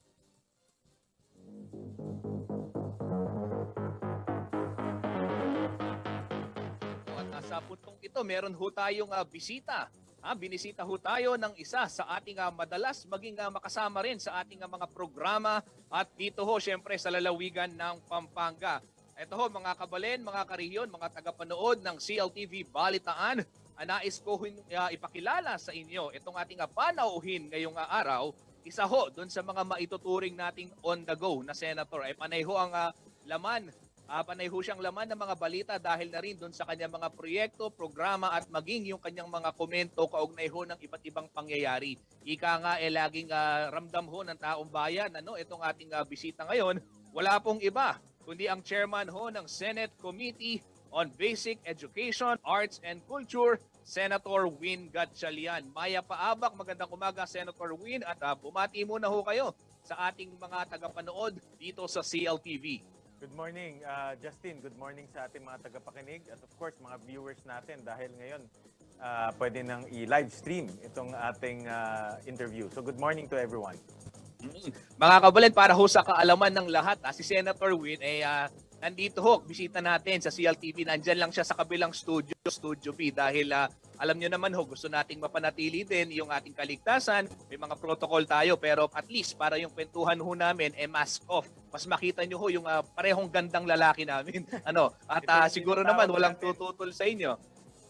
At sa puntong ito, meron ho tayong bisita. Binisita ho tayo ng isa sa ating madalas maging makasama rin sa ating mga programa at dito ho syempre sa lalawigan ng Pampanga. Ito ho mga kabalen, mga karehiyon, mga tagapanood ng CLTV Balitaan, nais ko ipakilala sa inyo itong ating panauhin ngayong araw. Isa ho doon sa mga maituturing nating on the go na senator ay panay ho ang laman. Panay ho siyang laman ng mga balita dahil na rin doon sa kanyang mga proyekto, programa at maging yung kanyang mga komento kaugnay ho ng iba't ibang pangyayari. Ika nga laging ramdam ho ng taong bayan itong ating bisita ngayon. Wala pong iba kundi ang chairman ho ng Senate Committee on Basic Education, Arts and Culture, Senator Win Gatchalian. Maya Paabak, magandang umaga Senator Win at bumati muna ho kayo sa ating mga tagapanood dito sa CLTV. Good morning, Justin. Good morning sa ating mga tagapakinig at of course mga viewers natin dahil ngayon pwede nang i-live stream itong ating interview. So good morning to everyone. Mga kabalen, para ho sa kaalaman ng lahat, si Senator Win ay nandito ho, bisita natin sa CLTV. Nandyan lang siya sa kabilang Studio B dahil alam nyo naman ho, gusto nating mapanatili din yung ating kaligtasan. May mga protocol tayo pero at least para yung kwentuhan ho namin mask off. Mas makita nyo ho yung parehong gandang lalaki namin. At siguro naman walang tututol sa inyo.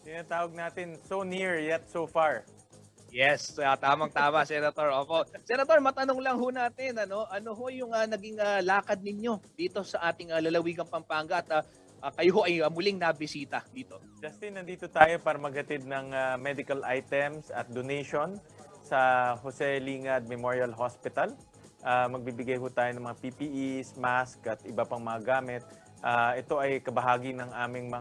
Tinatawag natin so near yet so far. Yes, tamang-tama, Senator. Opo. Senator, matanong lang ho natin, ano ho yung naging lakad ninyo dito sa ating lalawigang Pampanga at kayo ho ay muling nabisita dito? Justin, nandito tayo para maghatid ng medical items at donation sa Jose Lingad Memorial Hospital. Magbibigay ho tayo ng mga PPEs, mask at iba pang mga gamit. Ito ay kabahagi ng aming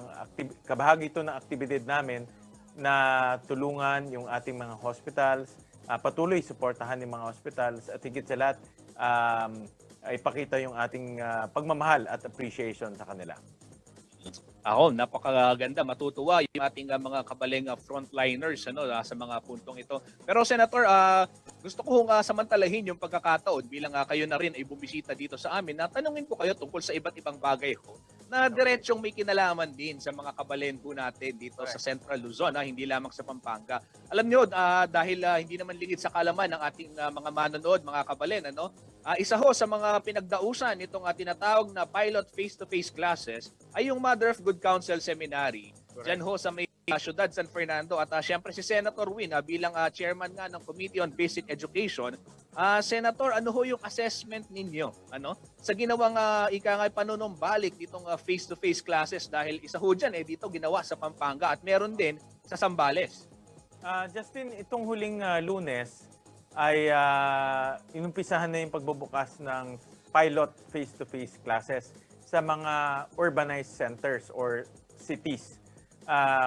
kabahagi ito ng aktibidad namin na tulungan yung ating mga hospitals, patuloy suportahan yung mga hospitals at higit sa lahat ipakita yung ating pagmamahal at appreciation sa kanila. Ako, napakaganda, matutuwa yung ating mga kabaleng frontliners sa mga puntong ito. Pero Senator, gusto ko samantalahin yung pagkakataon bilang kayo na rin ay bumisita dito sa amin na tanungin ko kayo tungkol sa iba't ibang bagay ho na diretsyong may kinalaman din sa mga kabaleng po natin dito sa Central Luzon, hindi lamang sa Pampanga. Alam nyo, dahil hindi naman lingid sa kalaman ng ating mga manonood, mga kabalen, isa ho sa mga pinagdausan itong tinatawag na pilot face-to-face classes ay yung Mother of Good Counsel Seminary. Diyan ho sa may Ciudad San Fernando at syempre si Senator Win bilang chairman nga ng Committee on Basic Education. Senator, ano ho yung assessment ninyo sa ginawang panunumbalik ditong face-to-face classes dahil isa ho dyan dito ginawa sa Pampanga at meron din sa Zambales? Justin, itong huling Lunes ay inumpisahan na yung pagbubukas ng pilot face-to-face classes sa mga urbanized centers or cities.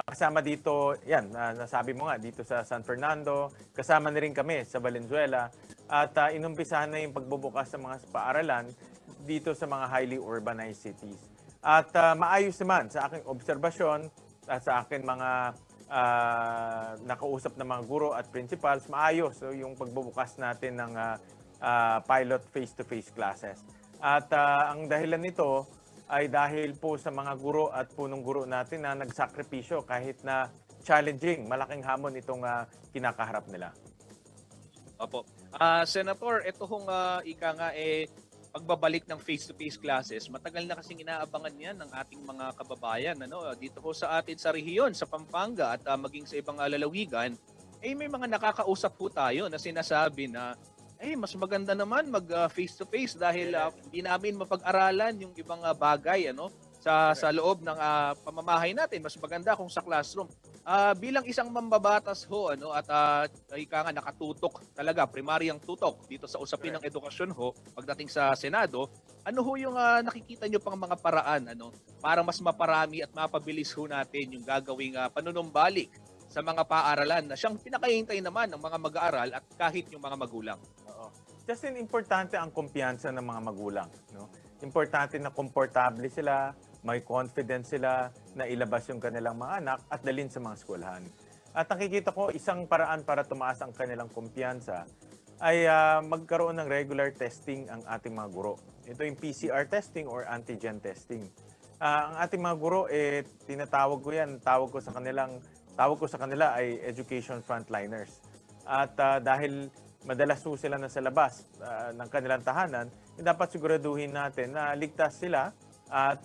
Kasama dito, yan, nasabi mo nga, dito sa San Fernando, kasama na rin kami sa Valenzuela, at inumpisahan na yung pagbubukas sa mga paaralan dito sa mga highly urbanized cities. At maayos naman sa aking obserbasyon, sa akin mga nakausap ng mga guro at principals, maayos yung pagbubukas natin ng pilot face-to-face classes. At ang dahilan nito ay dahil po sa mga guro at punong guro natin na nagsakripisyo kahit na challenging, malaking hamon itong kinakaharap nila. Opo. Senator, ito hong ika nga pagbabalik ng face-to-face classes, matagal na kasing inaabangan yan ng ating mga kababayan. Dito ho sa atin sa rehiyon, sa Pampanga at maging sa ibang lalawigan, may mga nakakausap po tayo na sinasabi na mas maganda naman mag face-to-face dahil hindi namin mapag-aralan yung ibang bagay sa loob ng pamamahay natin. Mas maganda kung sa classroom. Bilang isang mambabatas ho at ika nga nakatutok talaga, primaryang tutok dito sa usapin ng edukasyon ho pagdating sa Senado, ano ho yung nakikita nyo pang mga paraan para mas maparami at mapabilis ho natin yung gagawing panunumbalik sa mga paaralan na siyang pinakahihintay naman ng mga mag-aaral at kahit yung mga magulang? Justin, importante ang kumpiyansa ng mga magulang. Importante na komportable sila, may confidence sila na ilabas yung kanilang mga anak at dalhin sa mga eskwelahan. At nakikita ko isang paraan para tumaas ang kanilang kumpiyansa ay magkaroon ng regular testing ang ating mga guro. Ito yung PCR testing or antigen testing. Ang ating mga guro, tinatawag ko yan, tawag ko sa kanila ay education frontliners. At dahil madalas po sila nasa labas ng kanilang tahanan, dapat siguraduhin natin na ligtas sila at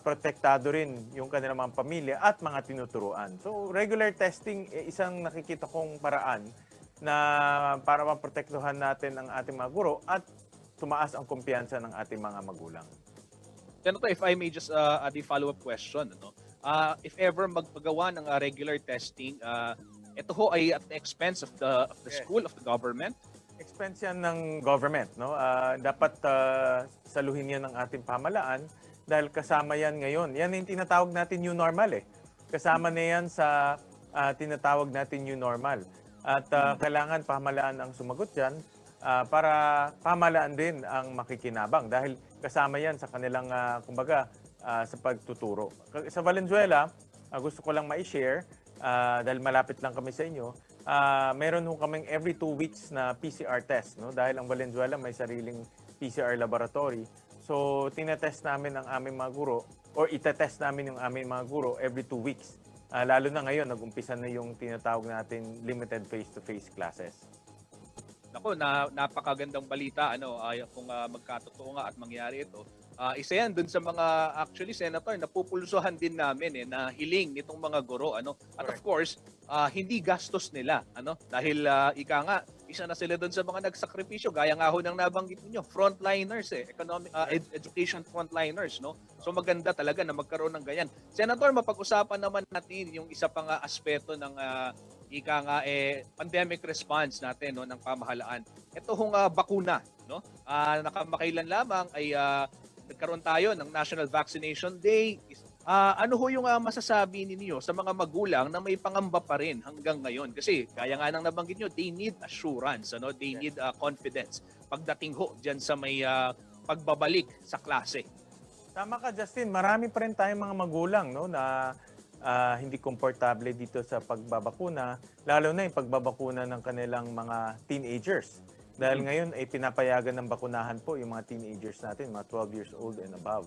protektado rin yung kanilang mga pamilya at mga tinuturuan. So, regular testing isang nakikita kong paraan na para maprotektuhan natin ang ating mga guro at tumaas ang kumpiyansa ng ating mga magulang. Senator, if I may just add a follow-up question. If ever magpagawa ng regular testing, ito ho ay at the expense of the school, of the government? Expense yan ng government. Dapat saluhin yan ng ating pamahalaan dahil kasama yan ngayon. Yan yung tinatawag natin new normal. Kasama na yan sa tinatawag natin new normal. At kailangan pamahalaan ang sumagot dyan para pamahalaan din ang makikinabang dahil kasama yan sa kanilang, sa pagtuturo. Sa Valenzuela, gusto ko lang ma-share dahil malapit lang kami sa inyo. Meron ho kaming every 2 weeks na PCR test, dahil ang Valenzuela may sariling PCR laboratory. So, tinetest namin ang aming mga guro or itetest namin yung aming mga guro every 2 weeks. Lalo na ngayon, nag-umpisa na yung tinatawag natin limited face-to-face classes. Naku, napakagandang balita kung magkatotoo nga at mangyari ito. Isa yan dun sa mga actually, Senator, napupulsuhan din namin na hiling nitong mga guro. At of course, hindi gastos nila. Dahil ika nga, isa na sila dun sa mga nagsakripisyo. Gaya nga ho ng nabanggit niyo, frontliners, education frontliners. So maganda talaga na magkaroon ng ganyan. Senator, mapag-usapan naman natin yung isa pang aspeto ng ika nga pandemic response natin ng pamahalaan. Ito hong bakuna. Nakamakailan lamang ay nagkaroon tayo ng National Vaccination Day. Ano ho yung masasabi ninyo sa mga magulang na may pangamba pa rin hanggang ngayon? Kasi kaya nga nang nabanggit nyo, they need assurance, they need confidence pagdating ho dyan sa may pagbabalik sa klase. Tama ka, Justin. Marami pa rin tayong mga magulang na hindi komportable dito sa pagbabakuna, lalo na yung pagbabakuna ng kanilang mga teenagers. Dahil ngayon ay pinapayagan ng bakunahan po yung mga teenagers natin, mga 12 years old and above.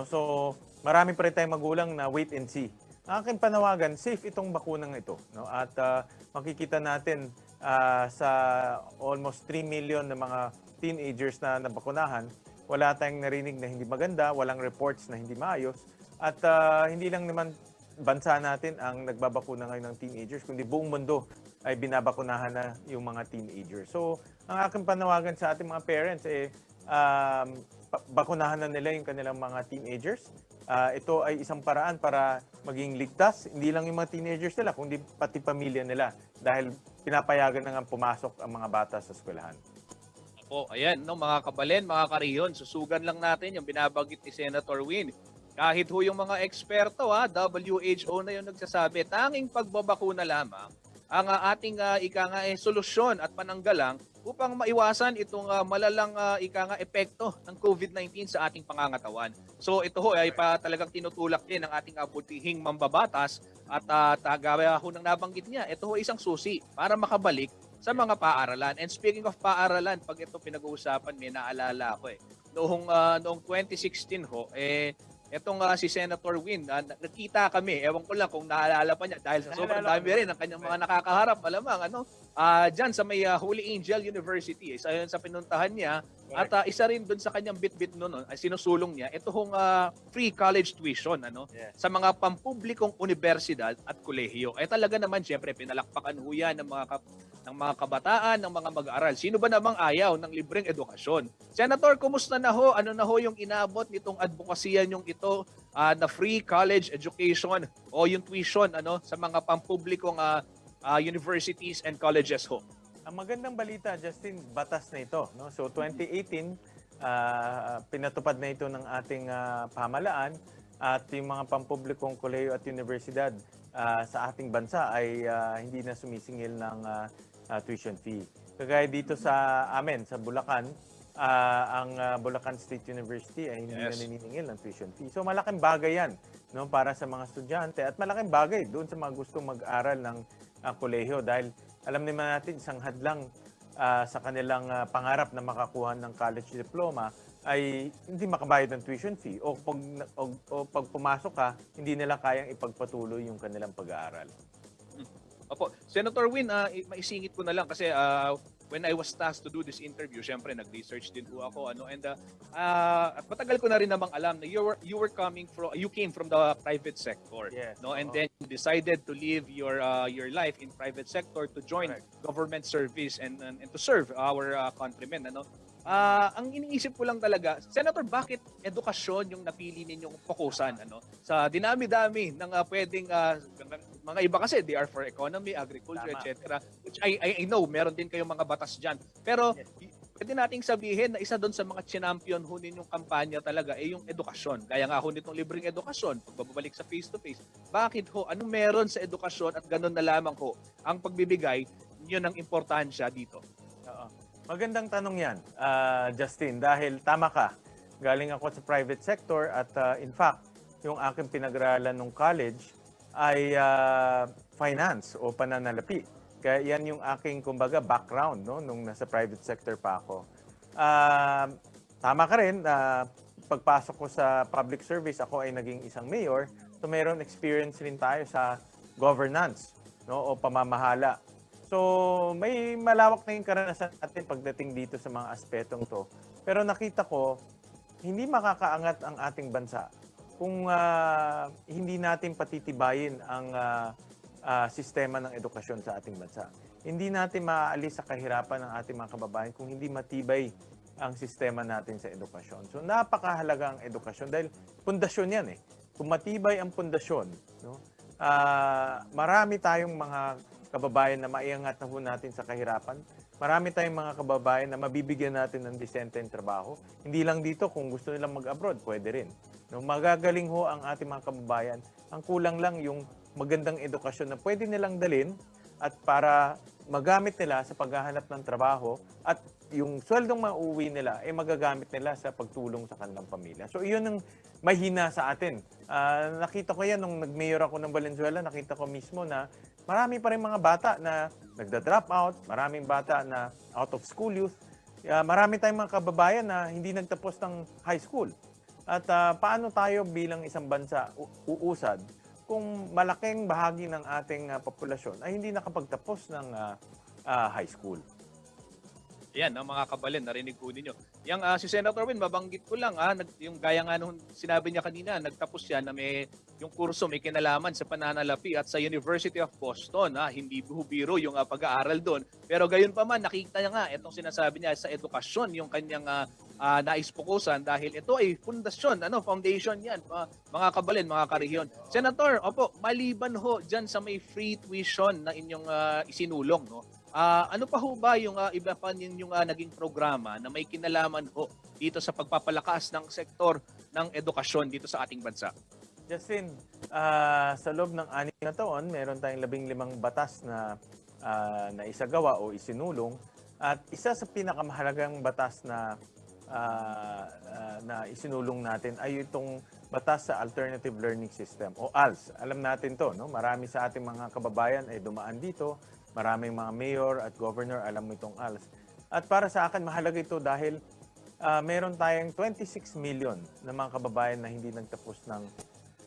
So, marami pa rin tayong magulang na wait and see. Ang aking panawagan, safe itong bakunang ito. At makikita natin sa almost 3 million na mga teenagers na nabakunahan, wala tayong narinig na hindi maganda, walang reports na hindi maayos. At hindi lang naman bansa natin ang nagbabakuna ngayon ng teenagers, kundi buong mundo ay binabakunahan na yung mga teenagers. So, ang aking panawagan sa ating mga parents bakunahan na nila yung kanilang mga teenagers. Ito ay isang paraan para maging ligtas, hindi lang yung mga teenagers nila, kundi pati pamilya nila dahil pinapayagan na nga pumasok ang mga bata sa eskwelahan. Opo, ayan, mga kabalen, mga kariyon, susugan lang natin yung binabanggit ni Senator Win. Kahit ho yung mga eksperto, WHO na yung nagsasabi, tanging pagbabakuna lamang ang ating solusyon at pananggalang upang maiwasan itong malalang epekto ng COVID-19 sa ating pangangatawan. So ito ho ay talagang tinutulak din ng ating butihing mambabatas at gaya ho ng nabanggit niya, ito ho isang susi para makabalik sa mga paaralan. And speaking of paaralan, pag ito pinag-uusapan, may naalala ako noong 2016 ho, etong si Senator Win, nakita kami, ewan ko lang kung naalala pa niya, dahil sa sobrang dami rin ng kanyang mga nakakaharap, malamang, dyan sa may Holy Angel University, isa yun sa pinuntahan niya, at isa rin dun sa kanyang bit-bit noon, sinusulong niya, ito hong free college tuition, sa mga pampublikong universidad at kolehiyo. Talaga naman, syempre, pinalakpakan ho yan ng mga kabataan, ng mga mag-aaral. Sino ba namang ayaw ng libreng edukasyon? Senator, kumusta na ho? Ano na ho yung inabot nitong advokasya yung ito na free college education o yung tuition sa mga pampublikong universities and colleges ho? Ang magandang balita, Justin, batas na ito. No? So 2018, pinatupad na ito ng ating pamahalaan at yung mga pampublikong kolehiyo at universidad sa ating bansa ay hindi na sumisingil ng tuition fee. Kagaya dito sa amin, sa Bulacan, ang Bulacan State University ay hindi na naniningil ng tuition fee. So malaking bagay yan, no, para sa mga estudyante at malaking bagay doon sa mga gustong mag-aral ng kolehiyo dahil alam naman natin isang hadlang sa kanilang pangarap na makakuha ng college diploma ay hindi makabayad ng tuition fee o pag pumasok ka, hindi nila kayang ipagpatuloy yung kanilang pag-aaral. Opo. Senator Win, maisingit ko na lang kasi when I was tasked to do this interview, syempre nag-research din po ako at matagal ko na rin namang alam na you came from the private sector, yes, no? And then you decided to leave your life in private sector to join government service and to serve our countrymen, ang iniisip ko lang talaga, Senator, bakit edukasyon yung napili ninyong fokusan sa dinami-dami ng pwedeng mga iba kasi they are for economy, agriculture, etc. Which I know meron din kayong mga batas diyan. Pero pwede nating sabihin na isa doon sa mga champion ho ninyong kampanya talaga ay yung edukasyon. Kaya nga ho nitong libreng edukasyon, pagbabalik sa face-to-face. Bakit ho? Anong meron sa edukasyon at ganun na lamang ho ang pagbibigay niyo ng importansya dito? Magandang tanong yan, Justin, dahil tama ka. Galing ako sa private sector at in fact, yung aking pinag-aralan ng college ay finance o pananalapi. Kaya yan yung aking, kumbaga, background nung nasa private sector pa ako. Tama ka rin, pagpasok ko sa public service, ako ay naging isang mayor. So mayroon experience rin tayo sa governance o pamamahala. So, may malawak na yung karanasan natin pagdating dito sa mga aspetong to. Pero nakita ko, hindi makakaangat ang ating bansa kung hindi natin patitibayin ang sistema ng edukasyon sa ating bansa. Hindi natin maaalis sa kahirapan ng ating mga kababayan kung hindi matibay ang sistema natin sa edukasyon. So, napakahalaga ang edukasyon dahil pundasyon yan eh. Kung matibay ang pundasyon, marami tayong mga kababayan na maiangat na ho natin sa kahirapan. Marami tayong mga kababayan na mabibigyan natin ng disenteng trabaho. Hindi lang dito, kung gusto nilang mag-abroad, pwede rin. Magagaling ho ang ating mga kababayan. Ang kulang lang yung magandang edukasyon na pwede nilang dalhin at para magamit nila sa paghahanap ng trabaho at yung sweldong mauuwi nila ay magagamit nila sa pagtulong sa kanilang pamilya. So iyon ang mahina sa atin. Nakita ko yan nung nag-mayor ako ng Valenzuela, nakita ko mismo na marami pa rin mga bata na nagda-drop out, maraming bata na out of school youth. Marami tayong mga kababayan na hindi nagtapos ng high school. At paano tayo bilang isang bansa uusad kung malaking bahagi ng ating populasyon ay hindi nakapagtapos ng high school? Yan, mga kabalin, narinig po ninyo. Yang si Senator Win, mabanggit ko lang, yung gaya nga nung sinabi niya kanina, nagtapos siya na yung kurso may kinalaman sa pananalapi at sa University of Boston. Hindi biro yung pag-aaral doon. Pero gayon pa man, nakita niya nga itong sinasabi niya sa edukasyon, yung kanyang nais-fokusan dahil ito ay pundasyon, foundation yan, mga kabalin, mga karehiyon. Senator, maliban ho dyan sa may free tuition na inyong isinulong, ano pa ho ba yung iba pa ninyong naging programa na may kinalaman ho dito sa pagpapalakas ng sektor ng edukasyon dito sa ating bansa? Justin, sa loob ng 6 na taon, meron tayong 15 batas na naisagawa o isinulong. At isa sa pinakamahalagang batas na isinulong natin ay itong batas sa Alternative Learning System o ALS. Alam natin to, no? Marami sa ating mga kababayan ay dumaan dito maraming mga mayor at governor alam mo itong ALS. At para sa akin, mahalaga ito dahil meron tayong 26 million na mga kababayan na hindi nagtapos ng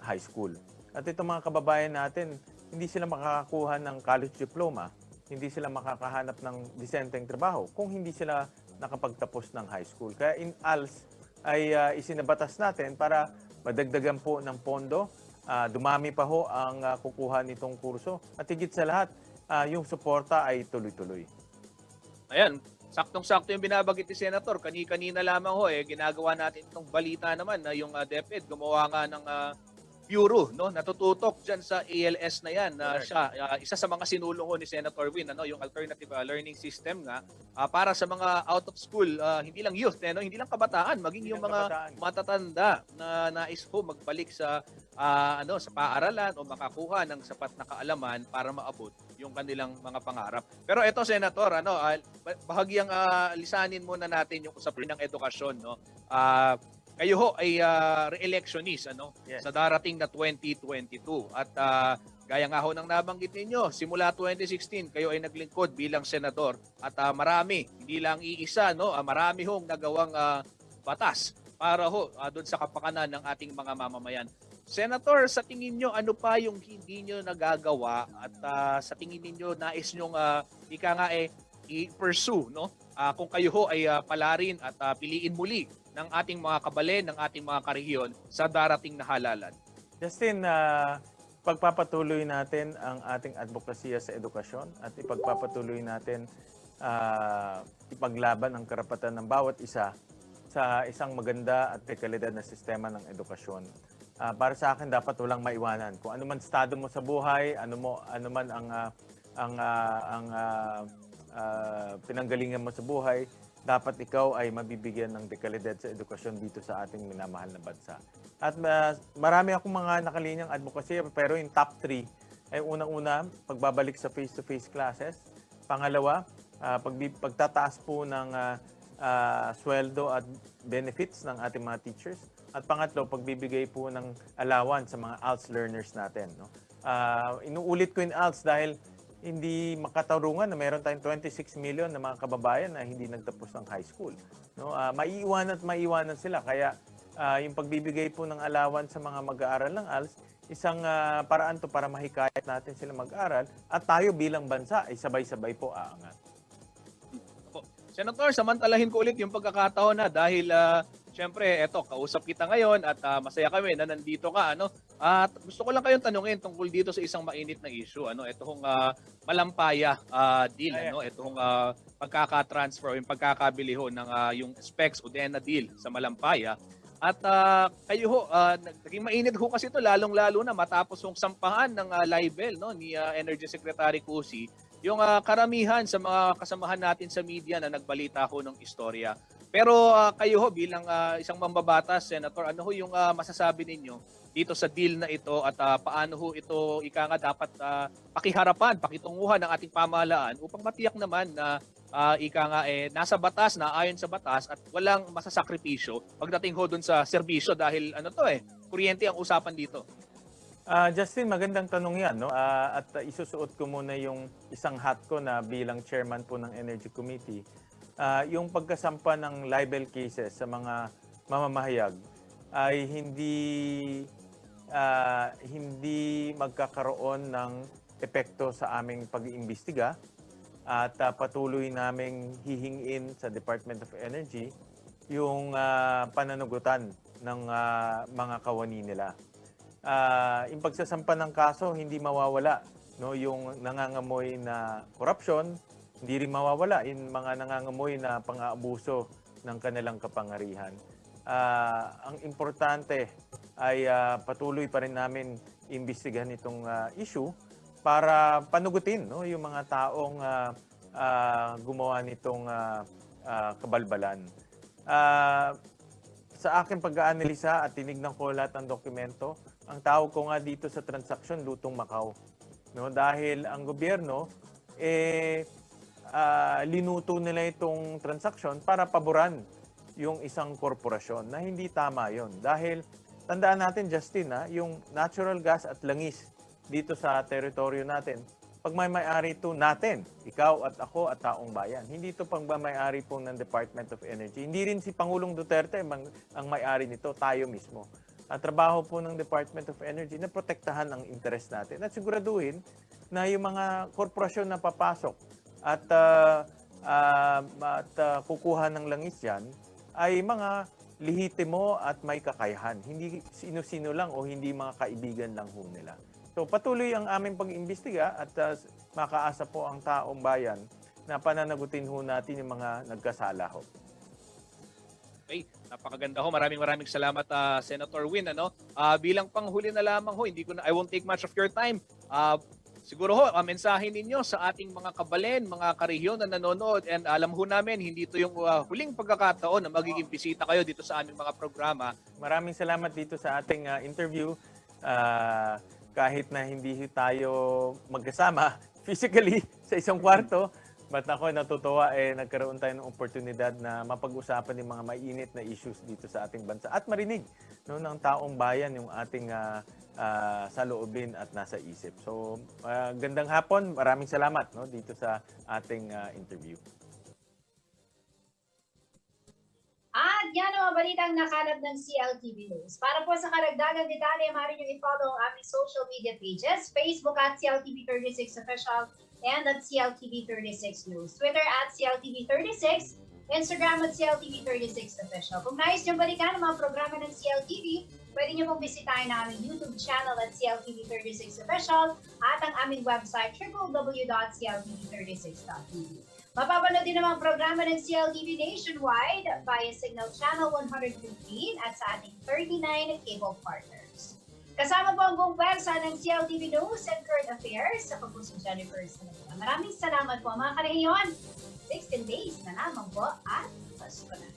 high school. At itong mga kababayan natin, hindi sila makakakuha ng college diploma, hindi sila makakahanap ng disenteng trabaho kung hindi sila nakapagtapos ng high school. Kaya in ALS ay isinabatas natin para madagdagan po ng pondo, dumami pa ho ang kukuha nitong kurso at higit sa lahat, yung suporta ay tuloy-tuloy. Ayan, saktong-sakto yung binabagit ni Senator. Kanina lamang ho, ginagawa natin itong balita naman na yung DepEd gumawa nga ng bureau, no, natututok dyan sa ALS na yan. Siya, isa sa mga sinulong ni Senator Win, yung alternative learning system nga, para sa mga out of school, hindi lang youth, hindi lang kabataan, maging yung mga matatanda na nais ho magbalik sa sa paaralan o makakuha ng sapat na kaalaman para maabot yung kanilang mga pangarap. Pero ito, Senator, bahagyang lisanin muna natin yung usapin ng edukasyon, no. Kayo ho ay re-electionist Yes. sa darating na 2022 at gaya nga ho ng nabanggit ninyo, simula 2016 kayo ay naglingkod bilang senador at marami, hindi lang iisa, marami hong nagawang batas para ho doon sa kapakanan ng ating mga mamamayan. Senator, sa tingin nyo, ano pa yung hindi nyo nagagawa at sa tingin ninyo nais nyong i-pursue, no? Kung kayo ho ay palarin at piliin muli ng ating mga kabalen, ng ating mga karehiyon sa darating na halalan? Justin, pagpapatuloy natin ang ating advokasya sa edukasyon at ipagpapatuloy natin ipaglaban ang karapatan ng bawat isa sa isang maganda at dekalidad na sistema ng edukasyon. Para sa akin, dapat walang maiwanan. Kung ano man estado mo sa buhay, ano man ang pinanggalingan mo sa buhay, dapat ikaw ay mabibigyan ng dekalidad sa edukasyon dito sa ating minamahal na bansa. At marami akong mga nakalinyang advocacy, pero yung top 3 ay unang-una, pagbabalik sa face-to-face classes. Pangalawa, pagtataas po ng sweldo at benefits ng ating mga teachers. At pangatlo, pagbibigay po ng allowance sa mga ALS learners natin. No? Inuulit ko yung ALS dahil hindi makatarungan na meron tayong 26 million na mga kababayan na hindi nagtapos ng high school. No? Maiiwanan sila. Kaya yung pagbibigay po ng allowance sa mga mag-aaral ng ALS, isang paraan to para mahikayat natin sila mag-aral at tayo bilang bansa ay sabay-sabay po aangat. Senator, samantalahin ko ulit yung pagkakataon na dahil siyempre, kausap kita ngayon at masaya kami na nandito ka. At gusto ko lang kayong tanungin tungkol dito sa isang mainit na issue. Itong Malampaya deal. Itong pagkakatransfer, yung pagkakabili ho ng yung Specs Udena deal sa Malampaya. At kayo ho, naging mainit ho kasi ito lalong-lalo na matapos yung sampahan ng libel ni Energy Secretary Cusi, yung karamihan sa mga kasamahan natin sa media na nagbalita ho ng istorya. Pero kayo ho bilang isang mambabatas, Senator, ano ho yung masasabi ninyo dito sa deal na ito at paano ho ito dapat pakiharapan, pakitunguhan ng ating pamahalaan upang matiyak naman na nasa batas, na ayon sa batas at walang masasakripisyo pagdating ho dun sa serbisyo dahil kuryente ang usapan dito. Justin, magandang tanong yan. No? At isusuot ko muna yung isang hat ko na bilang chairman po ng Energy Committee. Yung pagkasampa ng libel cases sa mga mamamahayag ay hindi magkakaroon ng epekto sa aming pag-iimbestiga at patuloy naming hihingin sa Department of Energy yung pananagutan ng mga kawani nila. Yung pagsasampa ng kaso, hindi mawawala yung nangangamoy na korupsyon, hindi rin mawawala yung mga nangangamoy na pang-aabuso ng kanilang kapangarihan. Ang importante ay patuloy pa rin namin imbestigahan itong issue para panugutin yung mga taong gumawa nitong kabalbalan. Sa aking pag-aanalisa at tinignan ko lahat ng dokumento, ang tawag ko nga dito sa transaksyon, lutong Macau. Dahil ang gobyerno, linuto nila itong transaksyon para paboran yung isang korporasyon na hindi tama yon. Dahil tandaan natin, Justin, yung natural gas at langis dito sa teritoryo natin, pagmamay-ari ito natin, ikaw at ako at taong bayan. Hindi ito pagmamay-ari po ng Department of Energy. Hindi rin si Pangulong Duterte ang may-ari nito, tayo mismo. Ang trabaho po ng Department of Energy na protektahan ang interest natin at siguraduhin na yung mga korporasyon na papasok at kukuha ng langis yan ay mga lehitimo at may kakayahan. Hindi sino-sino lang o hindi mga kaibigan lang ho nila. So patuloy ang aming pag-imbestiga at makaasa po ang taong bayan na pananagutin ho natin yung mga nagkasala ho. Okay, napakaganda ho. Maraming salamat Senator Win, ano? Bilang panghuli na lamang ho, I won't take much of your time. Siguro ho, mensahe ninyo sa ating mga kabalen, mga karehiyon na nanonood, and alam ho namin, hindi ito yung huling pagkakataon na magiging bisita kayo dito sa aming mga programa. Maraming salamat dito sa ating interview. Kahit na hindi tayo magkasama physically sa isang kwarto, but ako natutuwa nagkaroon tayo ng oportunidad na mapag-usapan yung mga mainit na issues dito sa ating bansa at marinig ng taong bayan yung ating saloobin at nasa isip. So, gandang hapon. Maraming salamat dito sa ating interview. At yan ang mga balitang nakalap ng CLTV News. Para po sa karagdagang detalye, maaari nyo i-follow ang aming social media pages, Facebook at CLTV36 Official and at CLTV36 News, Twitter at CLTV36, Instagram at CLTV36 Official. Kung nais nyo balikan ang mga programa ng CLTV, pwede nyo pong bisitahin ang aming YouTube channel at CLTV36 Official at ang aming website www.cltv36.tv. Mapapanood din ang mga programa ng CLTV nationwide via Signal Channel 115 at sa ating 39 cable partners. Kasama po ang buong pwersa ng CLTV News and Current Affairs. Ako po si Jennifer Salonga. Maraming salamat po mga karehiyon. 16 days na lamang po at Pasko na.